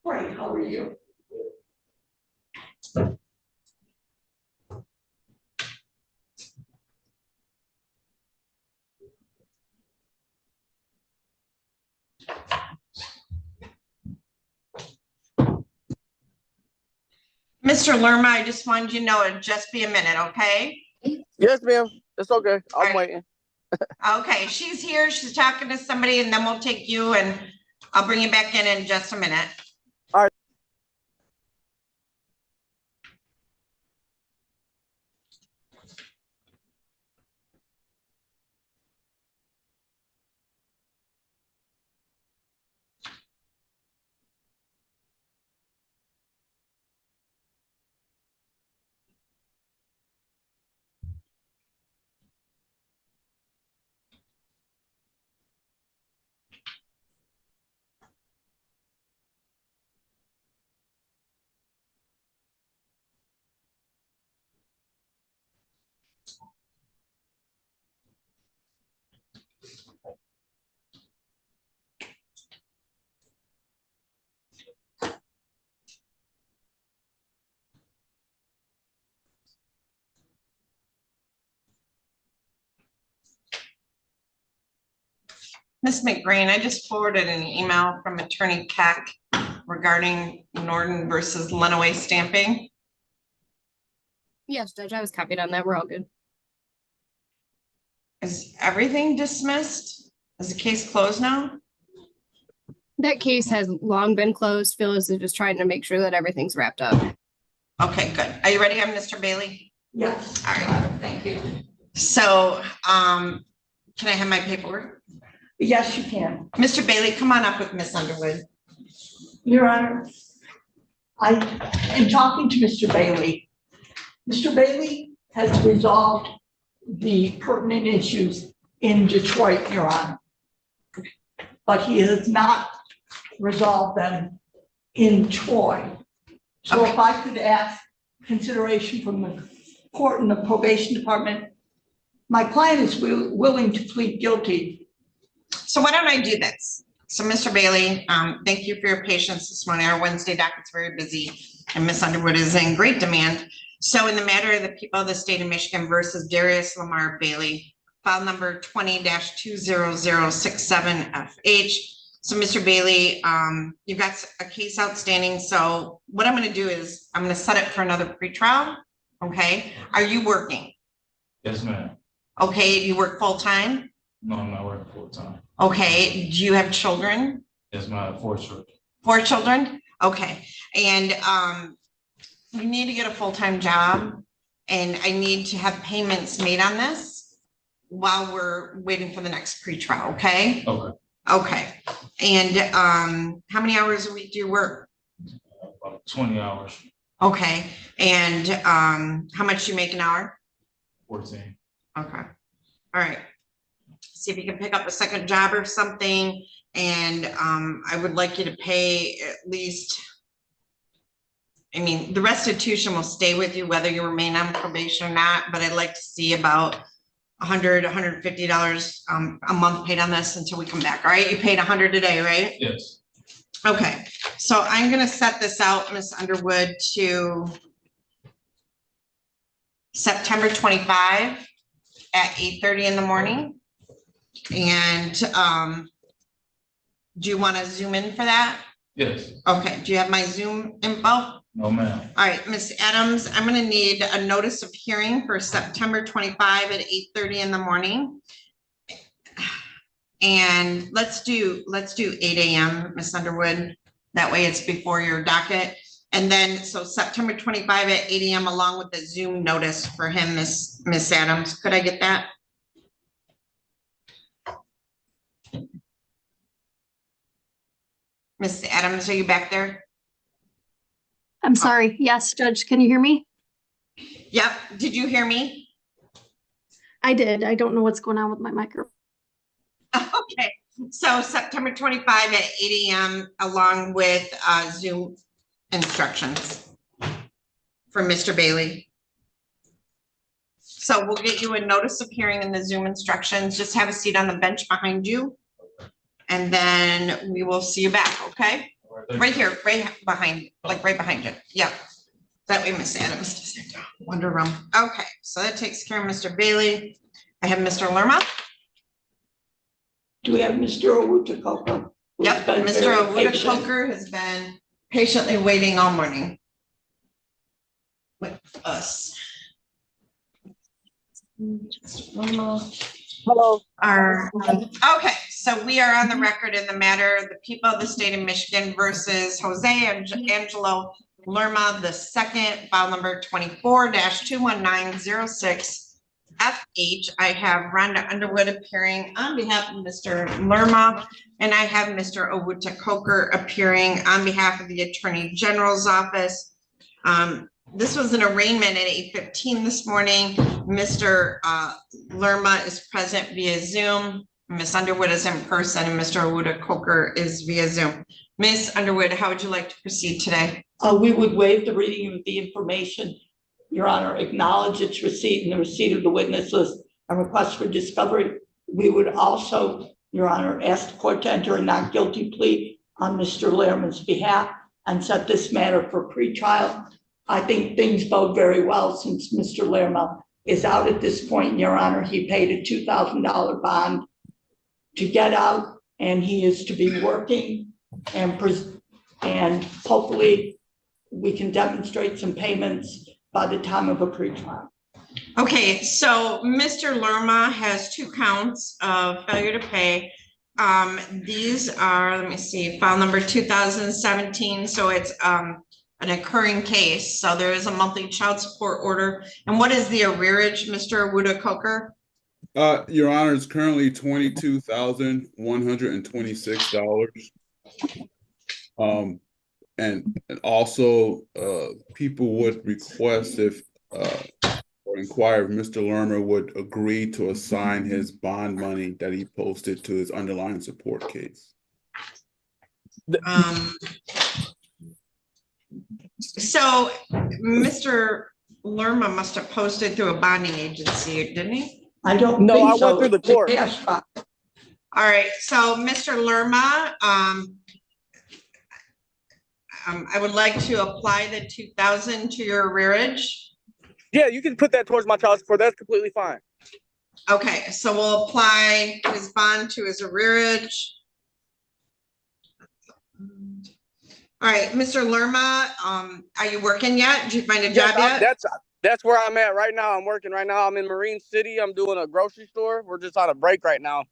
Great, how are you? Mr. Lerma, I just wanted you to know it'd just be a minute, okay? Yes, ma'am. It's okay. I'm waiting. Okay, she's here. She's talking to somebody, and then we'll take you and I'll bring you back in just a minute. All right. Ms. McGrain, I just forwarded an email from Attorney Keck regarding Norton versus Lenawee stamping. Yes, Judge, I was copied on that. We're all good. Is everything dismissed? Is the case closed now? That case has long been closed. Phyllis is just trying to make sure that everything's wrapped up. Okay, good. Are you ready? I'm Mr. Bailey. Yes. All right, thank you. So, can I have my paperwork? Yes, you can. Mr. Bailey, come on up with Miss Underwood. Your Honor, I am talking to Mr. Bailey. Mr. Bailey has resolved the pertinent issues in Detroit, Your Honor. But he has not resolved them in Troy. So if I could ask consideration from the court and the probation department, my client is willing to plead guilty. So why don't I do this? So Mr. Bailey, thank you for your patience this morning. Our Wednesday docket's very busy and Miss Underwood is in great demand. So in the matter of the people of the state of Michigan versus Darius Lamar Bailey, file number 20-20067FH. So Mr. Bailey, you've got a case outstanding. So what I'm going to do is I'm going to set it for another pretrial. Okay. Are you working? Yes, ma'am. Okay. Do you work full time? No, I'm not working full time. Okay. Do you have children? Yes, ma'am. 4 children. 4 children? Okay. And you need to get a full-time job and I need to have payments made on this while we're waiting for the next pretrial, okay? Okay. Okay. And how many hours a week do you work? About 20 hours. Okay. And how much do you make an hour? 14. Okay. All right. See if you can pick up a second job or something. And I would like you to pay at least I mean, the restitution will stay with you whether you remain on probation or not, but I'd like to see about $150 a month paid on this until we come back. All right, you paid 100 today, right? Yes. Okay, so I'm gonna set this out, Ms. Underwood, to September 25 at 8:30 in the morning. And do you want to zoom in for that? Yes. Okay, do you have my Zoom info? No, ma'am. All right, Ms. Adams, I'm gonna need a notice of hearing for September 25 at 8:30 in the morning. And let's do 8 a.m., Ms. Underwood. That way it's before your docket. And then, so September 25 at 8 a.m. along with the Zoom notice for him, Miss Adams. Could I get that? Miss Adams, are you back there? I'm sorry. Yes, Judge, can you hear me? Yep. Did you hear me? I did. I don't know what's going on with my microphone. Okay. So September 25 at 8 a.m. along with Zoom instructions for Mr. Bailey. So we'll get you a notice of hearing in the Zoom instructions. Just have a seat on the bench behind you. And then we will see you back, okay? Right here, right behind, like right behind you. Yep. That way Miss Adams doesn't wonder room. Okay, so that takes care of Mr. Bailey. I have Mr. Lerma. Do we have Mr. Owutu-Coker? Yep, Mr. Owutu-Coker has been patiently waiting all morning with us. Hello. Okay, so we are on the record in the matter of the people of the state of Michigan versus Jose Angelo Lerma the second, file number 24-21906 FH. I have Rhonda Underwood appearing on behalf of Mr. Lerma, and I have Mr. Owutu-Coker appearing on behalf of the Attorney General's office. This was an arraignment at 8:15 this morning. Mr. Lerma is present via Zoom. Ms. Underwood is in person, and Mr. Owutu-Coker is via Zoom. Ms. Underwood, how would you like to proceed today? We would waive the reading of the information, Your Honor, acknowledge its receipt and the receipt of the witness list and request for discovery. We would also, Your Honor, ask the court to enter a not guilty plea on Mr. Lerma's behalf and set this matter for pretrial. I think things bode very well since Mr. Lerma is out at this point, Your Honor. He paid a $2,000 bond to get out, and he is to be working, and hopefully we can demonstrate some payments by the time of a pretrial. Okay, so Mr. Lerma has 2 counts of failure to pay. These are, let me see, file number 2017. So it's an occurring case. So there is a monthly child support order. And what is the arrearage, Mr. Owutu-Coker? Your Honor, it's currently $22,126. And also, people would request if or inquire if Mr. Lerma would agree to assign his bond money that he posted to his underlying support case. So Mr. Lerma must have posted through a bonding agency, didn't he? I don't No, think I so. went through the court. All right, so Mr. Lerma, I would like to apply the 2,000 to your arrearage. Yeah, you can put that towards my child support. That's completely fine. Okay, so we'll apply his bond to his arrearage. All right, Mr. Lerma, are you working yet? Did you find a job yet? That's where I'm at right now. I'm working right now. I'm in Marine City. I'm doing a grocery store. We're just on a break right now.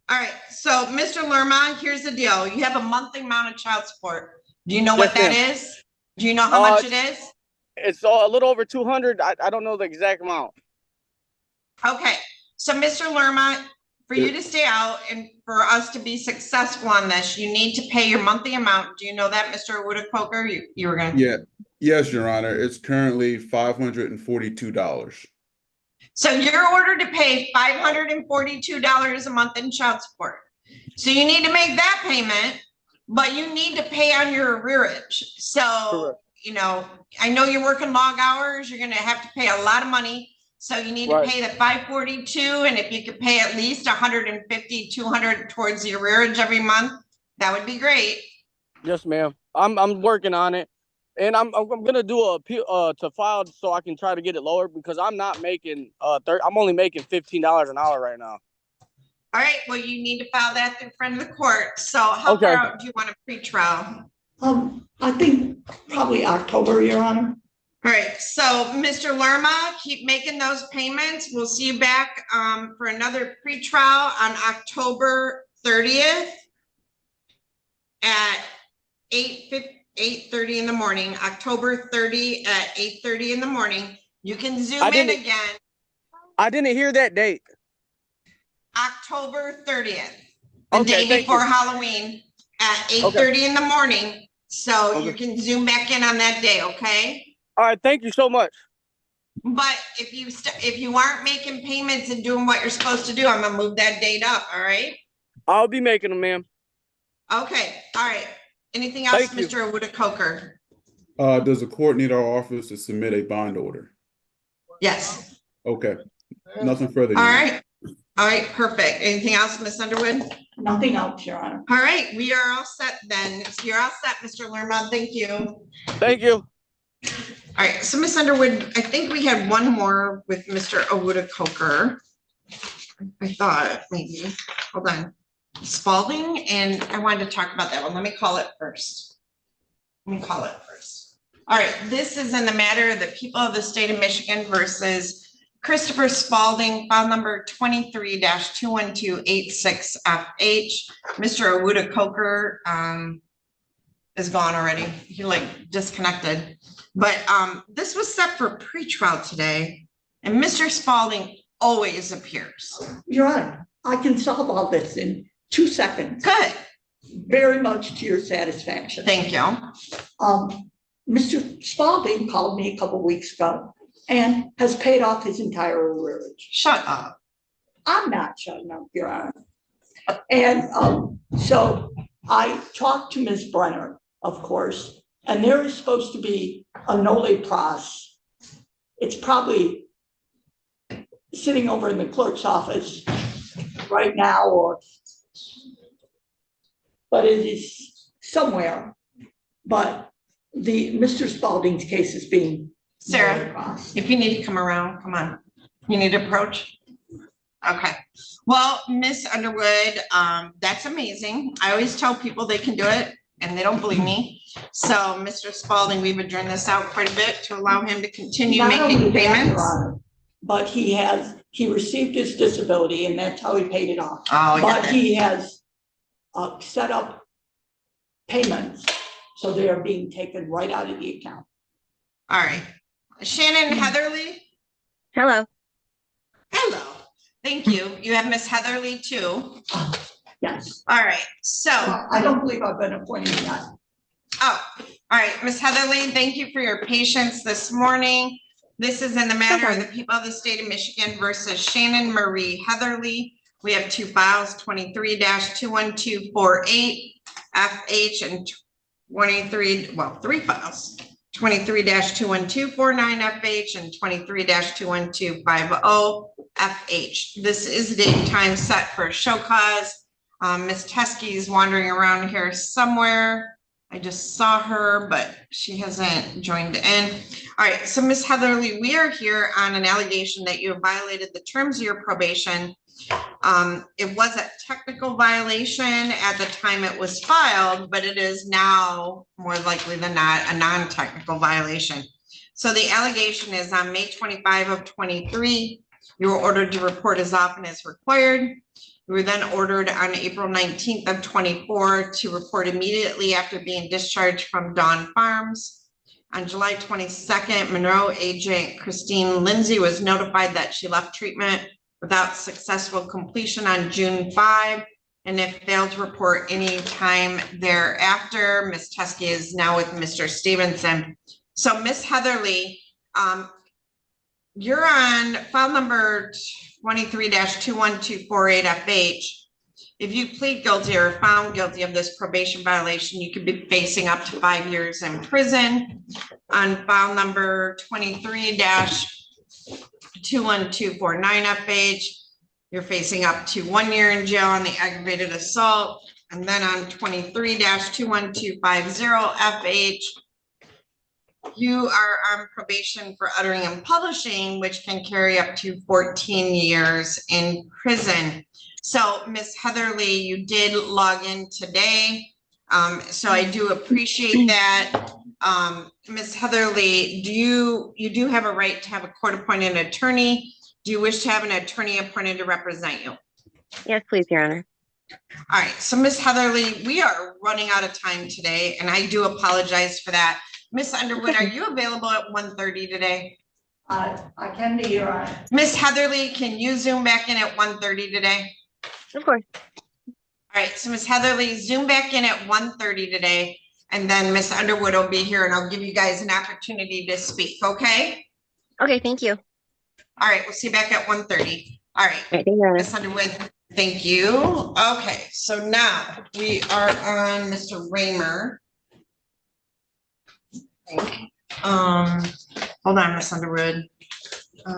All right, so Mr. Lerma, here's the deal. You have a monthly amount of child support. Do you know what that is? Do you know how much it is? It's a little over 200. I don't know the exact amount. Okay, so Mr. Lerma, for you to stay out and for us to be successful on this, you need to pay your monthly amount. Do you know that, Mr. Owutu-Coker? You were going to. Yeah. Yes, Your Honor. It's currently $542. So you're ordered to pay $542 a month in child support. So you need to make that payment, but you need to pay on your arrearage. So you know, I know you're working long hours, you're gonna have to pay a lot of money. So you need to Right. pay the 542, and if you could pay at least 150, 200 towards the arrearage every month, that would be great. Yes, ma'am. I'm working on it, and I'm gonna do a appeal to file so I can try to get it lower because I'm not making I'm only making $15 an hour right now. All right, well, you need to file that through front of the court. So how Okay. far out do you want a pretrial? I think probably October, Your Honor. All right, so Mr. Lerma, keep making those payments. We'll see you back for another pretrial on October 30th at 8:30 in the morning, October 30 at 8:30 in the morning. You can zoom in again. I didn't hear that date. October 30th, the Okay, day thank before you. Halloween at 8:30 in the morning. So Okay. you can zoom back in on that day, okay? All right, thank you so much. But if you aren't making payments and doing what you're supposed to do, I'm gonna move that date up, all right? I'll be making them, ma'am. Okay, all right. Anything else, Thank you. Mr. Awuda-Coker? Does the court need our office to submit a bond order? Yes. Okay, nothing further. All Your Honor. right. All right, perfect. Anything else, Ms. Underwood? Nothing else, Your Honor. All right, we are all set then. You're all set, Mr. Lerma. Thank you. Thank you. All right, so Ms. Underwood, I think we had one more with Mr. Awuda-Coker. I thought maybe, hold on. Spalding, and I wanted to talk about that one. Let me call it first. All right, this is in the matter of the people of the state of Michigan versus Christopher Spalding, file number 23-21286FH. Mr. Awuda-Coker is gone already. He like disconnected. But this was set for pretrial today, and Mr. Spalding always appears. Your Honor, I can solve all this in 2 seconds. Good. Very much to your satisfaction. Thank you. Mr. Spalding called me a couple weeks ago and has paid off his entire arrearage. Shut up. I'm not shutting up, Your Honor. And so I talked to Ms. Brenner, of course, and there is supposed to be a noli pros. It's probably sitting over in the clerk's office right now, but it is somewhere. But Mr. Spalding's case is being. Sarah, if you need to come around, come on. You need to approach? Okay. Well, Miss Underwood, that's amazing. I always tell people they can do it and they don't believe me. So Mr. Spalding, we've adjourned this out quite a bit to allow him to continue Not making only that, Your payments. Honor, but he received his disability and that's how he paid it off. Oh, But yeah. he has set up payments, so they are being taken right out of the account. All right. Shannon Heatherly. Hello. Hello. Thank you. You have Miss Heatherly too. Yes. All right. So I don't believe I've been appointed yet. Oh, all right, Miss Heatherly, thank you for your patience this morning. This is in the matter of the people of the state of Michigan versus Shannon Marie Heatherly. We have two files, 23-21248 FH and 3 files, 23-21249 FH and 23-21250 FH. This is the date and time set for show cause. Ms. Teskey is wandering around here somewhere. I just saw her, but she hasn't joined in. All right, so Ms. Heatherly, we are here on an allegation that you have violated the terms of your probation. It was a technical violation at the time it was filed, but it is now more likely than not a non-technical violation. So the allegation is on May 25 of 23, you were ordered to report as often as required. You were then ordered on April 19th of 24 to report immediately after being discharged from Dawn Farms. On July 22nd, Monroe agent Christine Lindsay was notified that she left treatment without successful completion on June 5. And if failed to report any time thereafter, Ms. Teskey is now with Mr. Stevenson. So Ms. Heatherly, you're on file number 23-21248 FH. if you plead guilty or found guilty of this probation violation, you could be facing up to 5 years in prison. On file number 23-21249 FH, you're facing up to 1 year in jail on the aggravated assault. And then on 23-21250 FH, you are on probation for uttering and publishing, which can carry up to 14 years in prison. So Ms. Heatherly, you did log in today. So I do appreciate that. Ms. Heatherly, you do have a right to have a court-appointed attorney. Do you wish to have an attorney appointed to represent you? Yes, please, Your Honor. All right, so Ms. Heatherly, we are running out of time today, and I do apologize for that. Ms. Underwood, are you available at 1:30 today? I can be, Your Honor. Ms. Heatherly, can you Zoom back in at 1:30 today? Of course. All right, so Ms. Heatherly, Zoom back in at 1:30 today, and then Ms. Underwood will be here, and I'll give you guys an opportunity to speak, okay? Okay, thank you. All right, we'll see you back at 1:30. All right, All right, thank you, Your Honor. Ms. Underwood, thank you. Okay, so now we are on Mr. Raymer. Hold on, Ms. Underwood. I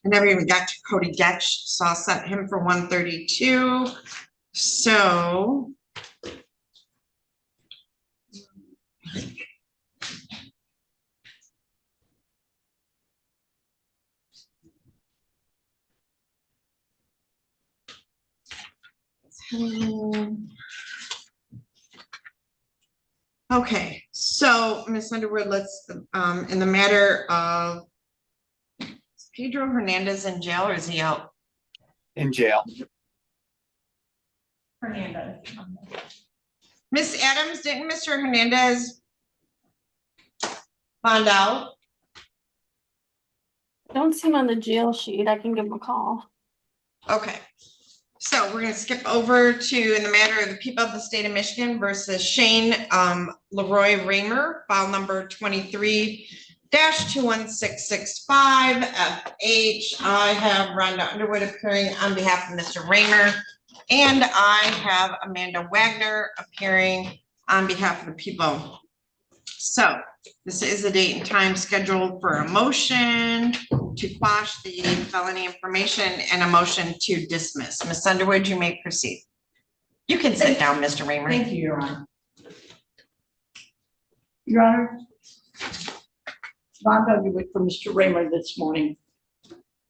never even got to Cody Getch, so I'll set him for 1:32. So. Okay, so Ms. Underwood, let's, in the matter of is Pedro Hernandez in jail or is he out? In jail. Hernandez. Miss Adams, didn't Mr. Hernandez bond out? I don't see him on the jail sheet. I can give him a call. Okay, so we're gonna skip over to in the matter of the people of the state of Michigan versus Shane Leroy Raymer, file number 23-21665 FH. I have Rhonda Underwood appearing on behalf of Mr. Raymer, and I have Amanda Wagner appearing on behalf of the people. So this is the date and time scheduled for a motion to quash the felony information and a motion to dismiss. Ms. Underwood, you may proceed. You can sit down, Mr. Raymer. Thank you, Your Honor. Your Honor, Rhonda Underwood for Mr. Raymer this morning.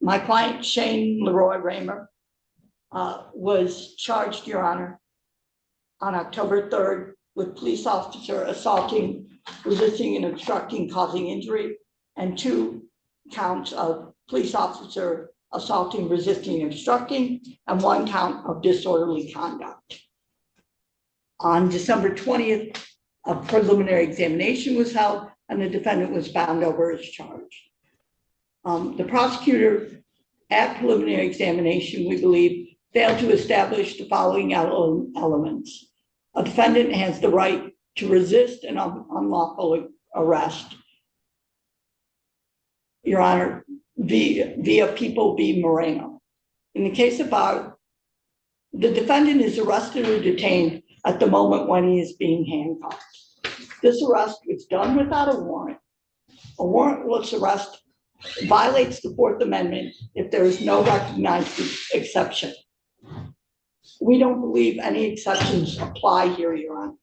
My client Shane Leroy Raymer was charged, Your Honor, on October 3rd with police officer assaulting, resisting and obstructing, causing injury, and 2 counts of police officer assaulting, resisting, and obstructing, and 1 count of disorderly conduct. On December 20th, a preliminary examination was held and the defendant was bound over as charged. The prosecutor at preliminary examination, we believe, failed to establish the following elements. A defendant has the right to resist an unlawful arrest, Your Honor, via People v. Moreno. In the case of Bauer, the defendant is arrested or detained at the moment when he is being handcuffed. This arrest was done without a warrant. A warrantless arrest violates the 4th Amendment if there is no recognized exception. We don't believe any exceptions apply here, Your Honor.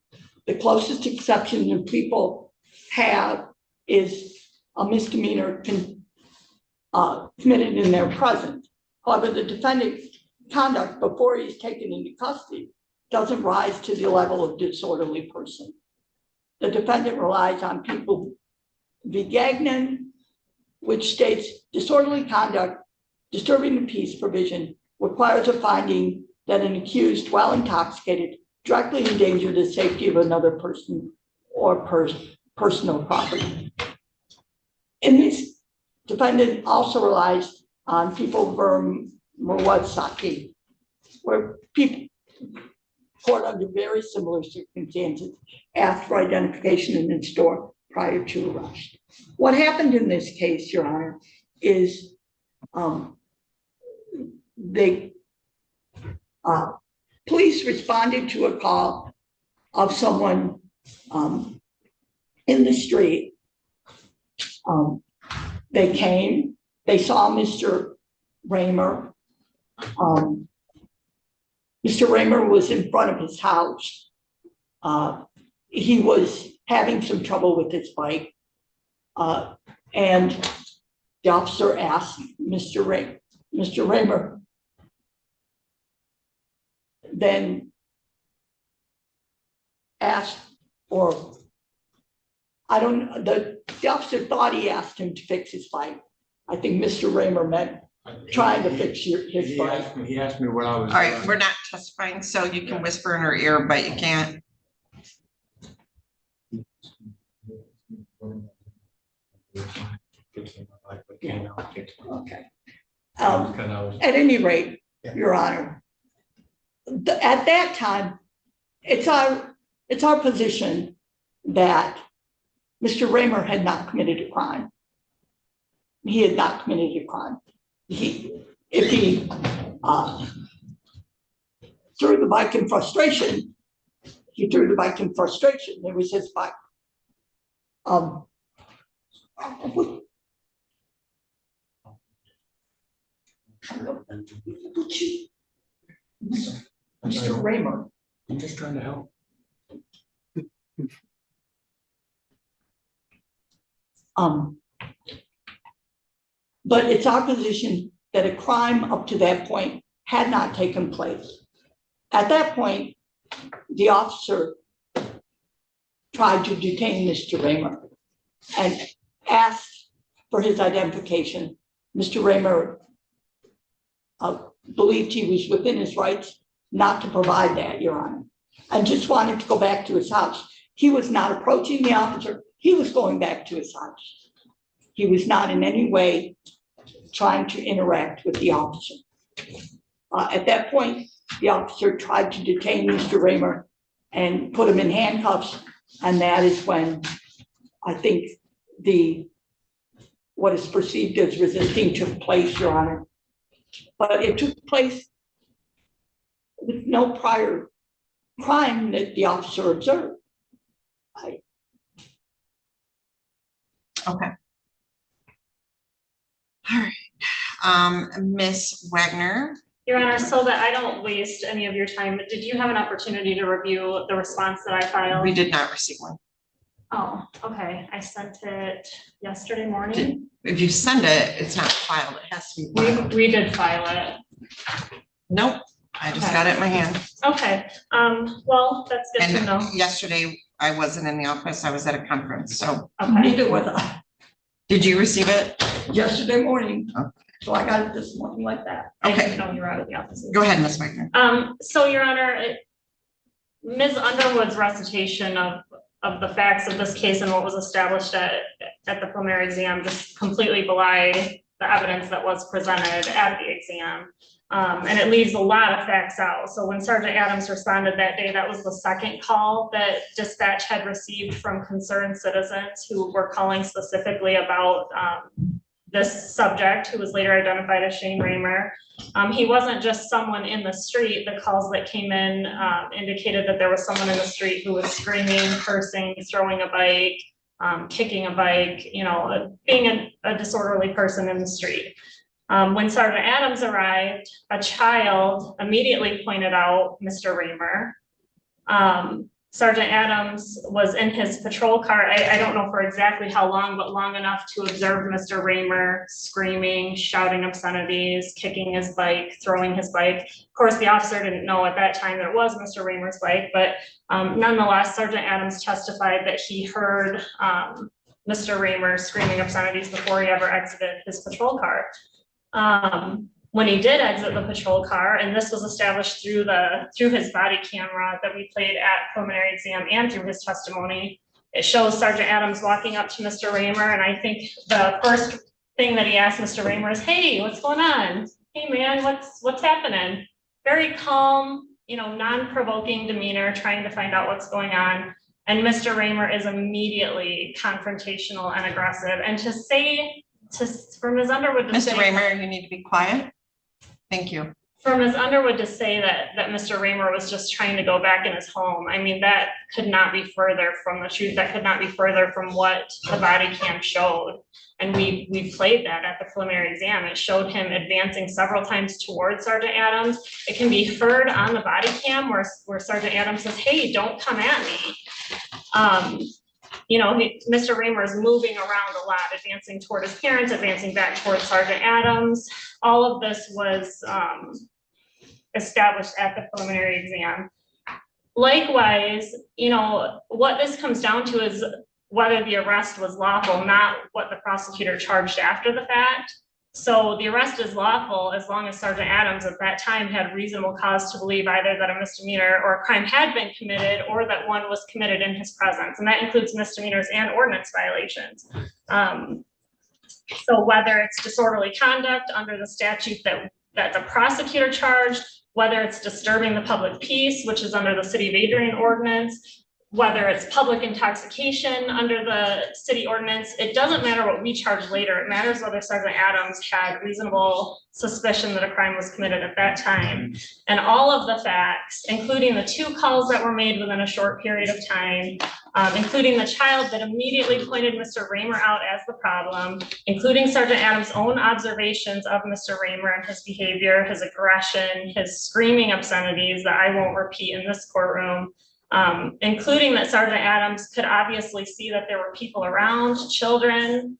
The closest exception that people have is a misdemeanor committed in their presence. However, the defendant's conduct before he's taken into custody doesn't rise to the level of disorderly person. The defendant relies on People v. Gagnon, which states disorderly conduct, disturbing the peace provision requires a finding that an accused, while intoxicated, directly endangered the safety of another person or personal property. In this, defendant also relies on People v. Murwadzaki, where people caught under very similar circumstances asked for identification in the store prior to arrest. What happened in this case, Your Honor, is the police responded to a call of someone in the street. They came, they saw Mr. Raymer. Mr. Raymer was in front of his house. He was having some trouble with his bike. And the officer asked Mr. Raymer, then asked, or the officer thought he asked him to fix his bike. I think Mr. Raymer meant trying to fix his bike. He asked me what I was. All right, we're not testifying, so you can whisper in her ear, but you can't. Okay. At any rate, Your Honor, at that time, it's our position that Mr. Raymer had not committed a crime. He had not committed a crime. If he threw the bike in frustration, he threw the bike in frustration. It was his bike. Mr. Raymer. I'm just trying to help. But it's our position that a crime up to that point had not taken place. At that point, the officer tried to detain Mr. Raymer and asked for his identification. Mr. Raymer believed he was within his rights not to provide that, Your Honor, and just wanted to go back to his house. He was not approaching the officer. He was going back to his house. He was not in any way trying to interact with the officer. At that point, the officer tried to detain Mr. Raymer and put him in handcuffs, and that is when I think what is perceived as resisting took place, Your Honor. But it took place with no prior crime that the officer observed. Okay. All right. Miss Wagner. Your Honor, so that I don't waste any of your time, did you have an opportunity to review the response that I filed? We did not receive one. Oh, okay. I sent it yesterday morning. If you send it, it's not filed. It has to be filed. We did file it. Nope. I just got it in my hand. Okay. Well, that's good to know. And yesterday I wasn't in the office. I was at a conference, so. Okay. Neither was I. Did you receive it? Yesterday morning. Okay. So I got it this morning like that. I didn't know you were out of the office. Go ahead, Ms. Wagner. So Your Honor, Ms. Underwood's recitation of the facts of this case and what was established at the preliminary exam just completely belied the evidence that was presented at the exam. And it leaves a lot of facts out. So when Sergeant Adams responded that day, that was the second call that dispatch had received from concerned citizens who were calling specifically about this subject, who was later identified as Shane Raymer. He wasn't just someone in the street. The calls that came in indicated that there was someone in the street who was screaming, cursing, throwing a bike, kicking a bike, you know, being a disorderly person in the street. When Sergeant Adams arrived, a child immediately pointed out Mr. Raymer. Sergeant Adams was in his patrol car. I don't know for exactly how long, but long enough to observe Mr. Raymer screaming, shouting obscenities, kicking his bike, throwing his bike. Of course, the officer didn't know at that time that it was Mr. Raymer's bike, but nonetheless, Sergeant Adams testified that he heard Mr. Raymer screaming obscenities before he ever exited his patrol car. When he did exit the patrol car, and this was established through his body camera that we played at preliminary exam and through his testimony, it shows Sergeant Adams walking up to Mr. Raymer, and I think the first thing that he asked Mr. Raymer is, "Hey, what's going on? Hey man, what's happening?" Very calm, you know, non-provoking demeanor, trying to find out what's going on. And Mr. Raymer is immediately confrontational and aggressive. And for Ms. Underwood to say— Mr. Raymer, you need to be quiet. Thank you. For Ms. Underwood to say that Mr. Raymer was just trying to go back in his home, I mean, that could not be further from the truth. That could not be further from what the body cam showed. And we played that at the preliminary exam. It showed him advancing several times towards Sergeant Adams. It can be heard on the body cam where Sergeant Adams says, "Hey, don't come at me." You know, Mr. Raymer is moving around a lot, advancing toward his parents, advancing back towards Sergeant Adams. All of this was established at the preliminary exam. Likewise, you know, what this comes down to is whether the arrest was lawful, not what the prosecutor charged after the fact. So the arrest is lawful as long as Sergeant Adams at that time had reasonable cause to believe either that a misdemeanor or a crime had been committed or that one was committed in his presence. And that includes misdemeanors and ordinance violations. So whether it's disorderly conduct under the statute that the prosecutor charged, whether it's disturbing the public peace, which is under the City of Adrian ordinance, whether it's public intoxication under the city ordinance, it doesn't matter what we charge later. It matters whether Sergeant Adams had reasonable suspicion that a crime was committed at that time. And all of the facts, including the 2 calls that were made within a short period of time, including the child that immediately pointed Mr. Raymer out as the problem, including Sergeant Adams' own observations of Mr. Raymer and his behavior, his aggression, his screaming obscenities that I won't repeat in this courtroom, including that Sergeant Adams could obviously see that there were people around, children,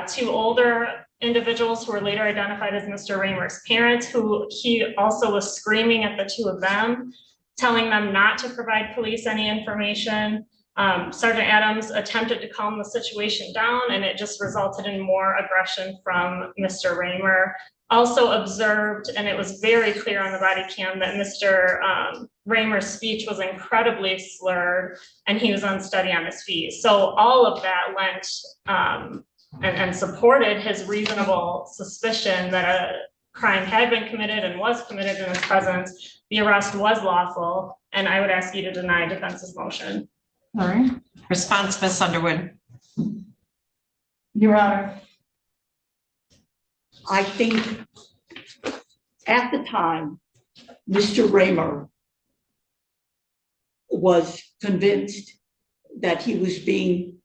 2 older individuals who were later identified as Mr. Raymer's parents, who he also was screaming at the 2 of them, telling them not to provide police any information. Sergeant Adams attempted to calm the situation down, and it just resulted in more aggression from Mr. Raymer. Also observed, and it was very clear on the body cam, that Mr. Raymer's speech was incredibly slurred and he was unsteady on his feet. So all of that went and supported his reasonable suspicion that a crime had been committed and was committed in his presence. The arrest was lawful, and I would ask you to deny defense's motion. All right. Response, Ms. Underwood. Your Honor, I think at the time, Mr. Raymer was convinced that he was being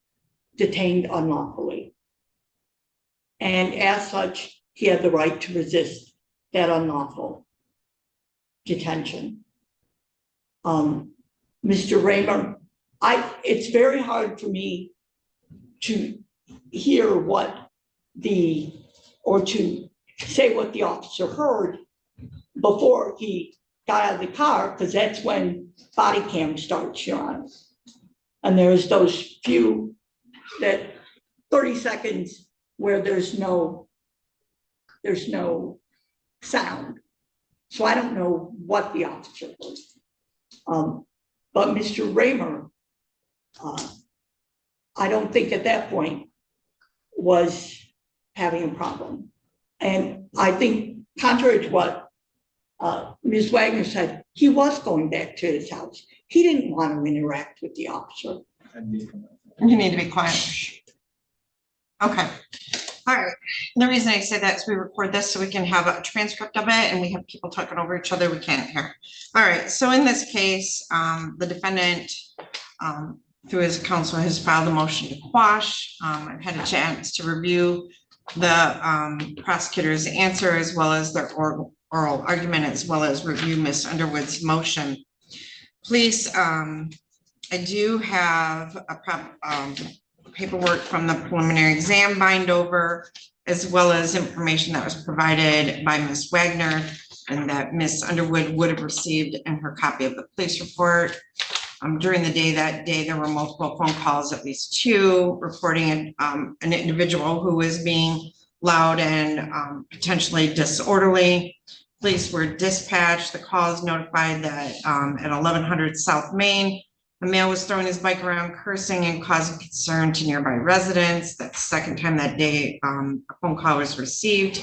detained unlawfully. And as such, he had the right to resist that unlawful detention. Mr. Raymer, it's very hard for me to hear or to say what the officer heard before he got out of the car, because that's when body cam starts, Your Honor. And there's those few, that 30 seconds where there's no sound. So I don't know what the officer heard. But Mr. Raymer, I don't think at that point was having a problem. And I think contrary to what Ms. Wagner said, he was going back to his house. He didn't want to interact with the officer. You need to be quiet. Okay. All right. The reason I say that is we record this so we can have a transcript of it, and we have people talking over each other we can't hear. All right. So in this case, the defendant, through his counsel, has filed a motion to quash. I've had a chance to review the prosecutor's answer as well as their oral argument, as well as review Ms. Underwood's motion. Please, I do have a paperwork from the preliminary exam bind over, as well as information that was provided by Ms. Wagner and that Ms. Underwood would have received in her copy of the police report. During the day that day, there were multiple phone calls, at least 2, reporting an individual who was being loud and potentially disorderly. Police were dispatched. The calls notified that at 1100 South Main, a male was throwing his bike around, cursing and causing concern to nearby residents. That's the second time that day a phone call was received.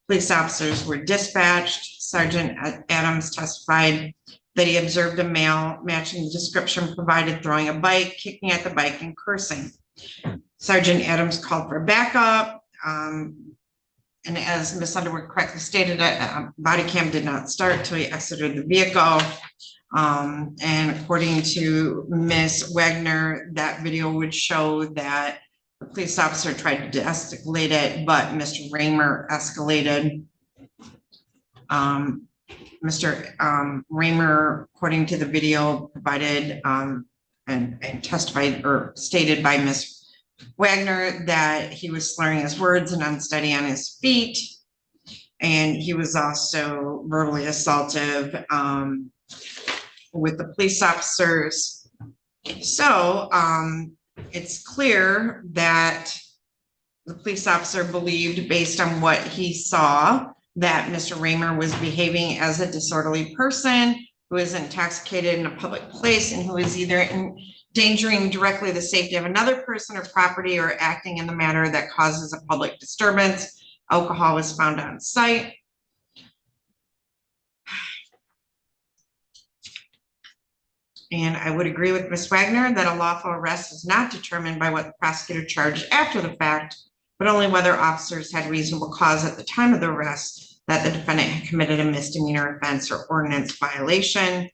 Police officers were dispatched. Sergeant Adams testified that he observed a male matching the description provided, throwing a bike, kicking at the bike, and cursing. Sergeant Adams called for backup. and as Ms. Underwood correctly stated, body cam did not start till he exited the vehicle. And according to Ms. Wagner, that video would show that the police officer tried to de-escalate it, but Mr. Raymer escalated. Mr. Raymer, according to the video provided and testified or stated by Ms. Wagner, that he was slurring his words and unsteady on his feet. And he was also verbally assaultive with the police officers. So it's clear that the police officer believed, based on what he saw, that Mr. Raymer was behaving as a disorderly person who is intoxicated in a public place and who is either endangering directly the safety of another person or property or acting in the manner that causes a public disturbance. Alcohol was found on site. And I would agree with Ms. Wagner that a lawful arrest is not determined by what the prosecutor charged after the fact, but only whether officers had reasonable cause at the time of the arrest that the defendant had committed a misdemeanor offense or ordinance violation.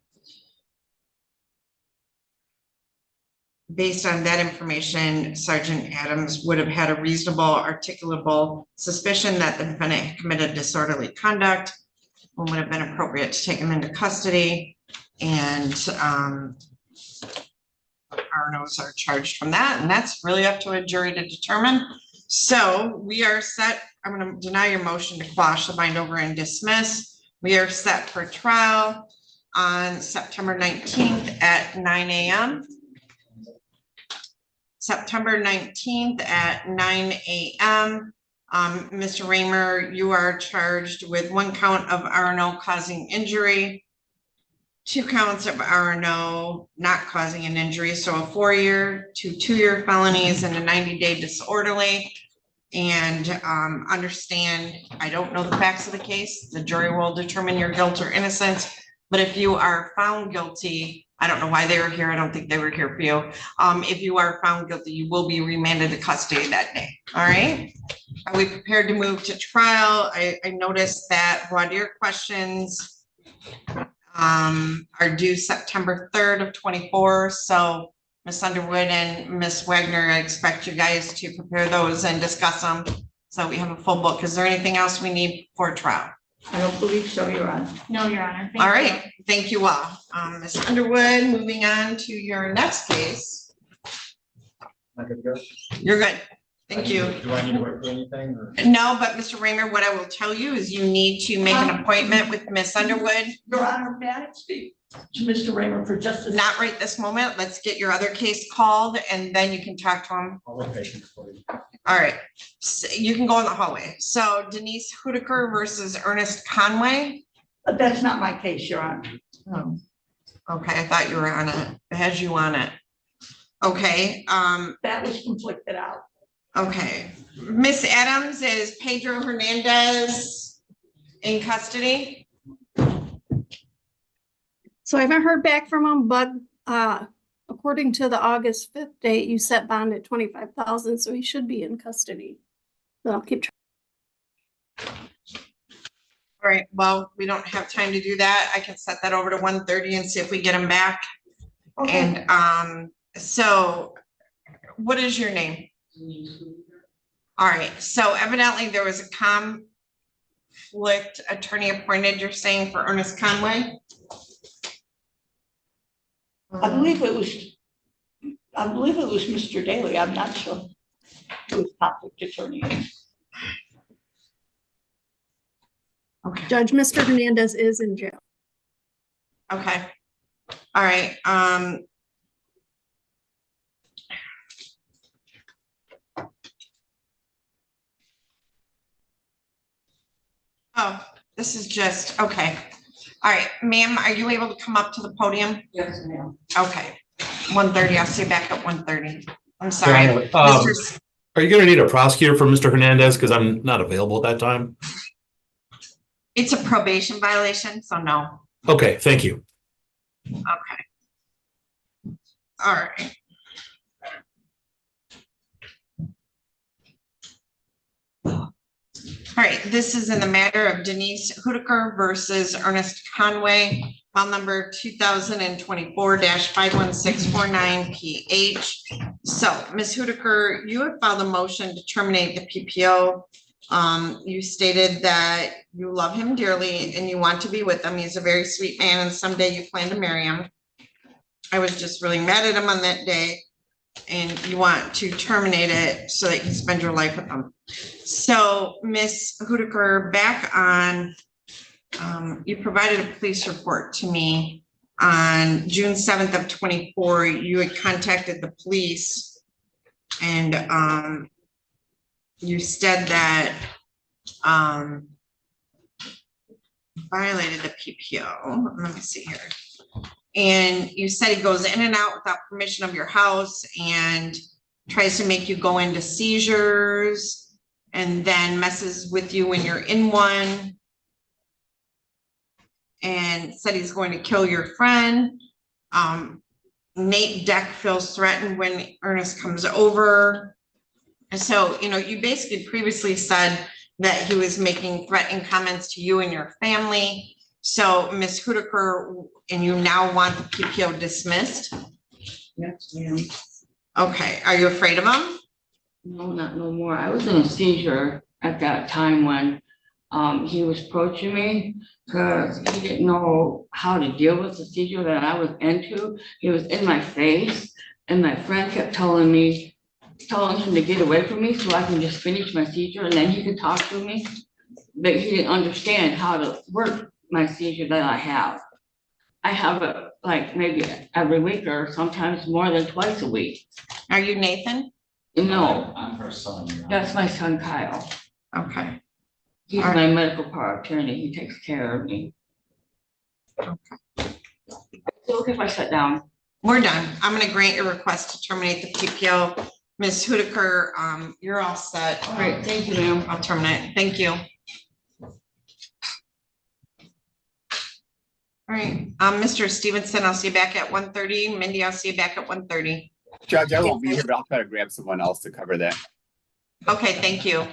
Based on that information, Sergeant Adams would have had a reasonable articulable suspicion that the defendant had committed disorderly conduct and would have been appropriate to take him into custody. And RNOs are charged from that, and that's really up to a jury to determine. So we are set. I'm going to deny your motion to quash the bind over and dismiss. We are set for trial on September 19th at 9 a.m. September 19th at 9 a.m. Mr. Raymer, you are charged with 1 count of RNO causing injury, 2 counts of RNO not causing an injury, so a 4-year, 2 2-year felonies, and a 90-day disorderly. And understand, I don't know the facts of the case. The jury will determine your guilt or innocence. But if you are found guilty, I don't know why they were here. I don't think they were here for you. If you are found guilty, you will be remanded to custody that day. All right. Are we prepared to move to trial? I noticed that voir dire questions are due September 3rd of 24. So Ms. Underwood and Ms. Wagner, I expect you guys to prepare those and discuss them. So we have a full book. Is there anything else we need for trial? I don't believe so, Your Honor. No, Your Honor. Thank All you. right, thank you all. Ms. Underwood, moving on to your next case. Am I good to go? You're good. Thank you. Do I need to wait for anything or? No, but Mr. Raymer, what I will tell you is you need to make an appointment with Ms. Underwood. Your Honor, may I speak to Mr. Raymer for just a Not right this moment. Let's get your other case called and then you can talk to him. I'll wait patiently for you. All right, so you can go in the hallway. So Denise Hudiker versus Ernest Conway. That's not my case, Your Honor. Oh, okay, I thought you were on it. It has you on it. Okay, That was conflicted out. okay. Miss Adams, is Pedro Hernandez in custody? So I haven't heard back from him, but according to the August 5th date, you set bond at 25,000, so he should be in custody. But I'll keep trying. All right, well, we don't have time to do that. I can set that over to 1:30 and see if we get him back. Okay. And so what is your name? All right, so evidently there was a conflict attorney appointed, you're saying, for Ernest Conway? I believe it was Mr. Daly. I'm not sure who was conflict attorney. Okay. Judge, Mr. Hernandez is in jail. Okay. All right. Oh, this is just, okay. All right, ma'am, are you able to come up to the podium? Yes, ma'am. Okay, 1:30, I'll see you back at 1:30. I'm sorry. Are you gonna need a prosecutor for Mr. Hernandez? Because I'm not available at that time. It's a probation violation, so no. Okay, thank you. Okay. All right. All right, this is in the matter of Denise Hudaker versus Ernest Conway, file number 2024-51649 PH. So, Ms. Hudaker, you have filed a motion to terminate the PPO. You stated that you love him dearly and you want to be with him. He's a very sweet man and someday you plan to marry him. I was just really mad at him on that day and you want to terminate it so that you can spend your life with him. So, Ms. Hudaker, back on, you provided a police report to me on June 7th of 24. You had contacted the police and you said that violated the PPO. Let me see here. And you said he goes in and out without permission of your house and tries to make you go into seizures and then messes with you when you're in one. And said he's going to kill your friend. Nate Deck feels threatened when Ernest comes over. And so, you know, you basically previously said that he was making threatening comments to you and your family. So, Ms. Hudaker, and you now want the PPO dismissed? Yes, ma'am. Okay, are you afraid of him? No, not no more. I was in a seizure at that time when he was approaching me because he didn't know how to deal with the seizure that I was into. He was in my face and my friend kept telling him to get away from me so I can just finish my seizure and then he could talk to me. But he didn't understand how to work my seizure that I have. I have it like maybe every week or sometimes more than twice a week. Are you Nathan? No, I'm her son. that's my son Kyle. Okay. He's All my medical power attorney. He takes care of me. Okay. So okay if I sit down. We're done. I'm gonna grant your request to terminate the PPO. Ms. Hudaker, you're all set. All right, thank you, ma'am. I'll terminate. Thank you. All right, Mr. Stevenson, I'll see you back at 1:30. Mindy, I'll see you back at 1:30. Judge, I won't be here, but I'll try to grab someone else to cover that. Okay, thank you.